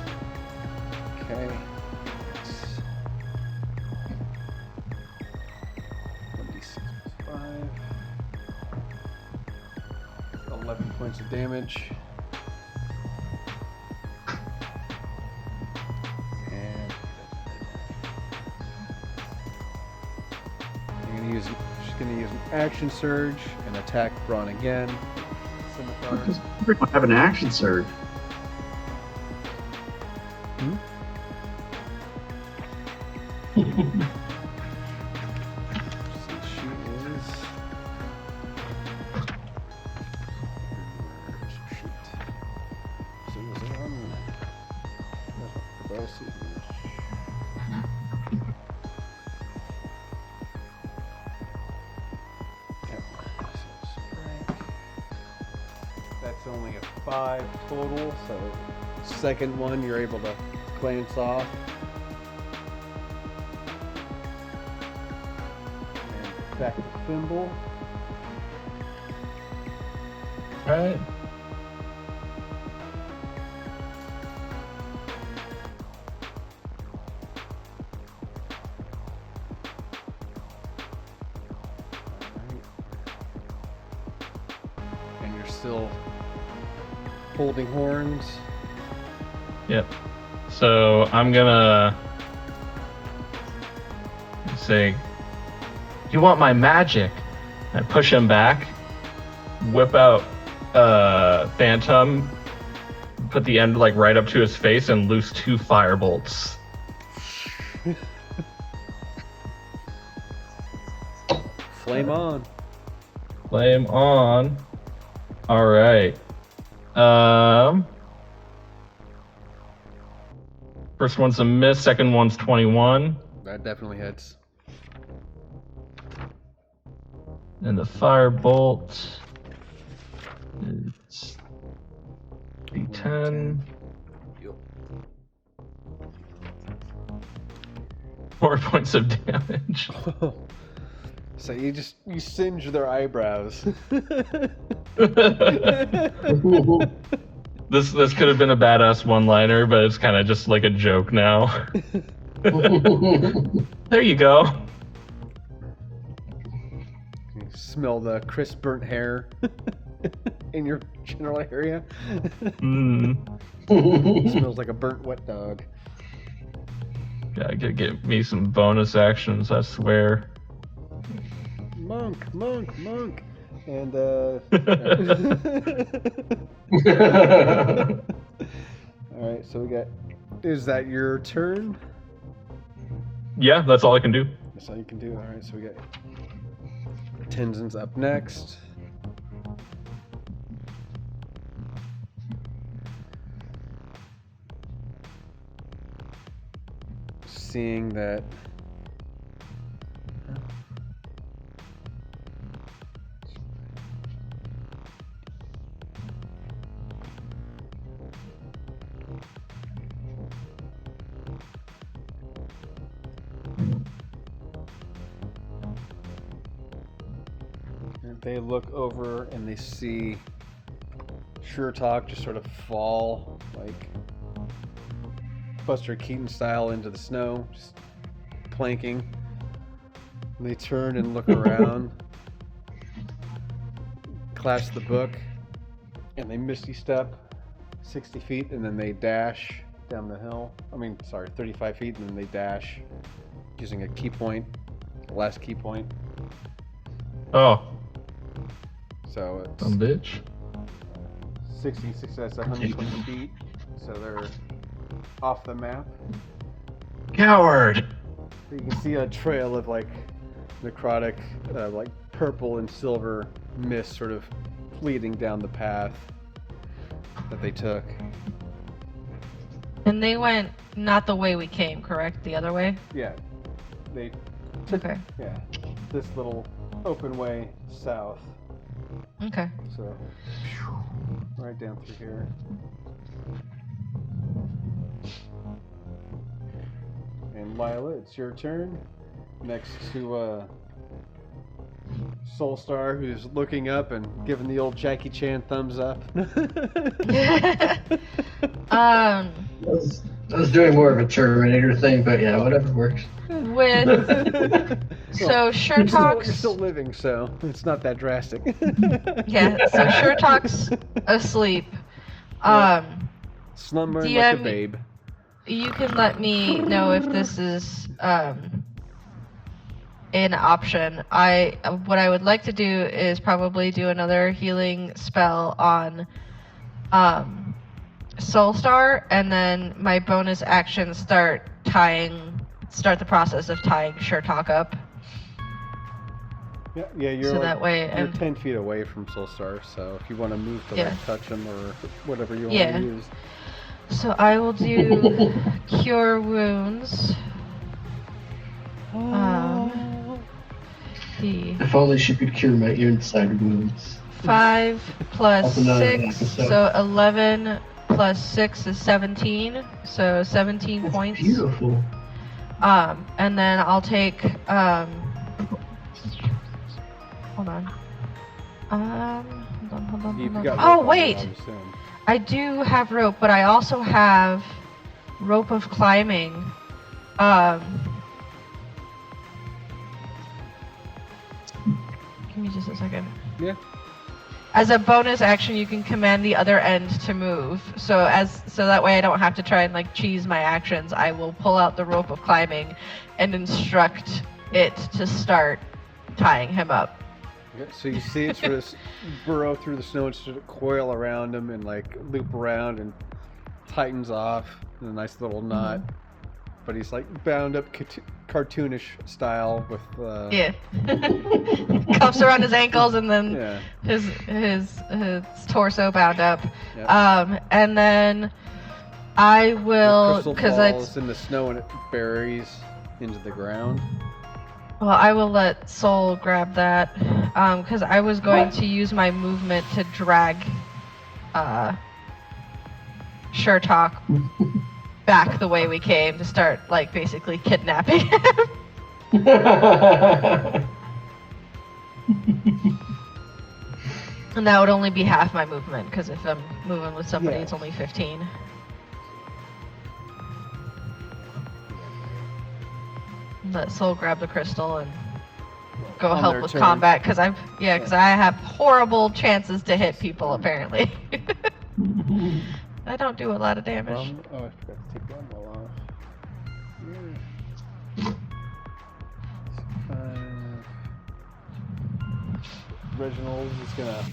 S1: Okay. damage. And she's gonna use an action surge and attack Braun again. Scimitar.
S4: Because everyone have an action surge.
S1: That's only a 5 total, so second one you're able to glance off. And back to Thimble.
S3: Right.
S1: And you're still holding horns.
S3: Yep. So I'm gonna say, "You want my magic?" I push him back, whip out Phantom, put the end like right up to his face, and loose 2 fire bolts.
S1: Flame on.
S3: Flame on. All right. First one's a miss. Second one's 21.
S1: That definitely hits.
S3: And the fire bolt. It's D10.
S1: Yep.
S3: 4 points of damage.
S1: So you singe their eyebrows.
S3: This could have been a badass one-liner, but it's kind of just like a joke now. There you go.
S1: You smell the crisp burnt hair in your general area. Smells like a burnt wet dog.
S3: Gotta get me some bonus actions, I swear.
S1: Monk. And alright, so we got, is that your turn?
S3: Yeah, that's all I can do.
S1: That's all you can do. Alright, so we got Tenzin's up next. Seeing that they look over and they see Sure Talk just sort of fall, like Buster Keaton style, into the snow, just planking. And they turn and look around, clasp the book, and they misty step 60 feet, and then they dash down the hill. 35 feet, and then they dash using a key point, the last key point.
S3: Oh,
S1: So it's
S3: some bitch.
S1: 66, that's 120 feet, so they're off the map.
S3: Coward!
S1: You can see a trail of like necrotic, like purple and silver mist sort of leading down the path that they took.
S2: And they went not the way we came, correct? The other way?
S1: Yeah, they took,
S2: Okay.
S1: yeah, this little open way south.
S2: Okay.
S1: So, right down through here. And Lila, it's your turn. Next to Soulstar, who's looking up and giving the old Jackie Chan thumbs up.
S5: I was doing more of a Terminator thing, but yeah, whatever works.
S2: with so
S1: You're
S2: Shurtak's
S1: still living, so it's not that drastic.
S2: yeah. So Shurtak's asleep.
S1: Slumbering
S2: DM,
S1: like a babe.
S2: You can let me know if this is an option. What I would like to do is probably do another healing spell on Soulstar, and then my bonus action start the process of tying Shurtak up.
S1: Yeah, you're
S2: So
S1: like,
S2: that way,
S1: you're
S2: and
S1: 10 feet away from Soulstar, so if you want to move to like touch him or whatever you want
S2: Yeah.
S1: to use.
S2: so I will do Cure Wounds.
S5: If only she could cure my inside wounds.
S2: 5 plus
S5: That's another
S2: 6,
S5: episode.
S2: so 11 plus 6 is 17, so 17
S5: That's
S2: points.
S5: beautiful.
S2: And then I'll take, hold on. Hold on.
S1: You've got
S2: Oh,
S1: rope on
S2: wait!
S1: you, I assume.
S2: I do have rope, but I also have rope of climbing. Give me just a second.
S1: Yeah.
S2: As a bonus action, you can command the other end to move. So that way I don't have to try and like cheese my actions. I will pull out the rope of climbing and instruct it to start tying him up.
S1: Okay, so you see it sort of burrow through the snow and sort of coil around him and like loop around and tightens off in a nice little knot. But he's like bound up cartoonish style with
S2: Yeah. Cuffs around his ankles and then
S1: yeah.
S2: his torso bound up.
S1: Yep.
S2: And then I will,
S1: The crystal
S2: because
S1: falls in the snow and it buries into the ground.
S2: well, I will let Soul grab that, because I was going to use my movement to drag Shurtak back the way we came to start, like, basically kidnapping him. And that would only be half my movement, because if I'm moving with somebody,
S1: Yeah.
S2: it's only 15. Let Soul grab the crystal and go
S1: On
S2: help
S1: their
S2: with
S1: turn.
S2: combat, because I have horrible chances to hit people, apparently. I don't do a lot of damage.
S1: Oh, I forgot to take one well off. Yeah. 5. Reginald is gonna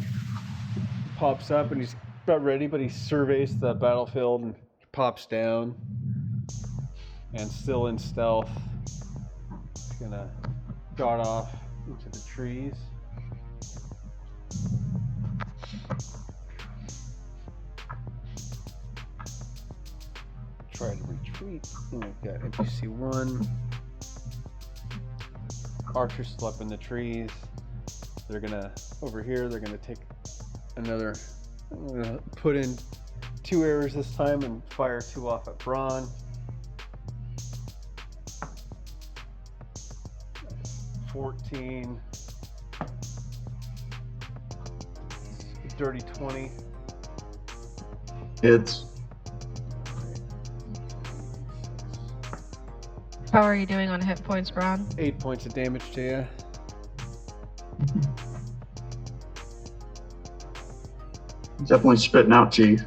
S1: pops up and he's about ready, but he surveys the battlefield and pops down. And still in stealth, he's gonna dart off into the trees. Try to retreat. And we've got NPC 1. Archer's still up in the trees. They're gonna, over here, they're gonna take another, I'm gonna put in 2 arrows this time and fire 2 off at Braun. 14. Dirty 20.
S4: Hits.
S2: How are you doing on hit points, Braun?
S1: 8 points of damage to you.
S4: Definitely spitting out teeth.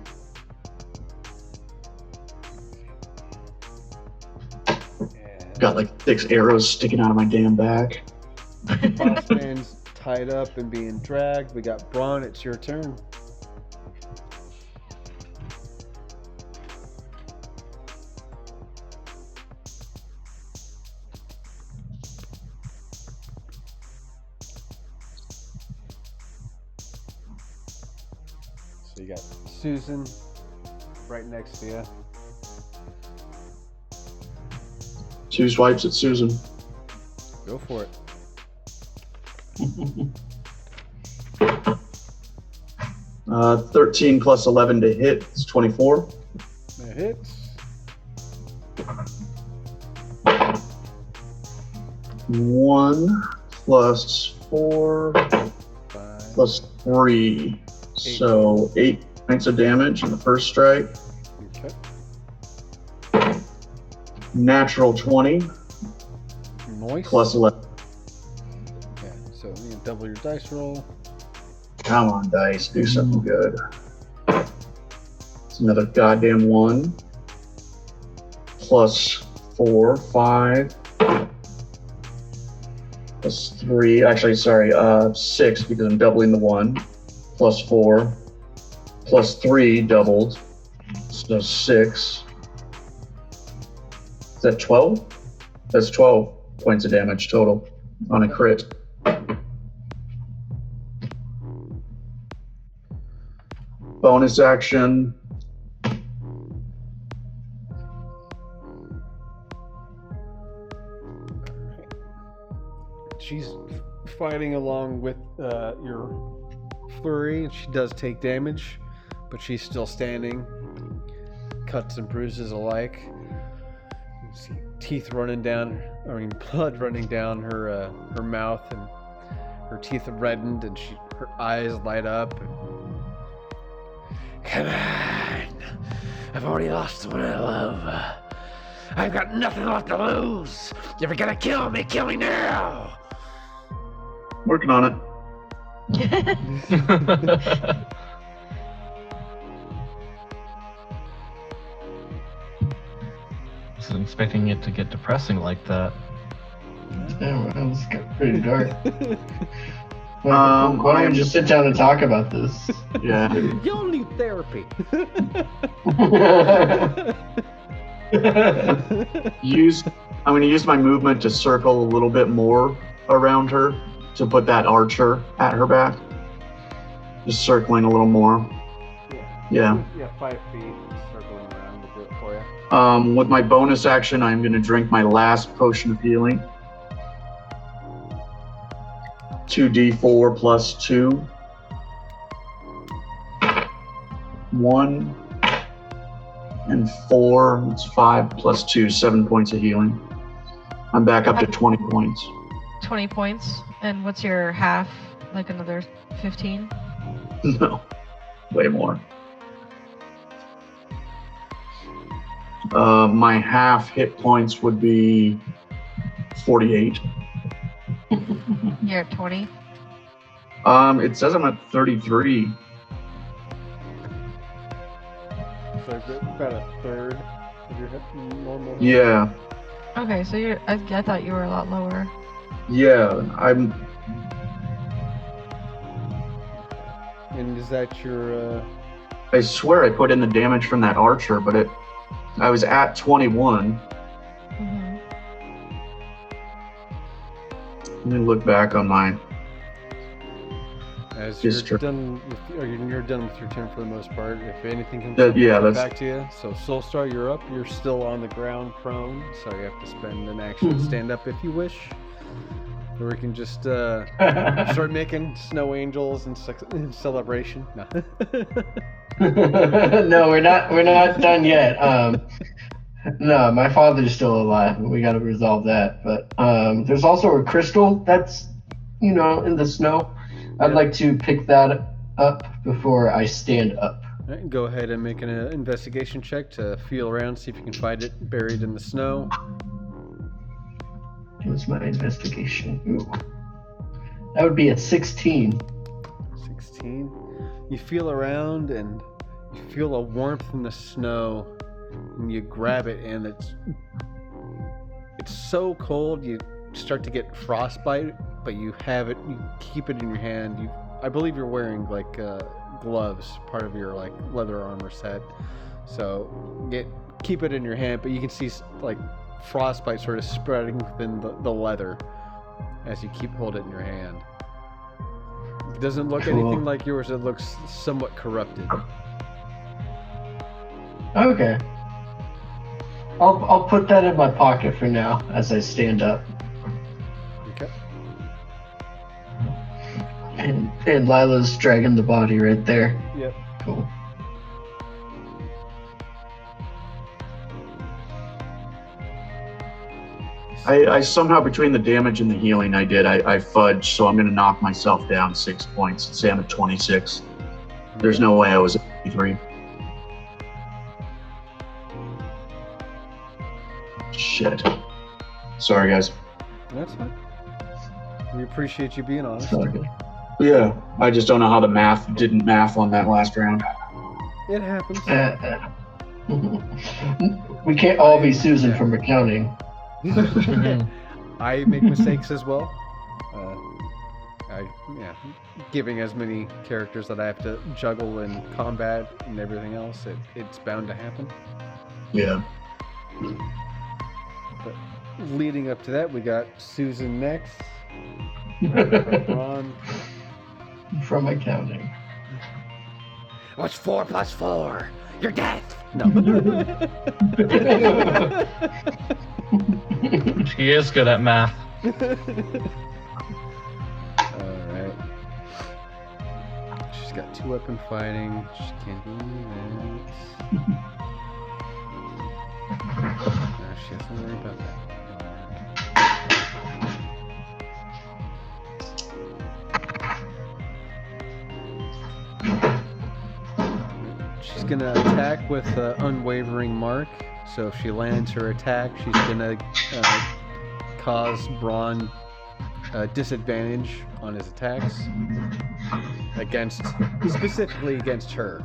S4: Got like 6 arrows sticking out of my damn back.
S1: Boss man's tied up and being dragged. We got Braun, it's your turn. So you got Susan right next to you.
S4: 2 swipes at Susan.
S1: Go for it.
S4: 13 plus 11 to hit is 24.
S1: That hits.
S4: 1 plus 4
S1: 5.
S4: plus 3. So 8 points of damage in the first strike.
S1: Okay.
S4: Natural 20.
S1: Noise.
S4: Plus 11.
S1: Okay, so you double your dice roll.
S4: Come on, dice. Do something good. It's another goddamn 1. Plus 4, 5. Plus 3. Actually, sorry, 6 because I'm doubling the 1. Plus 4. Plus 3 doubled. So 6. Is that 12? That's 12 points of damage total on a crit. Bonus action.
S1: She's fighting along with your flurry, and she does take damage, but she's still standing. Cuts and bruises alike. You see teeth running down, blood running down her mouth, and her teeth are reddened, and her eyes light up.
S6: Come on. I've already lost the one I love. I've got nothing left to lose. If you're gonna kill me now.
S4: Working on it.
S3: Wasn't expecting it to get depressing like that.
S5: Yeah, well, it's got pretty dark. Why don't we just sit down and talk about this?
S4: Yeah.
S1: You'll need therapy.
S4: I'm going to use my movement to circle a little bit more around her to put that archer at her back. Just circling a little more. Yeah.
S1: Yeah, 5 feet circling around will do it for you.
S4: With my bonus action, I'm going to drink my last potion of healing. 2d4 plus 2. 1 and 4. It's 5 plus 2, 7 points of healing. I'm back up to 20 points.
S2: 20 points. And what's your half? Like another 15?
S4: No, way more. My half hit points would be 48.
S2: You're at 20?
S4: It says I'm at 33.
S1: So about a third of your normal.
S4: Yeah,
S2: Okay, so I thought you were a lot lower.
S4: yeah.
S1: And is that your?
S4: I swear I put in the damage from that archer, but I was at 21.
S2: Mm-hmm.
S4: Let me look back on mine.
S1: As
S4: Yes,
S1: you're
S4: sure.
S1: done with, or you're done with your turn for the most part. If anything comes
S4: That's
S1: back to you, so Soulstar, you're up. You're still on the ground, prone, so you have to spend an action to stand up if you wish. Or we can just start making snow angels in celebration. No.
S5: No, we're not done yet. No, my father's still alive. We got to resolve that. But there's also a crystal that's, in the snow. I'd like to pick that up before I stand up.
S1: All right, go ahead and make an investigation check to feel around, see if you can find it buried in the snow.
S5: What's my investigation? Ooh. That would be a 16.
S1: 16. You feel around and you feel a warmth in the snow, and you grab it, and it's so cold you start to get frostbite, but you keep it in your hand. I believe you're wearing like gloves, part of your like leather armor set. So keep it in your hand, but you can see like frostbite sort of spreading within the leather as you hold it in your hand. It doesn't look anything like yours. It looks somewhat corrupted.
S5: Okay. I'll put that in my pocket for now as I stand up.
S1: Okay.
S5: And Lila's dragging the body right there.
S1: Yep.
S5: Cool.
S4: I somehow, between the damage and the healing I did, I fudged, so I'm going to knock myself down 6 points and say I'm at 26. There's no way I was at 83. Shit. Sorry, guys.
S1: That's fine. We appreciate you being honest.
S5: Okay.
S4: Yeah, I just don't know how the math didn't math on that last round.
S1: It happens.
S5: We can't all be Susan from accounting.
S1: I make mistakes as well. Giving as many characters that I have to juggle in combat and everything else, it's bound to happen.
S4: Yeah.
S1: But leading up to that, we got Susan next. Ron.
S5: From accounting.
S6: What's 4 plus 4? You're dead.
S1: No.
S3: She is good at math.
S1: Alright. She's got 2-weapon fighting. She can't do that. No, she has to worry about that. She's gonna attack with Unwavering Mark. So if she lands her attack, she's gonna cause Braun disadvantage on his attacks specifically against her.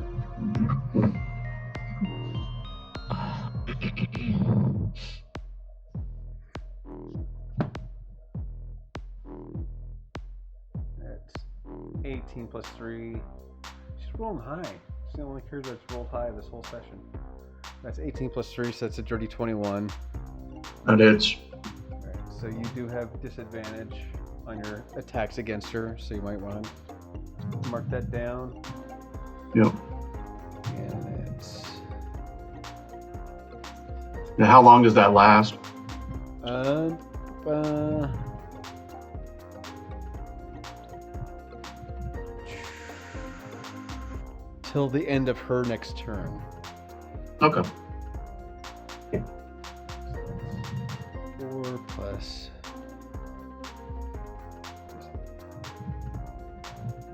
S1: That's 18 plus 3. She's rolling high. She's the only character that's rolled high this whole session. That's 18 plus 3, so that's a dirty 21.
S4: That is.
S1: Alright, so you do have disadvantage on your attacks against her, so you might want to mark that down.
S4: Yep.
S1: And it's...
S4: Now, how long does that last?
S1: Till the end of her next turn.
S4: Okay.
S1: 4 plus...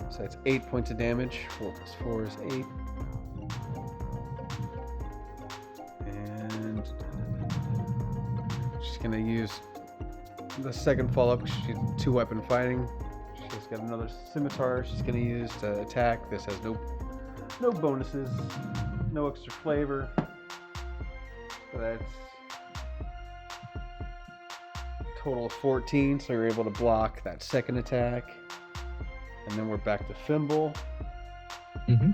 S1: So that's 8 points of damage. 4 plus 4 is 8. And she's gonna use the second follow-up. She's 2-weapon fighting. She's got another scimitar she's gonna use to attack. This has no bonuses, no extra flavor. So that's total of 14. So you're able to block that second attack. And then we're back to Fimble.
S3: Mm-hmm.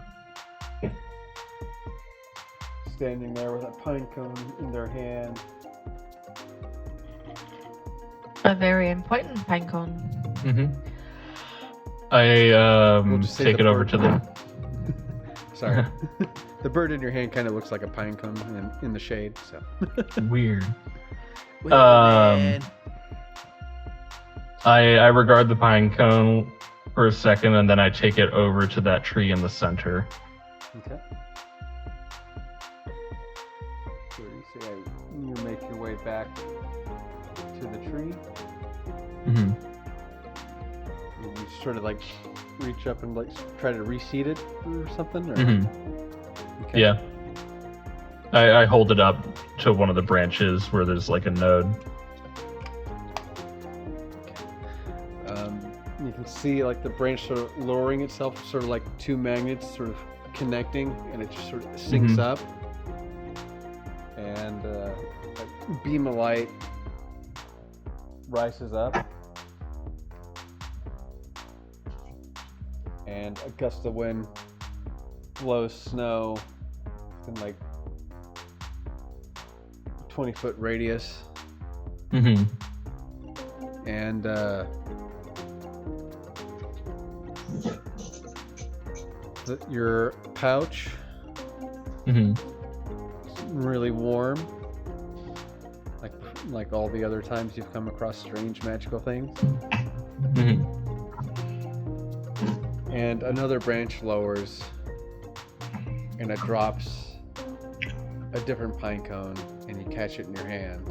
S1: Standing there with a pine cone in their hand.
S2: A very important pine cone.
S3: Mm-hmm. I
S1: We'll just say
S3: take
S1: the
S3: it over
S1: bird.
S3: to them.
S1: Sorry. The bird in your hand kind of looks like a pine cone in the shade. So
S3: Weird.
S6: Well, man.
S3: I regard the pine cone for a second, and then I take it over to that tree in the center.
S1: okay. So you make your way back to the tree.
S3: Mm-hmm.
S1: You sort of like reach up and like try to reseat it or something. Or...
S3: Mm-hmm.
S1: Okay.
S3: Yeah. I hold it up to one of the branches where there's like a node.
S1: You can see like the branch sort of lowering itself, sort of like two magnets sort of connecting, and it just sort of syncs up. And a beam of light rises up, and a gust of wind blows snow in like 20-foot radius.
S3: Mm-hmm.
S1: And your pouch
S3: Mm-hmm.
S1: is really warm, like all the other times you've come across strange magical things.
S3: Mm-hmm.
S1: And another branch lowers, and it drops a different pine cone, and you catch it in your hand.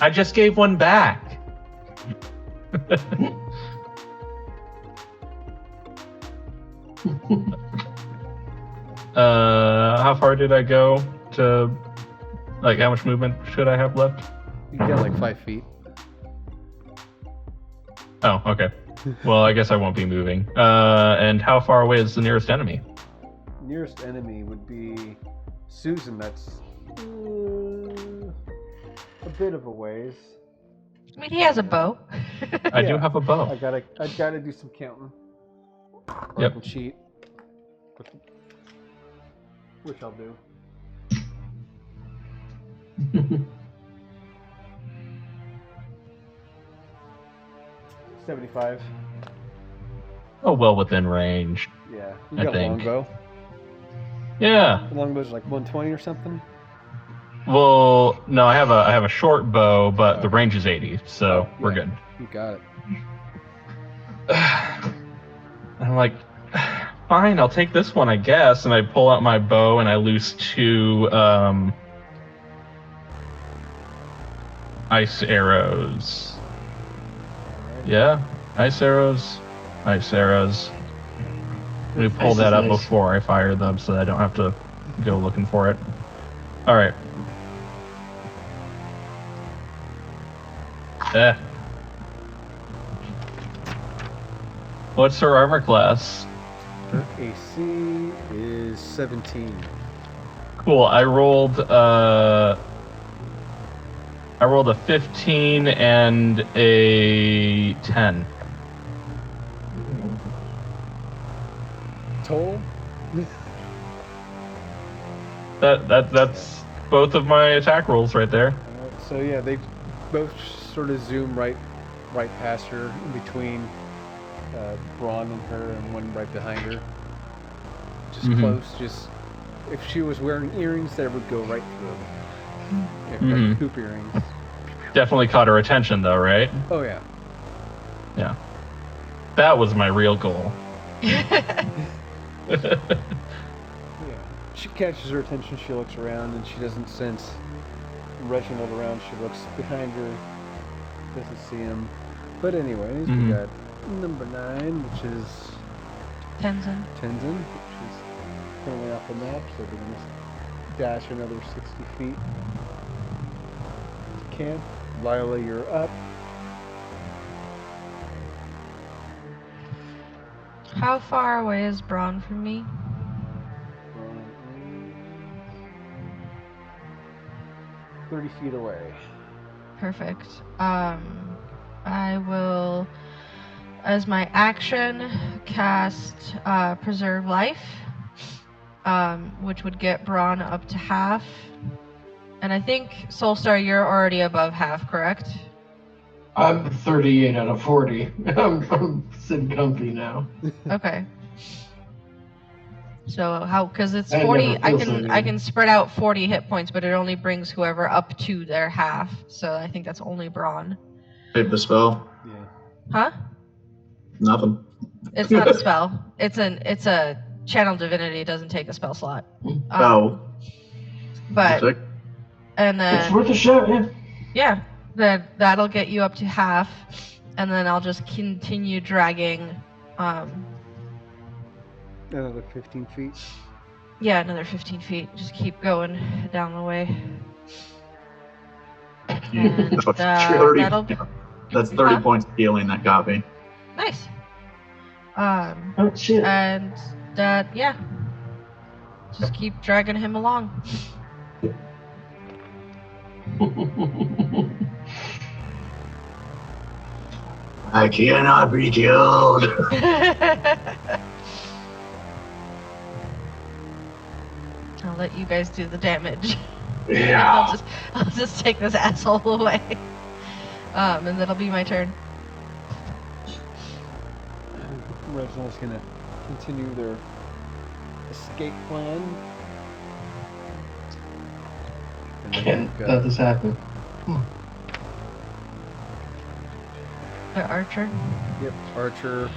S3: I just gave one back. How far did I go to Like, how much movement should I have left?
S1: You got like 5 feet.
S3: Oh, okay. Well, I guess I won't be moving. And how far away is the nearest enemy?
S1: Nearest enemy would be Susan. That's a bit of a ways.
S2: I mean, he has a bow.
S3: I do
S1: Yeah.
S3: have a bow.
S1: I gotta do some counting. Or I
S3: Yep.
S1: can cheat. Which I'll do. 75.
S3: Oh, well within range.
S1: Yeah. You
S3: I
S1: got a
S3: think.
S1: longbow.
S3: Yeah.
S1: The longbow's like 120 or something.
S3: Well, no, I have a short bow, but the range is 80, so we're
S1: Yeah.
S3: good.
S1: You got it.
S3: I'm like, fine, I'll take this one, I guess. And I pull out my bow and I loose 2 ice arrows. Yeah, ice arrows. Ice arrows. Let me pull
S5: Ice
S3: that
S5: is
S3: up
S5: nice.
S3: before I fire them so that I don't have to go looking for it. Alright. What's her armor class?
S1: Her AC is 17.
S3: Cool. I rolled a 15 and a 10.
S1: Total?
S3: That's both of my attack rolls right there.
S1: So yeah, they both sort of zoom right past her, in between Braun and her, and one right behind her. Just
S3: Mhm.
S1: close. Just if she was wearing earrings, that would go right through them. Like
S3: Mhm.
S1: hoop earrings.
S3: Definitely caught her attention though, right?
S1: Oh yeah.
S3: Yeah. That was my real goal.
S1: Yeah. She catches her attention. She looks around, and she doesn't sense Reginald around. She looks behind her, doesn't see him. But anyways,
S3: Mhm.
S1: we got number 9, which is
S2: Tenzin.
S1: Tenzin, which is currently off the map, so we're going to dash another 60 feet. Can. Lila, you're up.
S2: How far away is Braun from me?
S1: 30 feet away.
S2: Perfect. I will, as my action, cast Preserve Life, which would get Braun up to half. And I think, Soulstar, you're already above half, correct?
S5: I'm 38 out of 40. I'm sitting comfy now.
S2: Okay. So how? Because it's
S5: I
S2: 40.
S5: never
S2: I
S5: feel so
S2: can
S5: good.
S2: I can spread out 40 hit points, but it only brings whoever up to their half. So I think that's only Braun.
S4: Save the spell.
S1: Yeah.
S2: Huh?
S4: Nothing.
S2: It's not a spell. It's a channel divinity. It doesn't take a spell slot.
S4: Oh.
S2: But
S4: Sick.
S2: and
S5: It's
S2: then
S5: worth a shot, yeah.
S2: then that'll get you up to half, and then I'll just continue dragging.
S1: Another 15 feet.
S2: Yeah, another 15 feet. Just keep going down the way. And,
S4: That's 30,
S2: that'll
S4: that's 30
S2: Huh?
S4: points of healing that got me.
S2: nice.
S5: Oh, shit.
S2: And that, yeah. Just keep dragging him along.
S4: I cannot be killed.
S2: I'll let you guys do the damage.
S4: Yeah.
S2: I'll just take this asshole away. And that'll be my turn.
S1: Reginald's gonna continue their escape plan. And then
S5: Can't
S1: we've
S5: let
S1: got
S5: this happen.
S2: The archer.
S1: Yep, Archer.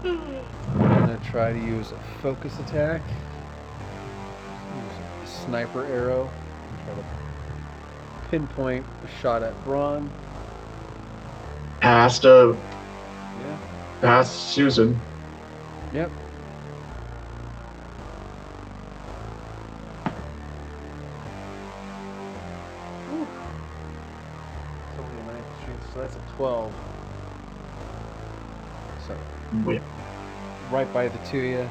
S1: I'm gonna try to use a focus attack. Use a sniper arrow. And try to pinpoint a shot at Braun.
S4: Past Susan.
S1: Yep. so that's a 12. So
S4: Wait.
S1: right by the two of you.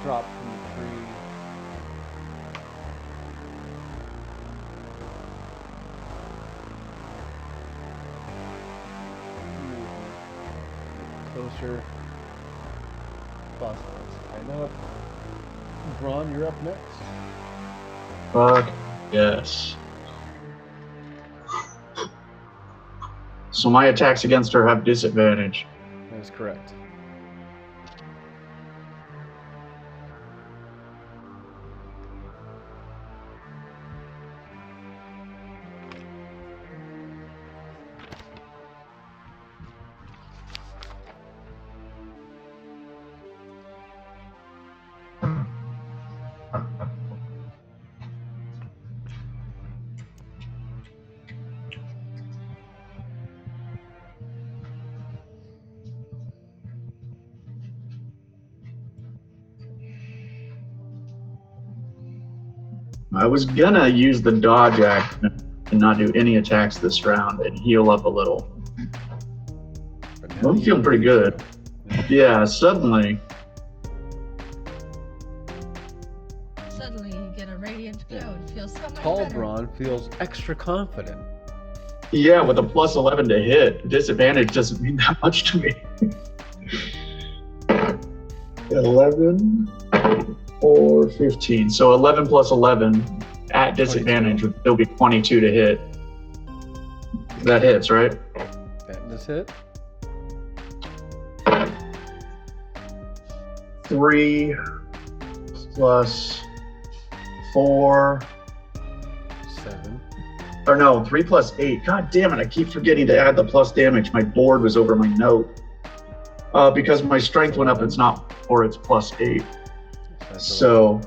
S1: Drop from the tree. Closer. Boss, let's line up. Braun, you're up next.
S4: Fuck yes. So my attacks against her have disadvantage.
S1: That is correct.
S4: I was gonna use the dodge action and not do any attacks this round and heal up a little.
S1: But now
S4: I'm
S1: you-
S4: feeling pretty good. Yeah, suddenly.
S2: Suddenly you get a radiant glow and feel so much
S1: Tall
S2: better.
S1: Braun feels extra confident.
S4: Yeah, with a plus 11 to hit, disadvantage doesn't mean that much to me. 11 or 15. So 11 plus 11 at disadvantage
S1: 22.
S4: would still be 22 to hit. That hits, right?
S1: That does hit.
S4: 3 plus 4.
S1: 7.
S4: Or no, 3 plus 8. God damn it, I keep forgetting to add the plus damage. My board was over my note. Because my strength went up, it's not, or it's plus 8.
S1: That's
S4: So,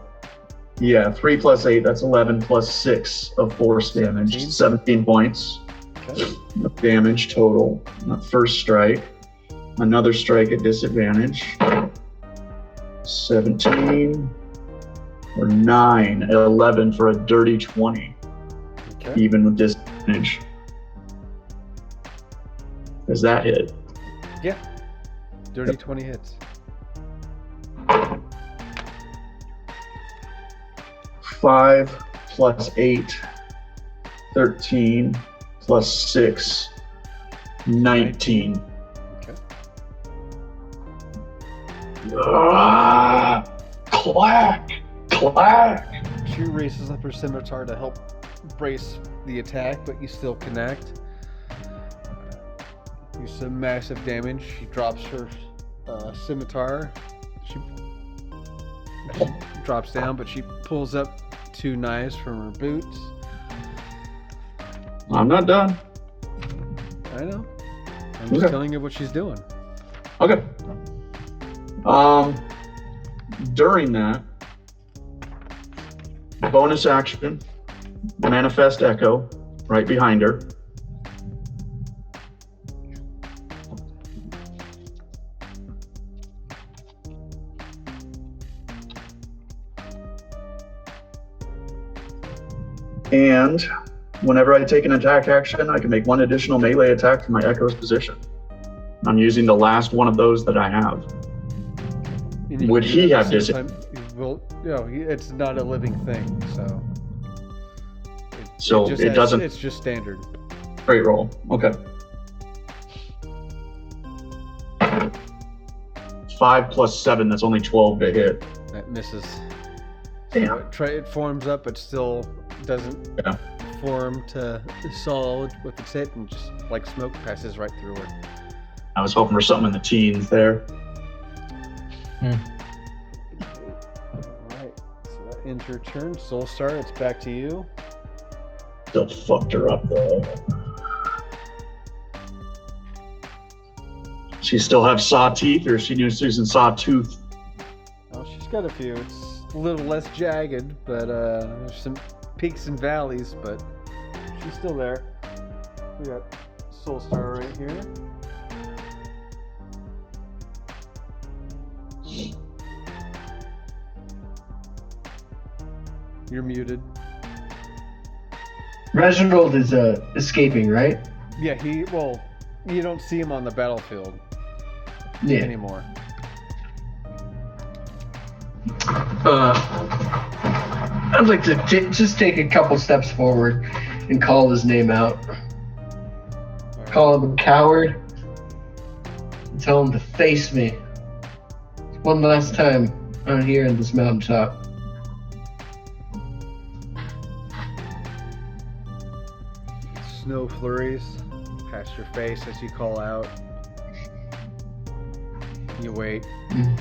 S4: yeah, 3 plus 8, that's 11 plus 6 of force damage.
S1: 17.
S4: 17 points
S1: okay.
S4: of damage total. That first strike. Another strike at disadvantage. 17 or 9, 11 for a dirty 20,
S1: Okay.
S4: even with disadvantage. Does that hit?
S1: Yeah. Dirty 20 hits.
S4: 5 plus 8, 13 plus 6, 19.
S1: Okay.
S4: Ah, clack, clack.
S1: She raises up her scimitar to help brace the attack, but you still connect. Do some massive damage. She drops her scimitar. She drops down, but she pulls up 2 knives from her boots.
S4: I'm not done.
S1: I know. I'm just
S4: Okay.
S1: telling you what she's doing.
S4: Okay. During that, bonus action, manifest echo, right behind her. And whenever I take an attack action, I can make 1 additional melee attack from my echo's position. I'm using the last one of those that I have.
S1: And you
S4: Would
S1: can do
S4: he
S1: that
S4: have
S1: at the same time. Well, it's not a living thing, so.
S4: So
S1: just
S4: it
S1: has-
S4: doesn't-
S1: It's just standard.
S4: Great roll. Okay. 5 plus 7, that's only 12 to hit.
S1: That misses.
S4: Damn.
S1: It forms up, but still doesn't
S4: Yeah.
S1: form to solid with its hit, and just like smoke passes right through her.
S4: I was hoping for something in the teens there.
S1: Alright, so that ends your turn. Soulstar, it's back to you.
S4: Still fucked her up though. She still have saw teeth, or is she using saw tooth?
S1: Oh, she's got a few. It's a little less jagged, but there's some peaks and valleys, but she's still there. We got Soulstar right here. You're muted.
S5: Reginald is escaping, right?
S1: Yeah, you don't see him on the battlefield
S5: Yeah.
S1: anymore.
S5: I'd like to just take a couple steps forward and call his name out. Call him a coward. And tell him to face me. One last time out here in this mountaintop.
S1: Snow flurries past your face as you call out. You wait a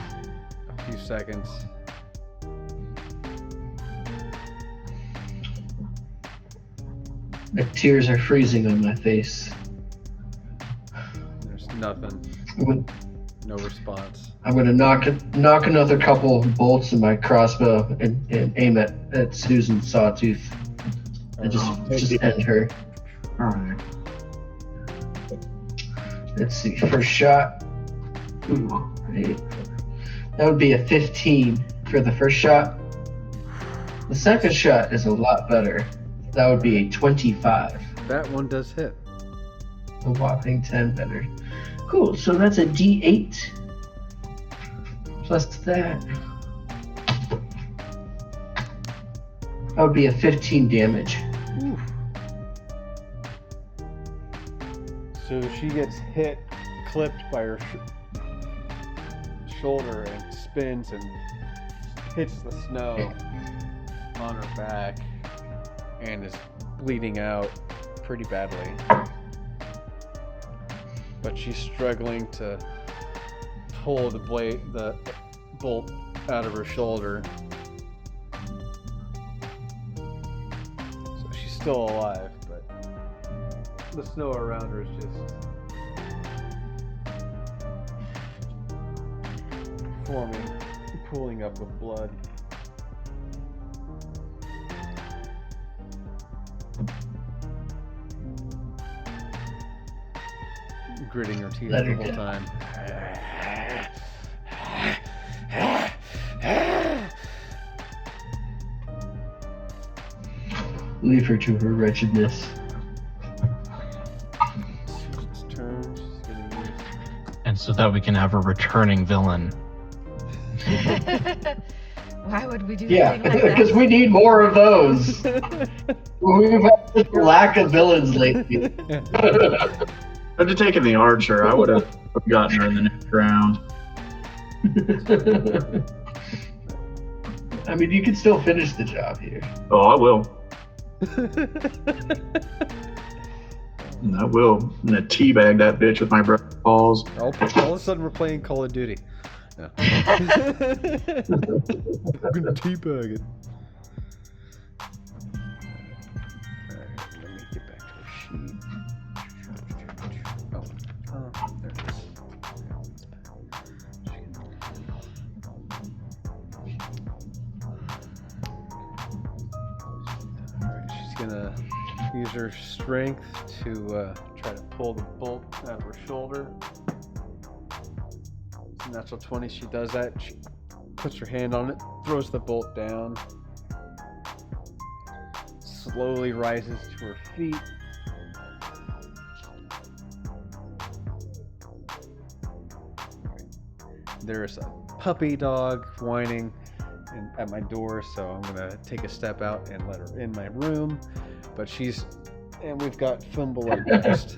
S1: few seconds.
S5: The tears are freezing on my face.
S1: There's nothing. No response.
S5: I'm gonna knock another couple of bolts in my crossbow and aim at Susan Sawtooth and just end her.
S4: All right.
S5: Let's see. First shot. Right. That would be a 15 for the first shot. The second shot is a lot better. That would be a 25.
S1: That one does hit.
S5: A whopping 10 better. Cool. So that's a D8 plus that. That would be a 15 damage.
S1: Oof. So she gets hit, clipped by her shoulder and spins and hits the snow on her back and is bleeding out pretty badly. But she's struggling to pull the bolt out of her shoulder. So she's still alive, but the snow around her is just forming, pooling up with blood. Gritting her teeth
S5: Let
S1: the
S5: her
S1: whole
S5: go.
S1: time.
S5: Leave her to her wretchedness.
S1: Susan's turn. She's gonna use.
S3: And so that we can have a returning villain.
S2: Why would we do
S5: Yeah,
S2: something like that?
S5: because we need more of those. We've had such a lack of villains lately.
S4: I'd have taken the archer. I would have gotten her in the next round.
S5: I mean, you can still finish the job here.
S4: Oh, I will. I will. I'm gonna teabag that bitch with my breath balls.
S1: All of a sudden, we're playing Call of Duty. No. I'm gonna teabag it. Alright, let me get back to the sheet. Oh, there it is. Alright, she's gonna use her strength to try to pull the bolt out of her shoulder. It's a natural 20. She does that. She puts her hand on it, throws the bolt down, slowly rises to her feet. There's a puppy dog whining at my door, so I'm gonna take a step out and let her in my room. But and we've got Fumble up next.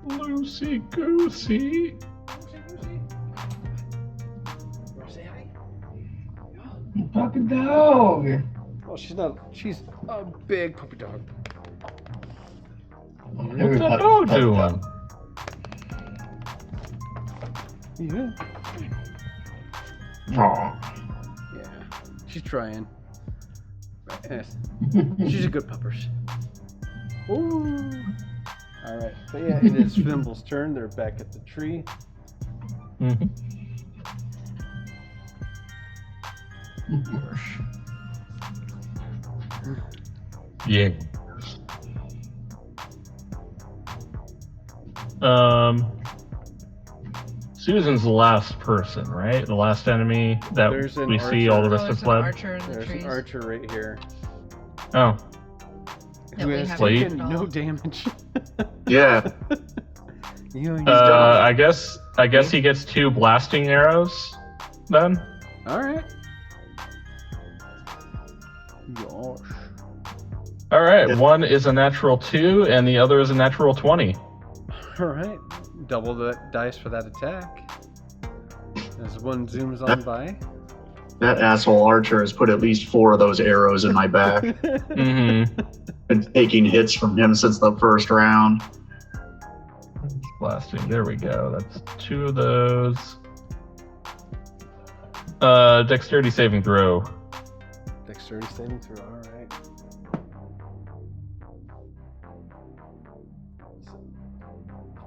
S3: Lucy Goosey.
S5: Puppy dog.
S1: Oh, she's a big puppy dog.
S3: What's that dog doing?
S1: Yeah.
S5: Aw.
S1: Yeah. She's trying. Yes. She's a good puppers. Ooh. Alright. But yeah, it is Fimble's turn. They're back at the tree.
S3: Mm-hmm.
S5: Mm-hmm.
S3: Yeah. Susan's the last person, right? The last enemy that
S1: There's an
S3: we see. All the
S1: archer.
S3: rest
S2: There's
S3: have
S2: an
S3: fled.
S2: archer in the
S1: There's
S2: trees.
S1: an archer right here.
S3: Oh,
S2: That
S1: Who
S2: we
S1: has
S2: haven't
S1: taken
S2: hit at
S1: no
S2: all.
S1: damage.
S4: Yeah.
S1: You know,
S4: done.
S3: I guess he gets 2 blasting arrows. Then.
S1: Alright. Gosh.
S3: All right.
S4: Yeah.
S3: One is a natural 2, and the other is a natural 20.
S1: Alright. Double the dice for that attack. As one zooms on by.
S4: That asshole archer has put at least 4 of those arrows in my back.
S3: Mm-hmm.
S4: Been taking hits from him since the first round.
S3: Blasting. There we go. That's 2 of those. Dexterity saving throw.
S1: Dexterity saving throw, alright. So,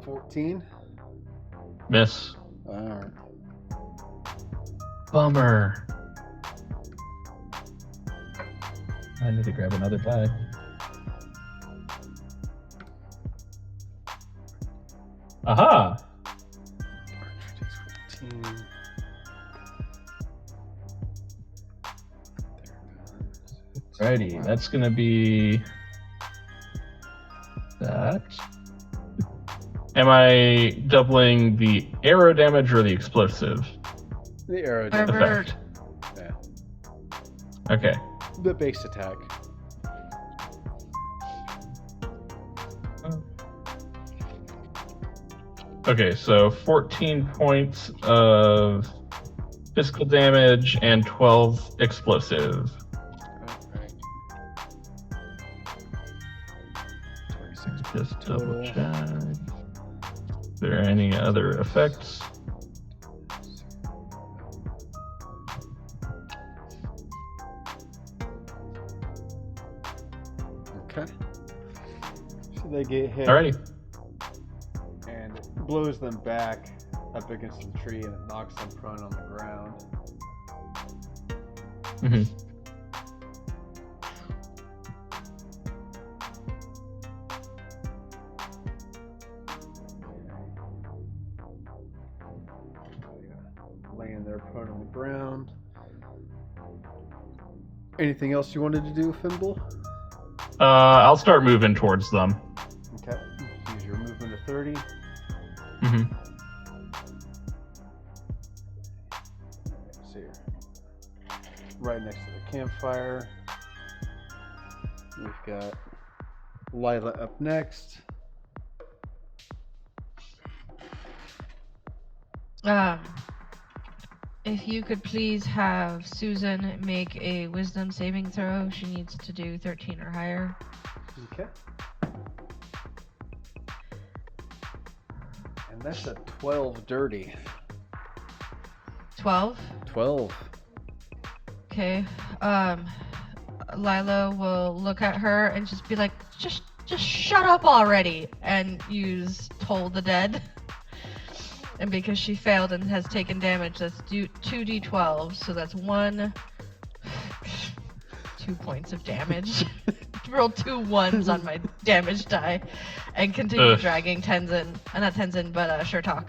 S1: 14.
S3: Miss.
S1: Alright.
S3: Bummer. I need to grab another die. Aha!
S1: Archer takes 14.
S3: Alrighty, that's gonna be that. Am I doubling the arrow damage or the explosive
S1: The arrow
S2: Whatever.
S3: effect?
S1: Yeah.
S3: Okay.
S1: The base attack.
S3: Okay, so 14 points of physical damage and 12 explosive.
S1: Alright. 26
S3: Just double
S1: total.
S3: check. Is there any other effects?
S1: Okay. So they get hit
S3: Alrighty.
S1: and it blows them back up against the tree and it knocks them prone on the ground.
S3: Mhm.
S1: Laying there prone on the ground. Anything else you wanted to do, Fimble?
S3: I'll start moving towards them.
S1: Okay. Use your movement to 30.
S3: Mm-hmm.
S1: So you're right next to the campfire. We've got Lila up next.
S2: If you could please have Susan make a wisdom saving throw. She needs to do 13 or higher.
S1: Okay. And that's a 12 dirty.
S2: 12.
S1: 12.
S2: Okay. Lila will look at her and just be like, just shut up already, and use Toll the Dead. And because she failed and has taken damage, that's 2d12, so that's 2 points of damage. Roll 2 1s on my damage die, and continue
S3: Ugh.
S2: dragging Tenzin, not Tenzin, but Shurtok,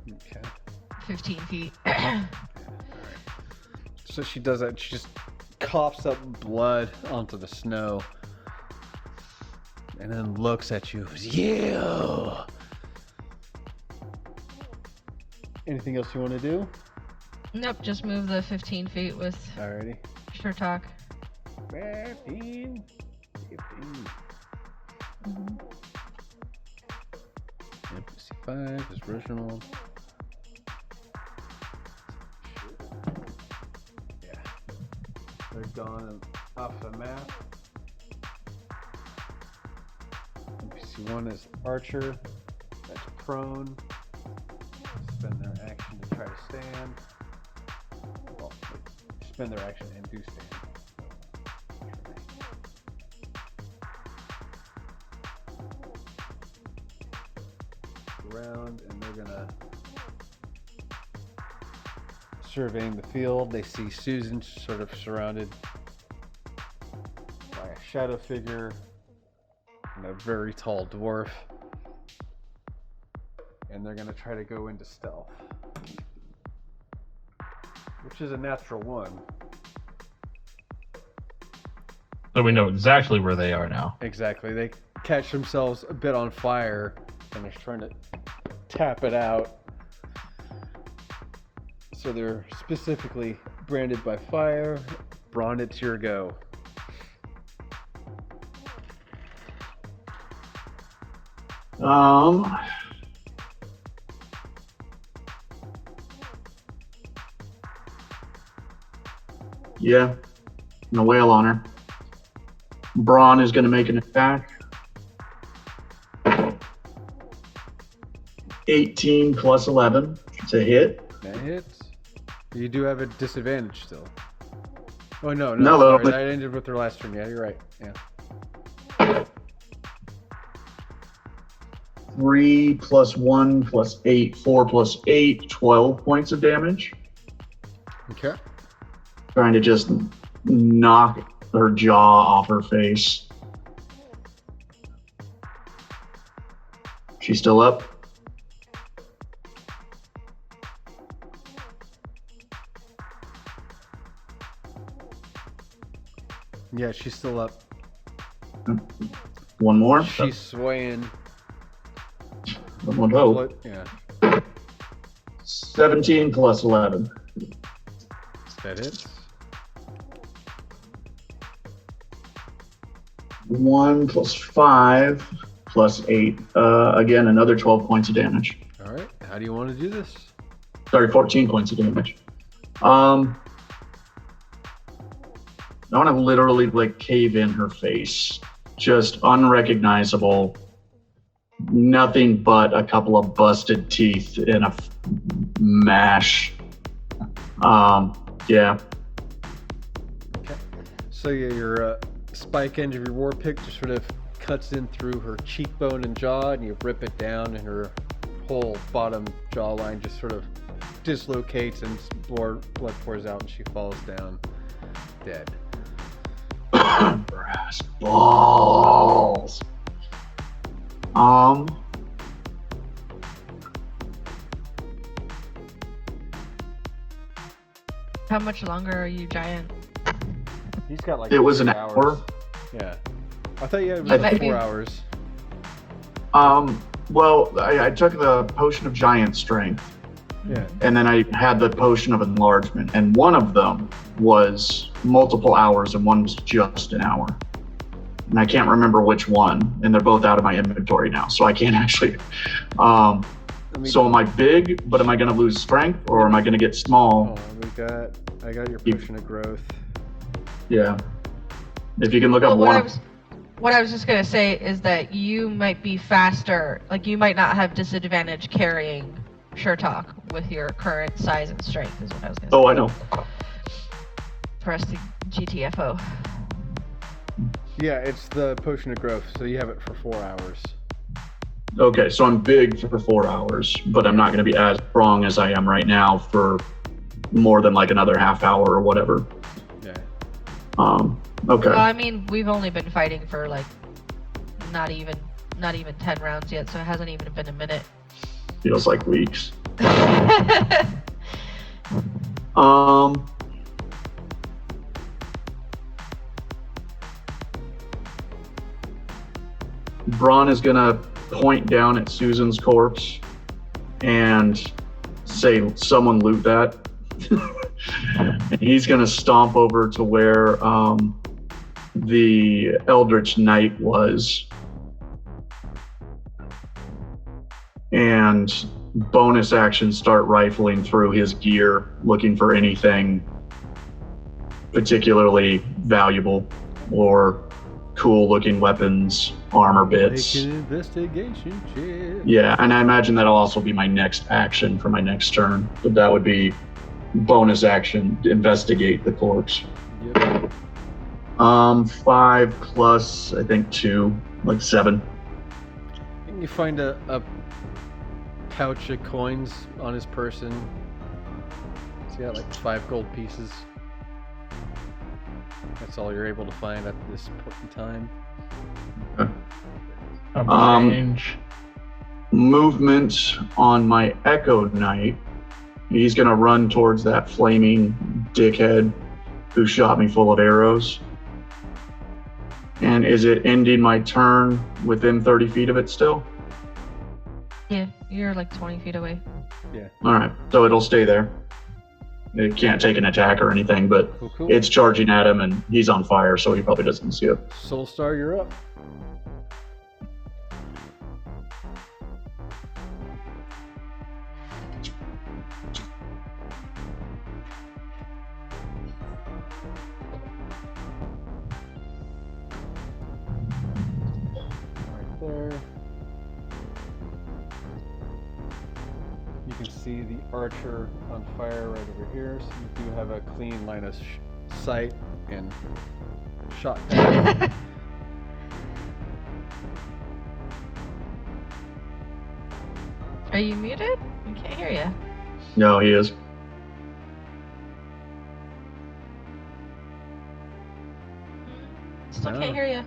S1: Okay.
S2: 15 feet.
S1: So she does that. She just coughs up blood onto the snow. And then looks at you. Yeah. Anything else you want to do?
S2: Nope, just move the 15 feet with
S1: Alrighty.
S2: Shurtok.
S1: 15. Yep, C5 is original. Yeah. They're gone off the map. NPC 1 is Archer. That's prone. Spend their action to try to stand. Well, they spend their action and do stand. Around, and they're gonna surveying the field. They see Susan sort of surrounded by a shadow figure and a very tall dwarf. and they're going to try to go into stealth, which is a natural 1.
S3: So we know exactly where they are now.
S1: Exactly. They catch themselves a bit on fire, and they're trying to tap it out. So they're specifically branded by fire. Braun, it's your go.
S4: Yeah, and a whale on her. Braun is going to make an attack. 18 plus 11 to hit.
S1: That hits. You do have a disadvantage still. Oh, no,
S4: No,
S1: sorry.
S4: but-
S1: That ended with their last turn. Yeah, you're right. Yeah.
S4: 3 plus 1 plus 8, 4 plus 8, 12 points of damage.
S1: Okay.
S4: Trying to just knock her jaw off her face. She's still up.
S1: Yeah, she's still up.
S4: One more.
S1: She's swaying.
S4: One hope.
S1: Yeah,
S4: 17 plus 11.
S1: that hits.
S4: 1 plus 5 plus 8. Again, another 12 points of damage.
S1: All right. How do you want to do this?
S4: Sorry, 14 points of damage. I want to literally like cave in her face. Just unrecognizable. Nothing but a couple of busted teeth and a mash. Yeah.
S1: Okay. So yeah, your spike end of your war pick just sort of cuts in through her cheekbone and jaw, and you rip it down, and her whole bottom jawline just sort of dislocates, and blood pours out, and she falls down dead.
S4: Brass balls.
S2: How much longer are you giant?
S1: He's got like
S4: It was an
S1: 4
S4: hour.
S1: hours. Yeah. I thought you had
S2: You
S1: like
S2: might
S1: 4
S2: be-
S1: hours.
S4: Well, I took the potion of giant strength,
S1: Yeah.
S4: and then I had the potion of enlargement, and one of them was multiple hours, and one was just an hour. And I can't remember which one, and they're both out of my inventory now, so I can't actually. So am I big, but am I going to lose strength, or am I going to get small?
S1: Oh, I got your potion of growth.
S4: Yeah. If you can look up
S2: Well,
S4: one.
S2: what I was just gonna say is that you might be faster. Like you might not have disadvantage carrying Talk with your current size and strength. Is what I was gonna say.
S4: Oh, I know.
S2: For us to GTFO.
S1: Yeah, it's the potion of growth, so you have it for 4 hours.
S4: Okay, so I'm big for 4 hours, but I'm not going to be as strong as I am right now for more than like another half hour or whatever.
S1: Yeah.
S4: Okay.
S2: Well, I mean, we've only been fighting for like not even 10 rounds yet, so it hasn't even been a minute.
S4: Feels like weeks. Braun is gonna point down at Susan's corpse and say, "Someone loot that." And he's gonna stomp over to where the Eldritch Knight was, and bonus action start rifling through his gear, looking for anything particularly valuable or cool looking weapons, armor bits.
S1: Make an investigation check.
S4: Yeah, and I imagine that'll also be my next action for my next turn. But that would be bonus action, investigate the corpse.
S1: Yep.
S4: 5 plus, I think 2, like 7.
S1: And you find a pouch of coins on his person. He's got like 5 gold pieces. That's all you're able to find at this point in time.
S3: A
S4: Um,
S3: range.
S4: movement on my Echo Knight. He's going to run towards that flaming dickhead who shot me full of arrows. And is it ending my turn within 30 feet of it still?
S2: Yeah, you're like 20 feet away.
S1: Yeah.
S4: All right, so it'll stay there. It can't take an attack or anything, but
S1: Cool.
S4: it's charging at him and he's on fire, so he probably doesn't see it.
S1: Soulstar, you're up. Right there. You can see the archer on fire right over here, so you do have a clean line of sight and shot down.
S2: Are you muted? I can't hear you.
S4: No, he is.
S2: Still
S1: No.
S2: can't hear you.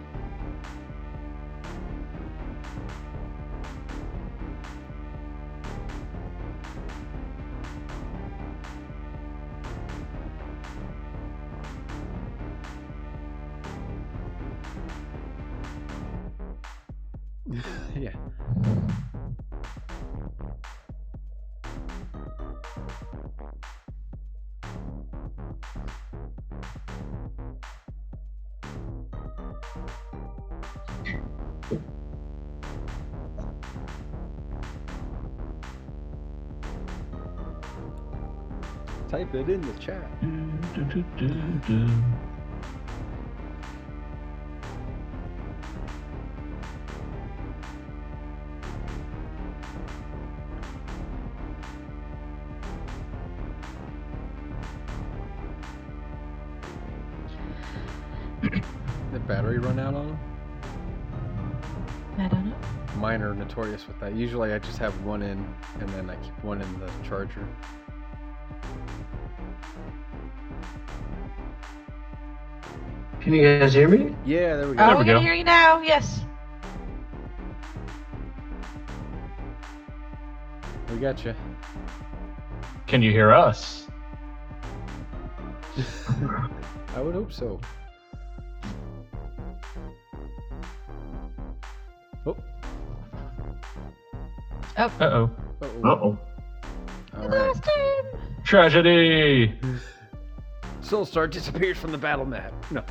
S1: Yeah. Type it in the chat. The battery run out on them?
S2: I don't know.
S1: Mine are notorious with that. Usually I just have one in and then I keep one in the charger.
S5: Can you guys hear me?
S1: Yeah, there we go.
S2: Oh,
S3: we
S2: we can
S3: go.
S2: hear you now. Yes.
S1: We got you.
S3: Can you hear us?
S1: I would hope so. Oh.
S2: Oh,
S3: Uh-oh.
S1: Uh-oh.
S4: Uh-oh.
S1: All
S2: we
S1: right.
S2: lost him.
S3: Tragedy!
S1: Soulstar disappears from the battle map. No.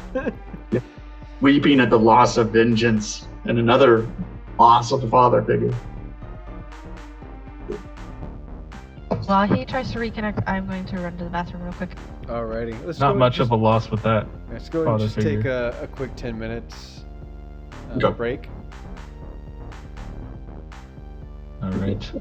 S4: Weeping at the loss of vengeance and another loss of the father figure.
S2: While he tries to reconnect, I'm going to run to the bathroom real quick.
S1: Alrighty. Let's
S3: Not
S1: go
S3: much
S1: just,
S3: of a loss with that.
S1: Let's go and
S3: father
S1: just
S3: figure.
S1: take a quick 10 minutes
S4: Okay.
S1: break.
S3: Alright.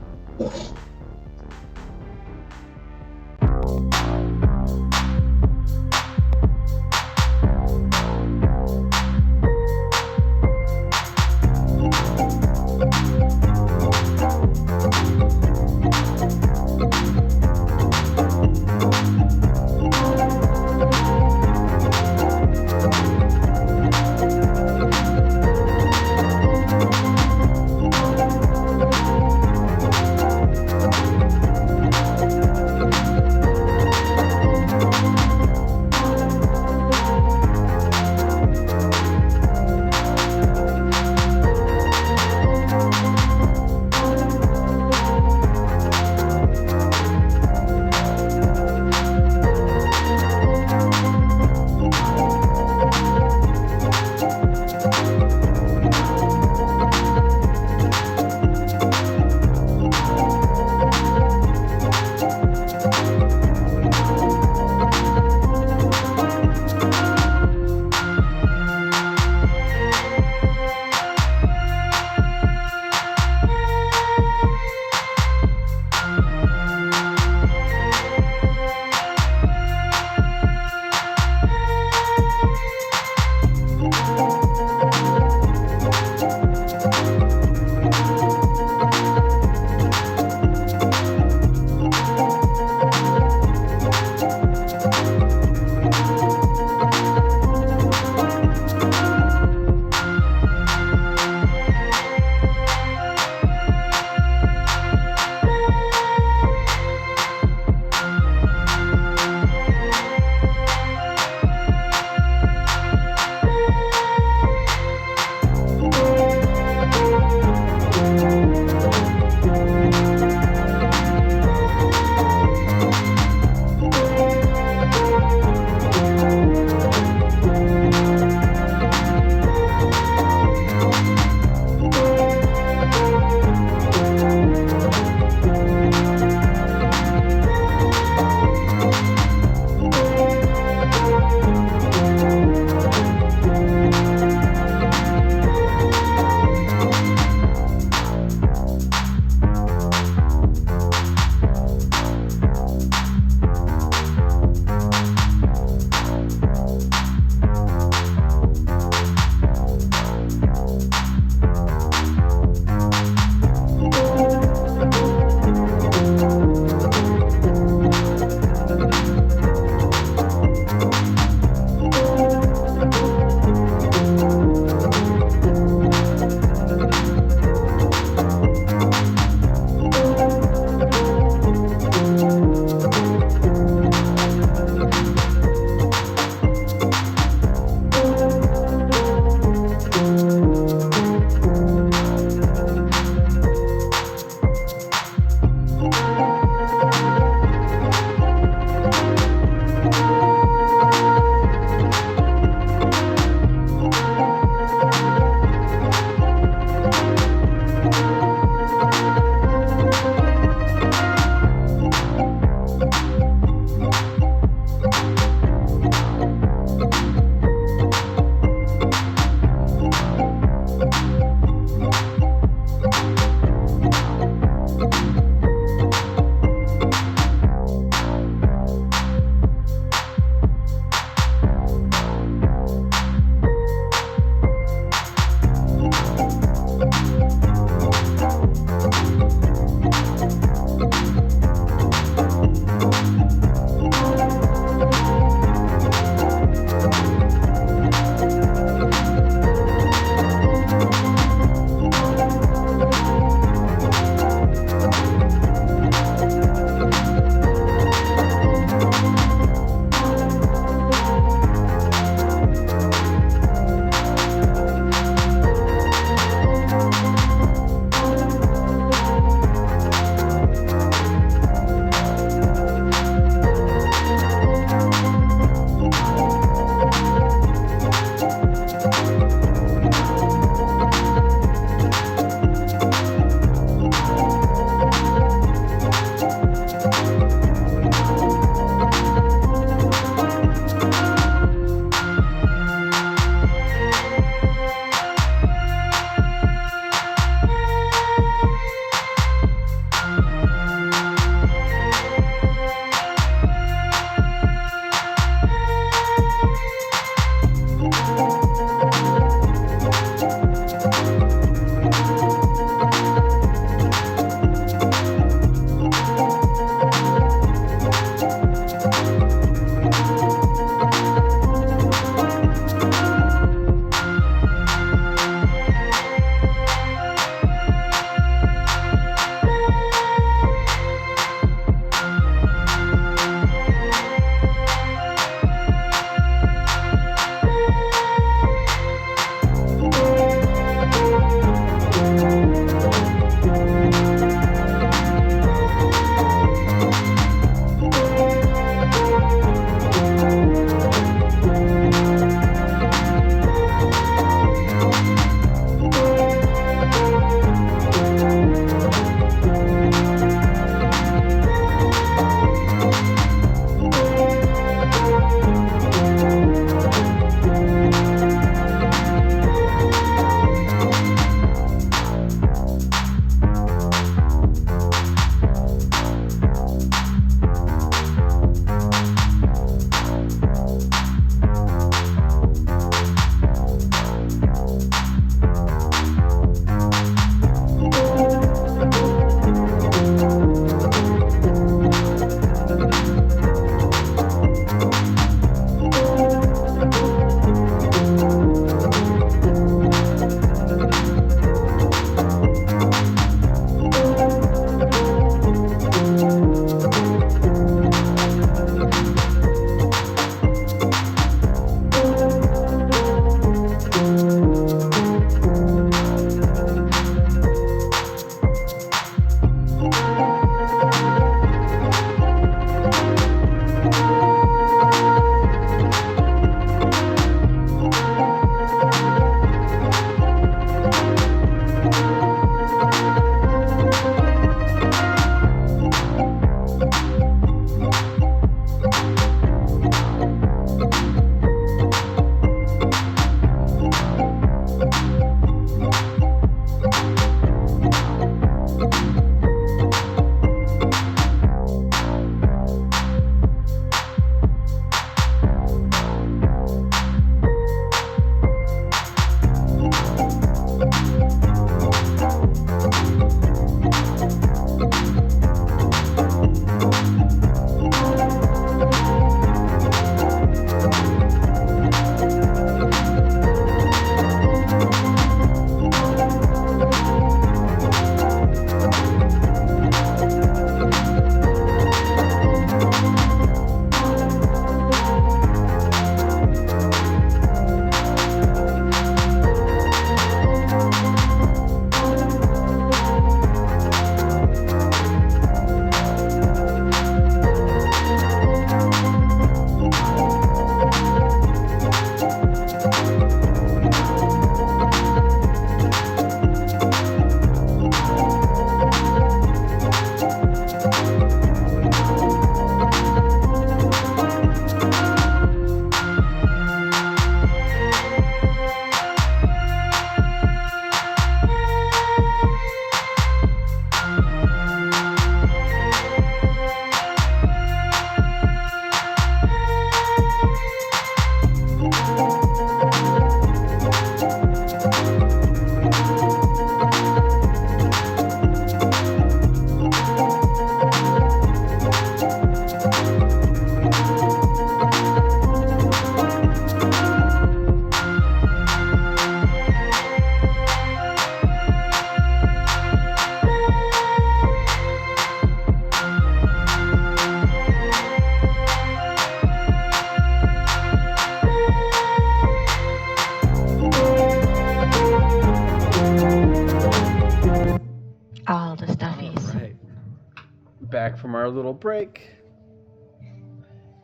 S1: our little break.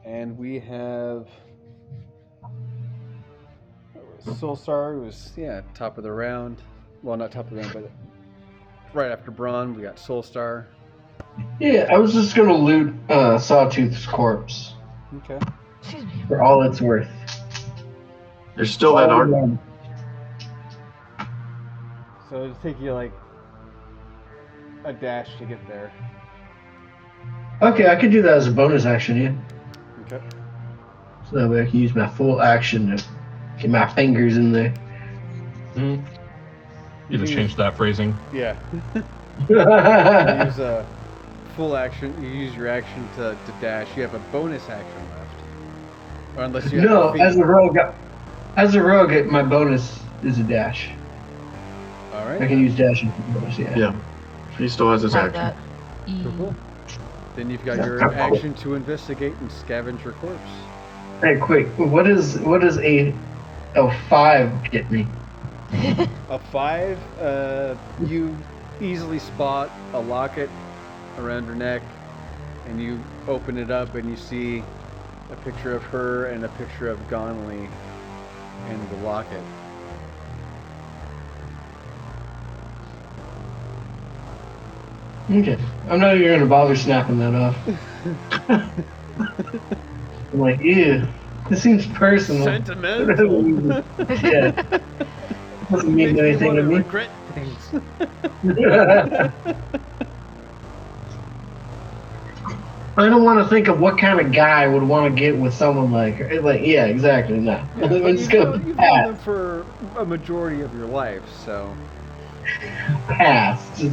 S1: And we have Soulstar, who was, top of the round. Well, not top of the round, but right after Braun, we got Soulstar.
S5: Yeah, I was just gonna loot Sawtooth's corpse
S1: Okay.
S2: Excuse me.
S5: for all it's worth.
S4: There's still that art.
S1: So it'll take you like a dash to get there.
S5: Okay, I could do that as a bonus action, yeah.
S1: Okay.
S5: So that way I can use my full action to get my fingers in there.
S3: You just changed that phrasing.
S1: Yeah. You use a full action. You use your action to dash. You have a bonus action left. Or unless you have
S5: No,
S1: a feat.
S5: as a rogue, my bonus is a dash.
S1: All right.
S5: I can use dashing for bonus, yeah.
S4: Yeah. He still has his
S2: Have
S4: action.
S2: that.
S1: Cool. Then you've got your action to investigate and scavenge your corpse.
S5: Hey, quick, what is a 5 get me?
S1: A 5, you easily spot a locket around her neck, and you open it up and you see a picture of her and a picture of Gonley in the locket.
S5: Okay. I'm not even gonna bother snapping that off. I'm like, ew, this seems personal.
S1: Sentimental.
S5: Yeah. Doesn't mean anything to me.
S1: Regret things.
S5: I don't want to think of what kind of guy would want to get with someone like her. Like, yeah, exactly. No,
S1: Yeah,
S5: I'm just
S1: you've
S5: gonna
S1: known them
S5: pass.
S1: for a majority of your life, so.
S5: Pass.
S1: See,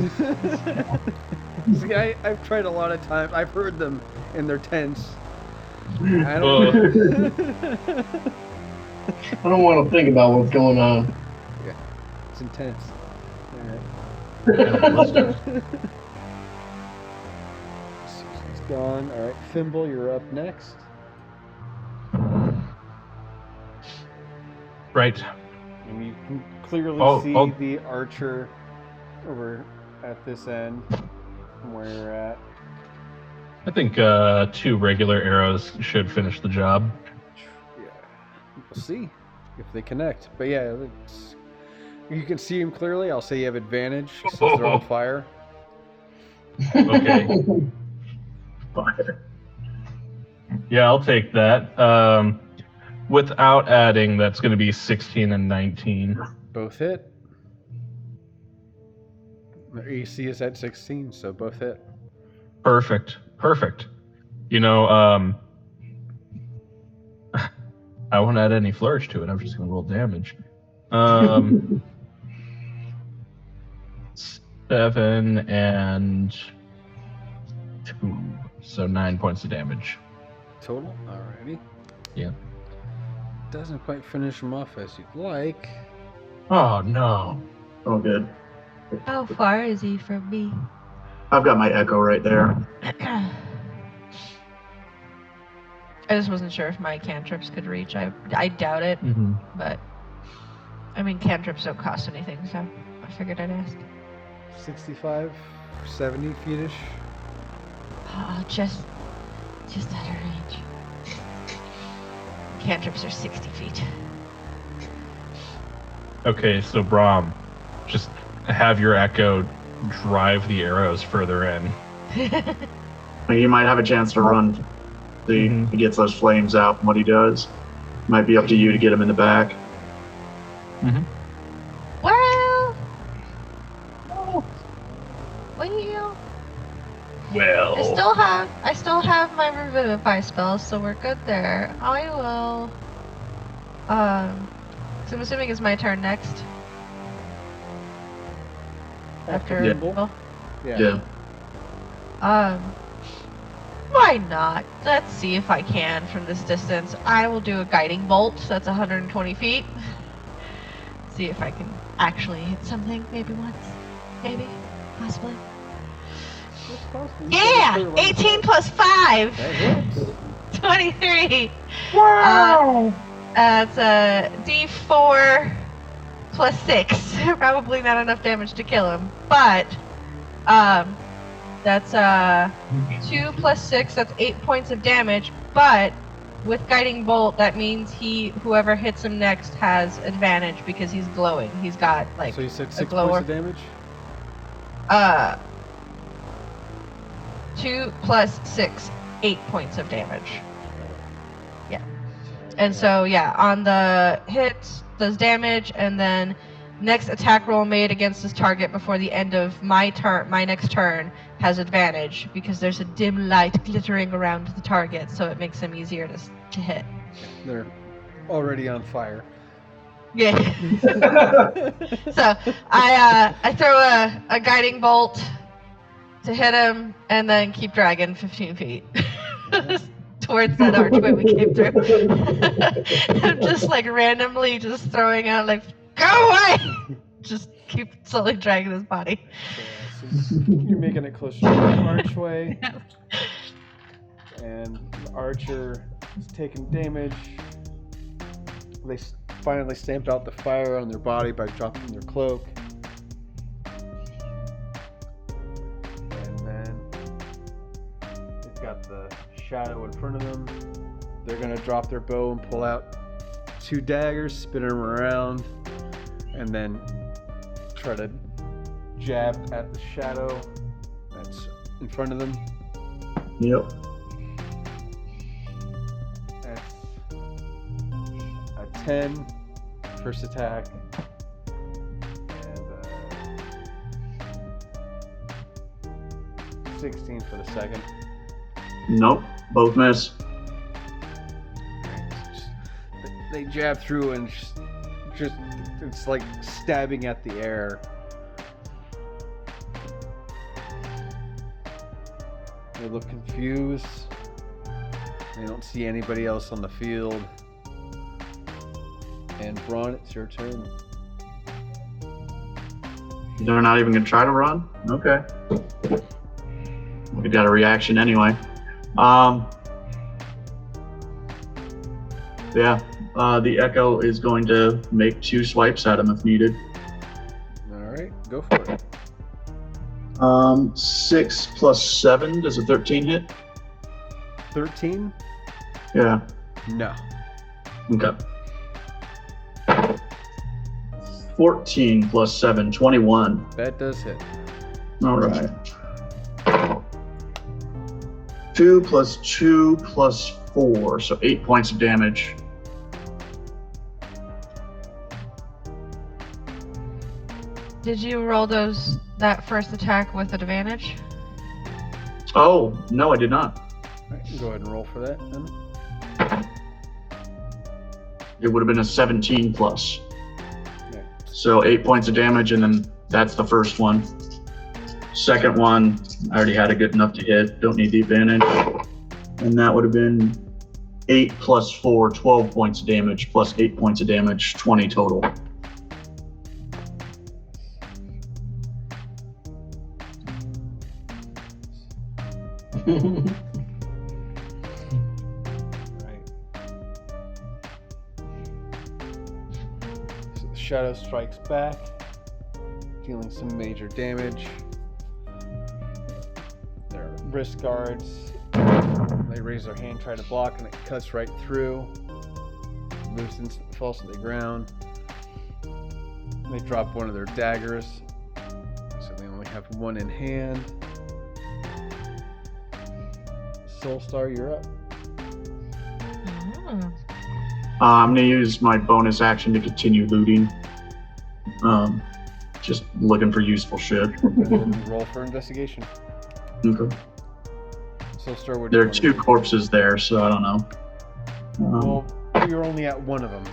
S1: I've tried a lot of times. I've heard them in their tents. I
S5: I
S1: don't.
S5: don't want to think about what's going on.
S1: It's intense. All right. Susan's gone. All right, Thimble, you're up next.
S3: Right.
S1: And you can clearly see the archer over at this end from where you're at.
S3: I think 2 regular arrows should finish the job.
S1: Yeah, we'll see if they connect. But yeah, you can see him clearly. I'll say you have advantage since they're on fire.
S3: Okay. Yeah, I'll take that. Without adding, that's going to be 16 and 19.
S1: Both hit. Their AC is at 16, so both hit.
S3: Perfect. You know, I won't add any flourish to it. I'm just going to roll damage. 7 and 2, so 9 points of damage.
S1: Total? Alrighty.
S3: Yeah.
S1: Doesn't quite finish him off as you'd like.
S3: Oh no.
S4: Oh, good.
S2: How far is he from me?
S4: I've got my echo right there.
S2: I just wasn't sure if my cantrips could reach. I doubt it,
S3: Mm-hmm.
S2: but I mean cantrips don't cost anything, so I figured I'd ask.
S1: 65, 70 feet-ish.
S2: Oh, just out of range. Cantrips are 60 feet.
S3: Okay, so Brahm, just have your echo drive the arrows further in.
S4: He might have a chance to run. See, he gets those flames out and what he does. Might be up to you to get him in the back.
S3: Mm-hmm.
S2: Well,
S3: Well.
S2: I still have my revivify spells, so we're good there. I will. So I'm assuming it's my turn next. After
S4: Yeah.
S2: Will?
S1: Yeah.
S2: Why not? Let's see if I can from this distance. I will do a guiding bolt. That's 120 feet. See if I can actually hit something. Maybe once. Maybe. Possibly.
S1: It's possible.
S2: Yeah! 18 plus 5!
S1: That hits.
S2: 23! Wow! It's a d4 plus 6. Probably not enough damage to kill him, but That's 2 plus 6. That's 8 points of damage. But with guiding bolt, that means whoever hits him next has advantage because he's glowing. He's got like.
S1: So you said 6
S2: glower.
S1: points of damage?
S2: 2 plus 6, 8 points of damage. Yeah. And so yeah, on the hit does damage, and then next attack roll made against this target before the end of my next turn has advantage because there's a dim light glittering around the target, so it makes them easier to hit.
S1: They're already on fire.
S2: Yeah. So I throw a guiding bolt to hit him, and then keep dragging 15 feet towards that archway we came through. I'm just like randomly just throwing out like, go away! Just keep slowly dragging his body.
S1: So you're making it closer to the archway, and the archer is taking damage. They finally stamp out the fire on their body by dropping their cloak. And then they've got the shadow in front of them. They're going to drop their bow and pull out 2 daggers, spin them around, and then try to jab at the shadow that's in front of them.
S4: Yep.
S1: That's a 10 first attack, and 16 for the second.
S4: Nope. Both miss.
S1: They jab through and just it's like stabbing at the air. They look confused. They don't see anybody else on the field. And Braun, it's your turn.
S4: They're not even gonna try to run? Okay. We got a reaction anyway. The Echo is going to make 2 swipes at him if needed.
S1: Alright, go for it.
S4: 6 plus 7, does a 13 hit?
S1: 13?
S4: Yeah.
S1: No.
S4: Okay. 14 plus 7, 21.
S1: That does hit.
S4: All right. 2 plus 2 plus 4, so 8 points of damage.
S2: Did you roll that first attack with advantage?
S4: Oh, no, I did not.
S1: Alright, go ahead and roll for that then.
S4: It would have been a 17 plus.
S1: Okay.
S4: So 8 points of damage, and then that's the first one. Second one, I already had a good enough to hit. Don't need the advantage. And that would have been 8 plus 4, 12 points of damage, plus 8 points of damage, 20 total.
S1: Right. So the shadow strikes back, dealing some major damage. Their wrist guards, they raise their hand, try to block, and it cuts right through. Loosens, falls to the ground. They drop one of their daggers, so they only have one in hand. Soulstar, you're up.
S4: I'm going to use my bonus action to continue looting. Just looking for useful shit.
S1: Roll for investigation.
S4: Okay.
S1: Soulstar, what do
S4: There
S1: you
S4: are 2 corpses there, so I don't know.
S1: Well, you're only at one of them.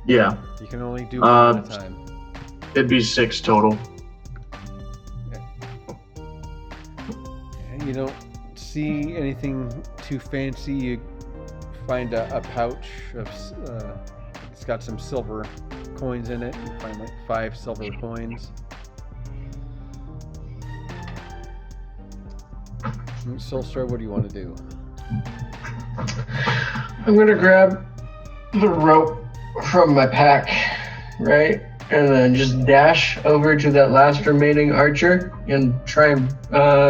S4: Yeah,
S1: You can only do one at a time.
S4: it'd be 6 total.
S1: And you don't see anything too fancy. You find a pouch of it's got some silver coins in it. You find like 5 silver coins. Soulstar, what do you want to do?
S5: I'm gonna grab the rope from my pack, right? and then just dash over to that last remaining archer and try and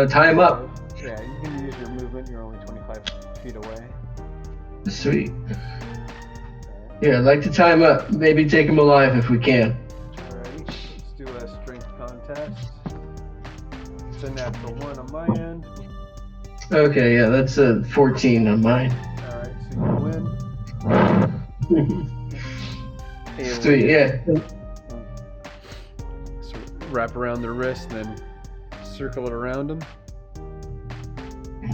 S5: tie him up.
S1: Yeah, you can use your movement. You're only 25 feet away.
S5: Sweet. Yeah, I'd like to tie him up. Maybe take him alive if we can.
S1: Alright, let's do a strength contest. It's a natural 1 on my end.
S5: Okay, yeah, that's a 14 on mine.
S1: Alright, so you win.
S5: Sweet, yeah.
S1: So wrap around the wrist, then circle it around him.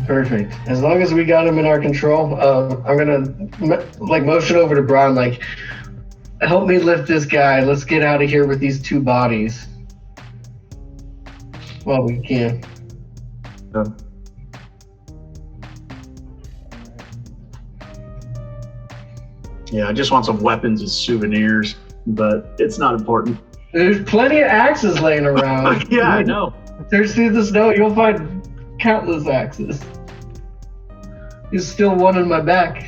S5: Perfect. As long as we got him in our control, I'm gonna motion over to Braun, like, help me lift this guy. Let's get out of here with these 2 bodies. Well, we can.
S4: Yeah, I just want some weapons as souvenirs, but it's not important.
S5: There's plenty of axes laying around.
S4: Yeah, I know.
S5: Search through the snow, you'll find countless axes. There's still one in my back.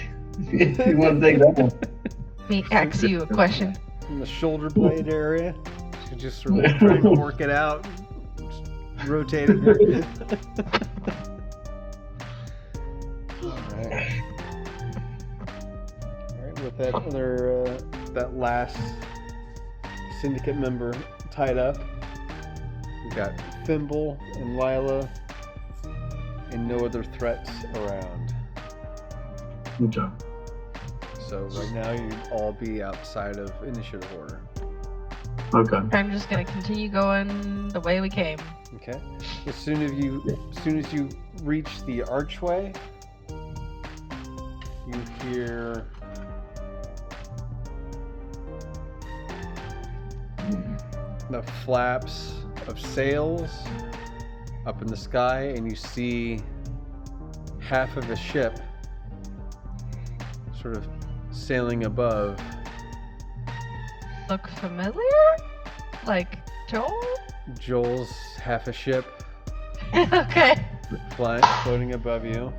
S5: If you want to take that one.
S2: Let me ask you a question.
S1: In the shoulder blade area. You just sort of try to work it out. Rotating it. Alright. Alright, with that other, that last syndicate member tied up, we got Thimble and Lila, and no other threats around.
S4: Okay.
S1: So right now you'd all be outside of initiative order.
S4: Okay.
S2: I'm just gonna continue going the way we came.
S1: Okay. As soon as you reach the archway, you hear the flaps of sails up in the sky, and you see half of a ship sort of sailing above.
S2: Look familiar? Like Joel?
S1: Joel's half a ship
S2: Okay.
S1: floating above you,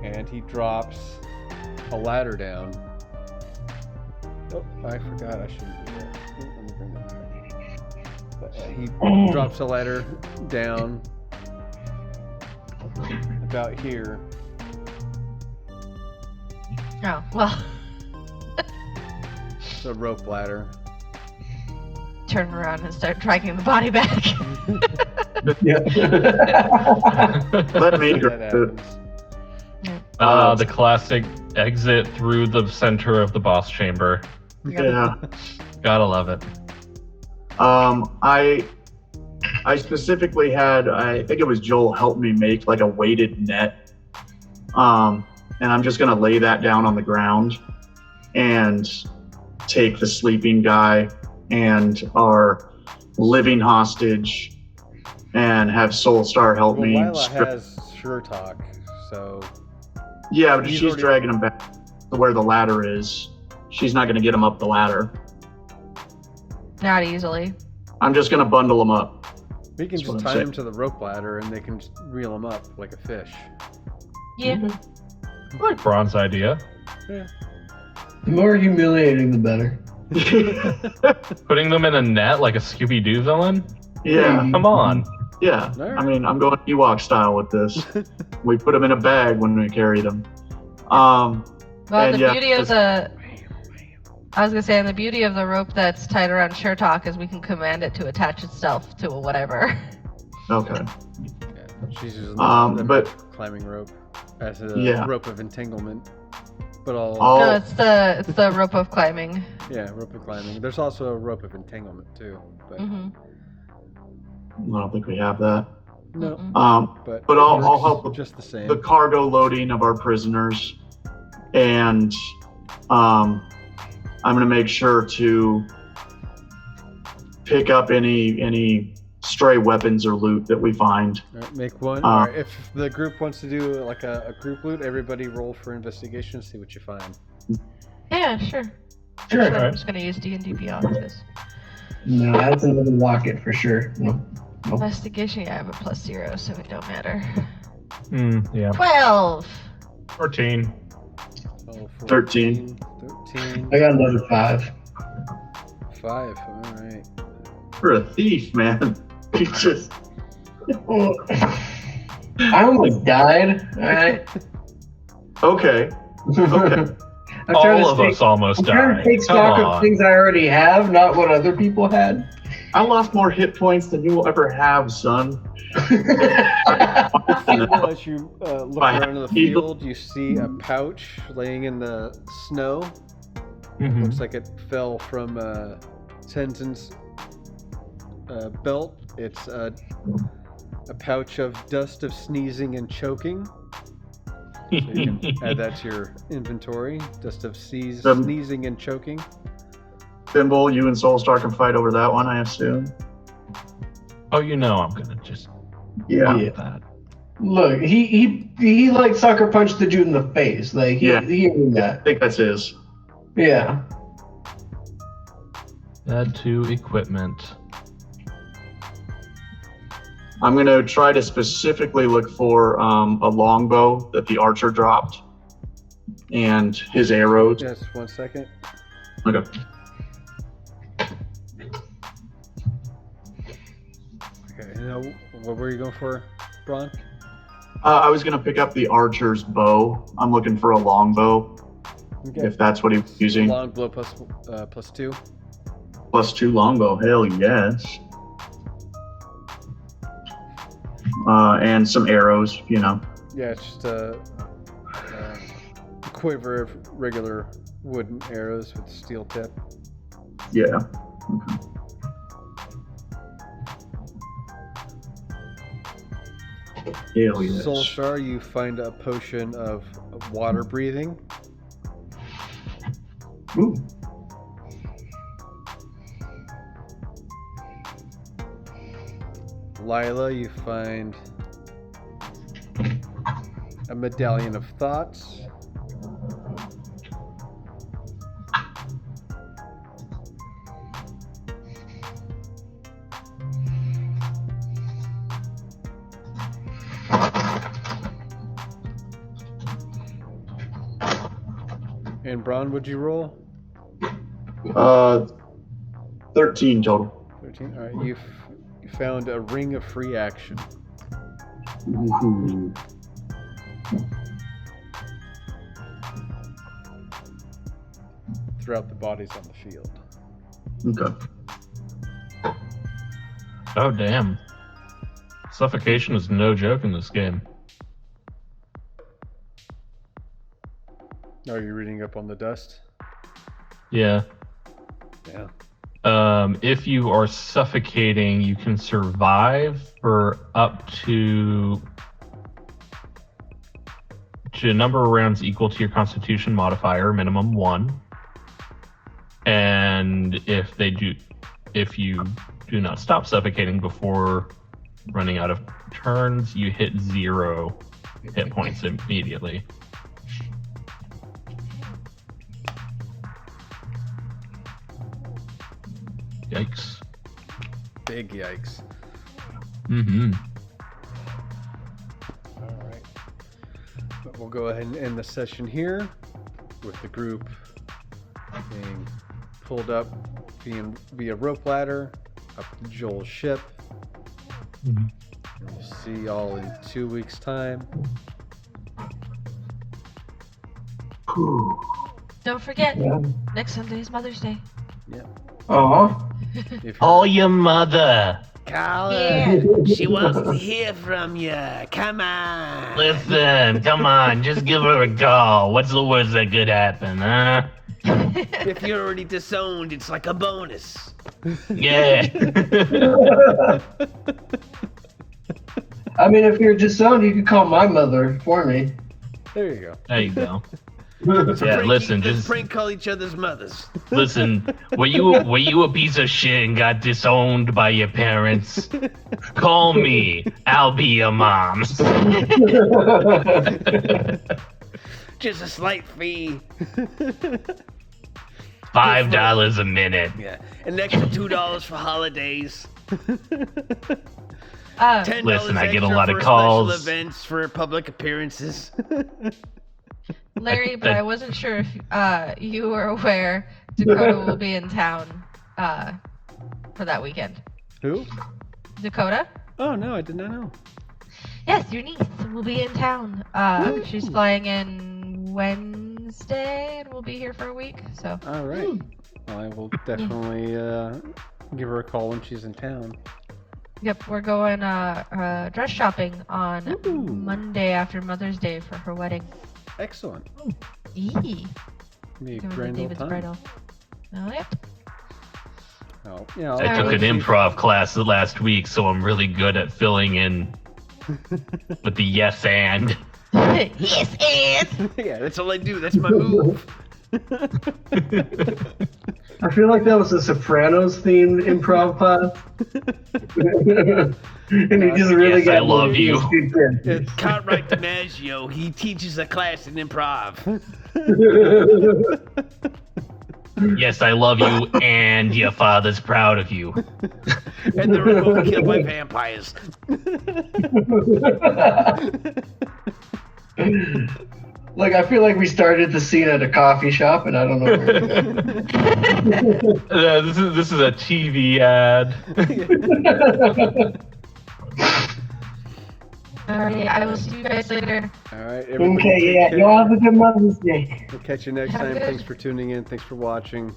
S1: and he drops a ladder down. Oh, I forgot I shouldn't do that. Let me bring that back. But, he drops a ladder down about here.
S2: Oh, well.
S1: It's a rope ladder.
S2: Turn around and start dragging the body back.
S4: Let me
S1: That happens.
S3: The classic exit through the center of the boss chamber.
S4: Yeah.
S3: Gotta love it.
S4: I specifically had, I think it was Joel helped me make like a weighted net. And I'm just gonna lay that down on the ground and take the sleeping guy and our living hostage and have Soulstar help me.
S1: Lila has sure talk, so
S4: Yeah, but
S1: He's
S4: she's
S1: already-
S4: dragging him back to where the ladder is. She's not gonna get him up the ladder.
S2: Not easily.
S4: I'm just gonna bundle him up.
S1: we can
S4: That's what
S1: just
S4: I'm
S1: tie him
S4: saying.
S1: to the rope ladder, and they can just reel him up like a fish.
S2: Yeah.
S3: I like Braun's idea.
S1: Yeah.
S5: The more humiliating, the better.
S3: Putting them in a net like a Scooby-Doo villain?
S4: Yeah,
S3: Come on.
S4: yeah.
S1: Alright.
S4: I mean, I'm going Ewok style with this. We put them in a bag when we carry them. And
S2: Well, the
S4: yeah,
S2: beauty of
S4: just-
S2: I was gonna say, and the beauty of the rope that's tied around Shertalk is we can command it to attach itself to whatever.
S4: Okay.
S1: Yeah, she's using the
S4: but
S1: climbing rope as a
S4: Yeah.
S1: rope of entanglement. But all
S4: I'll-
S2: No, it's the rope of climbing.
S1: yeah, rope of climbing. There's also a rope of entanglement too, but
S2: Mm-hmm.
S4: I don't think we have that.
S1: no.
S4: But
S1: But
S4: I'll
S1: it works
S4: help with
S1: just the same.
S4: the cargo loading of our prisoners, and I'm gonna make sure to pick up any stray weapons or loot that we find.
S1: All right, make one.
S4: Uh,
S1: All right, if the group wants to do like a group loot, everybody roll for investigation, see what you find.
S2: Yeah, sure.
S5: Sure.
S2: Actually, I'm just gonna use D&D Beyond this.
S5: No, that's another locket for sure. No.
S2: Investigation, yeah, I have a +0, so it don't matter.
S3: Yeah.
S2: 12!
S3: 14.
S1: Oh,
S4: 13.
S1: 13.
S5: I got another 5.
S1: 5. All right.
S4: For a thief, man. He just.
S5: I almost died. All right.
S4: Okay. Okay.
S3: All of us almost
S5: I'm trying to
S3: died.
S5: take stock
S3: Come
S5: of
S3: on.
S5: things I already have, not what other people had.
S4: I lost more hit points than you'll ever have, son.
S1: Fimble, as you look
S4: By
S1: around in the field, you see a pouch laying in the snow.
S3: Mhm.
S1: Looks like it fell from Tenzin's belt. It's a pouch of dust of sneezing and choking. So you can add that to your inventory. Dust of sneezing and choking.
S4: Thimble, you and Soulstar can fight over that one, I assume.
S3: Oh, you know I'm gonna just
S4: Yeah.
S3: do that.
S5: Look, he like sucker punched the dude in the face. Like he knew
S4: I
S5: that.
S4: think that's his.
S5: Yeah.
S3: Add to equipment.
S4: I'm going to try to specifically look for a longbow that the archer dropped and his arrows.
S1: Just 1 second.
S4: Okay.
S1: Okay. Now, what were you going for, Braun?
S4: I was going to pick up the archer's bow. I'm looking for a longbow,
S1: Okay.
S4: if that's what he was using.
S1: Long blow plus 2.
S4: +2 longbow, hell yes. And some arrows, you know.
S1: Yeah, it's just a quiver of regular wooden arrows with steel tip.
S4: Yeah. Okay. Hell yes.
S1: Soulstar, you find a potion of water breathing.
S5: Ooh.
S1: Lila, you find a medallion of thoughts. And Braun, would you roll?
S4: 13 total.
S1: 13. All right, you found a ring of free action.
S4: Ooh.
S1: Throughout the bodies on the field.
S4: Okay.
S3: Oh, damn. Suffocation is no joke in this game.
S1: Are you reading up on the dust?
S3: Yeah.
S1: Yeah.
S3: If you are suffocating, you can survive for up to a number of rounds equal to your Constitution modifier, minimum 1. And if you do not stop suffocating before running out of turns, you hit 0 hit points immediately. Yikes.
S1: Big yikes.
S3: Mm-hmm.
S1: All right. But we'll go ahead and end the session here with the group being pulled up via rope ladder up to Joel's ship.
S3: Mhm.
S1: We'll see y'all in 2 weeks' time.
S2: Don't forget,
S5: Yeah.
S2: next Sunday is Mother's Day.
S5: Aw.
S1: If
S3: Oh, your mother.
S6: Colin, she wants to hear from you. Come on.
S3: Listen, come on, just give her a call. What's the worst that could happen, huh?
S6: If you're already disowned, it's like a bonus.
S3: Yeah.
S5: I mean, if you're disowned, you could call my mother for me.
S1: There you go.
S3: There you go. Yeah, listen,
S6: Let's
S3: just
S6: prank call each other's mothers.
S3: listen. Were you a piece of shit and got disowned by your parents? Call me. I'll be your mom.
S6: Just a slight fee.
S3: $5 a minute.
S6: Yeah. An extra $2 for holidays. $10
S3: Listen, I get a
S6: extra
S3: lot of
S6: for
S3: calls.
S6: special events for public appearances.
S2: Larry, but I wasn't sure if you were aware Dakota will be in town for that weekend.
S1: Who?
S2: Dakota?
S1: Oh no, I did not know.
S2: Yes, your niece will be in town. She's flying in Wednesday and will be here for a week. So.
S1: All right. Well, I will definitely give her a call when she's in town.
S2: Yep, we're going dress shopping on
S1: Ooh.
S2: Monday after Mother's Day for her wedding.
S1: Excellent.
S2: Eee.
S1: Be a
S2: Going to
S1: grand old
S2: David's
S1: time.
S2: bridal. Oh, yep.
S1: Oh, yeah.
S3: I took an improv class last week, so I'm really good at filling in with the yes and.
S2: Yes, and.
S6: Yeah, that's all I do. That's my move.
S5: I feel like that was a Sopranos themed improv class. And he just really
S3: Yes,
S5: got
S3: I love you.
S6: It's Cartwright DiMaggio. He teaches a class in improv.
S3: Yes, I love you, and your father's proud of you.
S6: And they're both killed by vampires.
S5: Like, I feel like we started the scene at a coffee shop, and I don't know where.
S3: This is a TV ad.
S2: Alright, I will see you guys later.
S1: All right. Everybody
S5: Okay,
S1: take
S5: yeah.
S1: care.
S5: Y'all have a good Mother's Day.
S1: We'll catch you next
S2: Have a
S1: time.
S2: good-
S1: Thanks for tuning in. Thanks for watching.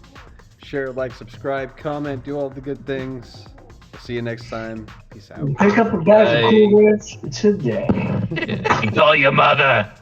S1: Share, like, subscribe, comment, do all the good things. We'll see you next time. Peace out.
S5: Pick up a bag of
S3: Bye.
S5: Cool Ranch today.
S3: Call your mother.